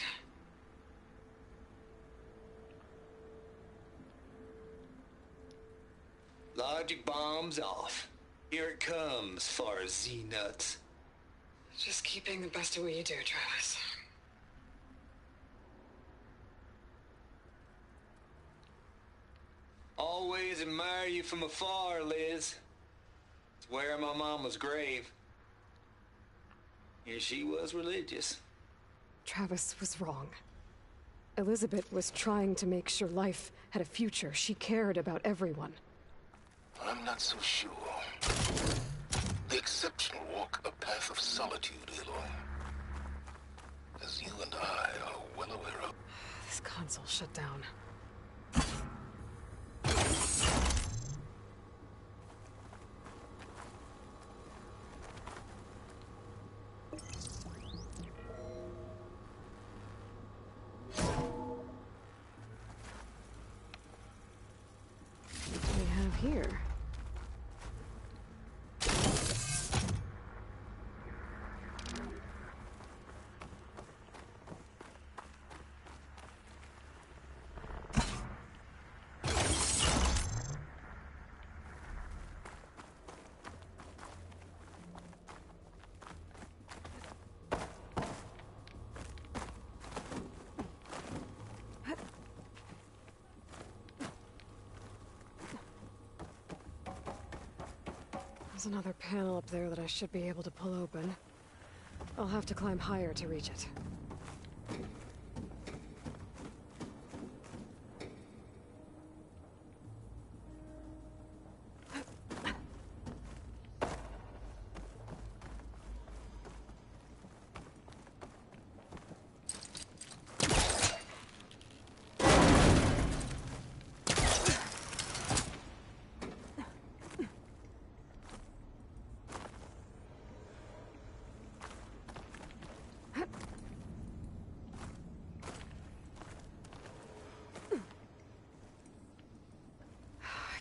Logic bomb's off. Here it comes, far as Z-nuts. Just keeping the best of what you do, Travis. Always admire you from afar, Liz. It's where my mama's grave. And she was religious. Travis was wrong. Elizabeth was trying to make sure life had a future. She cared about everyone. I'm not so sure. The exceptional walk a path of solitude, Aloy. As you and I are well aware of. This console shut down. What do we have here? There's another panel up there that I should be able to pull open. I'll have to climb higher to reach it.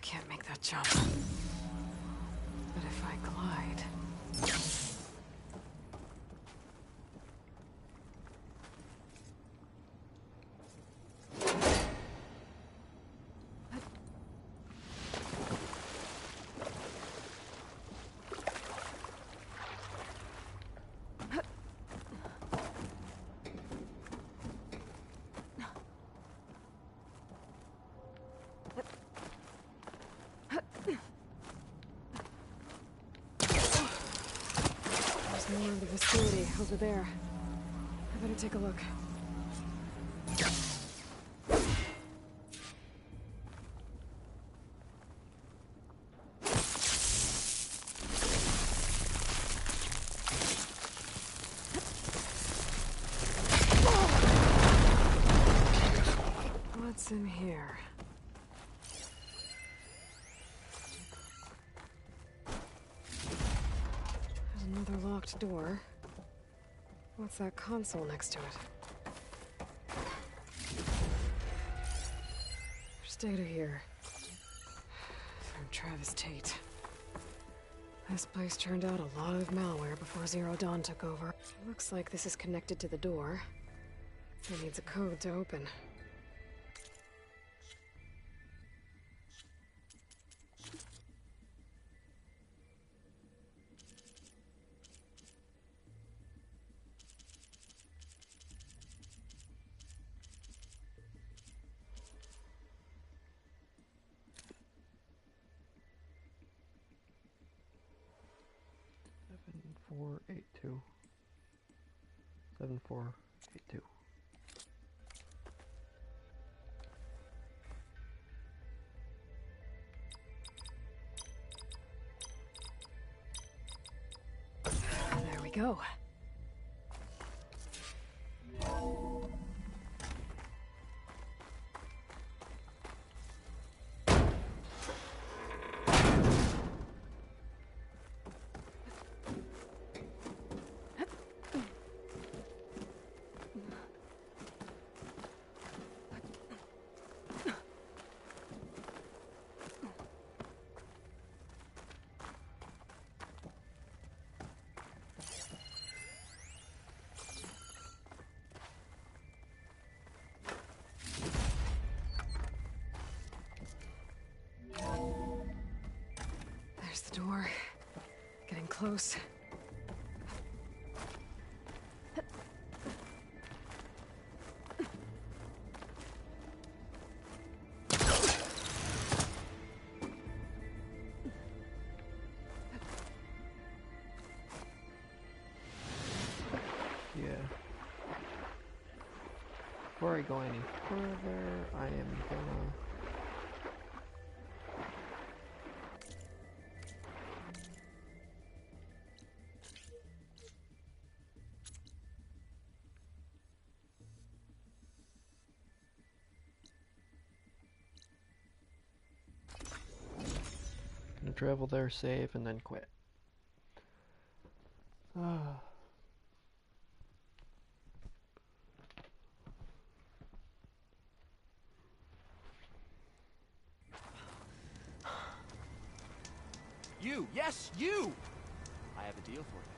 Can't make that jump. But if I glide... There's more of the facility over there. I better take a look. What's in here? There's another locked door. What's that console next to it? There's data here. From Travis Tate. This place turned out a lot of malware before Zero Dawn took over. Looks like this is connected to the door. It needs a code to open. Four, 8, 2. 7, 4, 8, 2. we go. There's the door. Getting close. Yeah. Before I go any further, I am gonna... Gonna travel there, save, and then quit. You! Yes, you! I have a deal for you.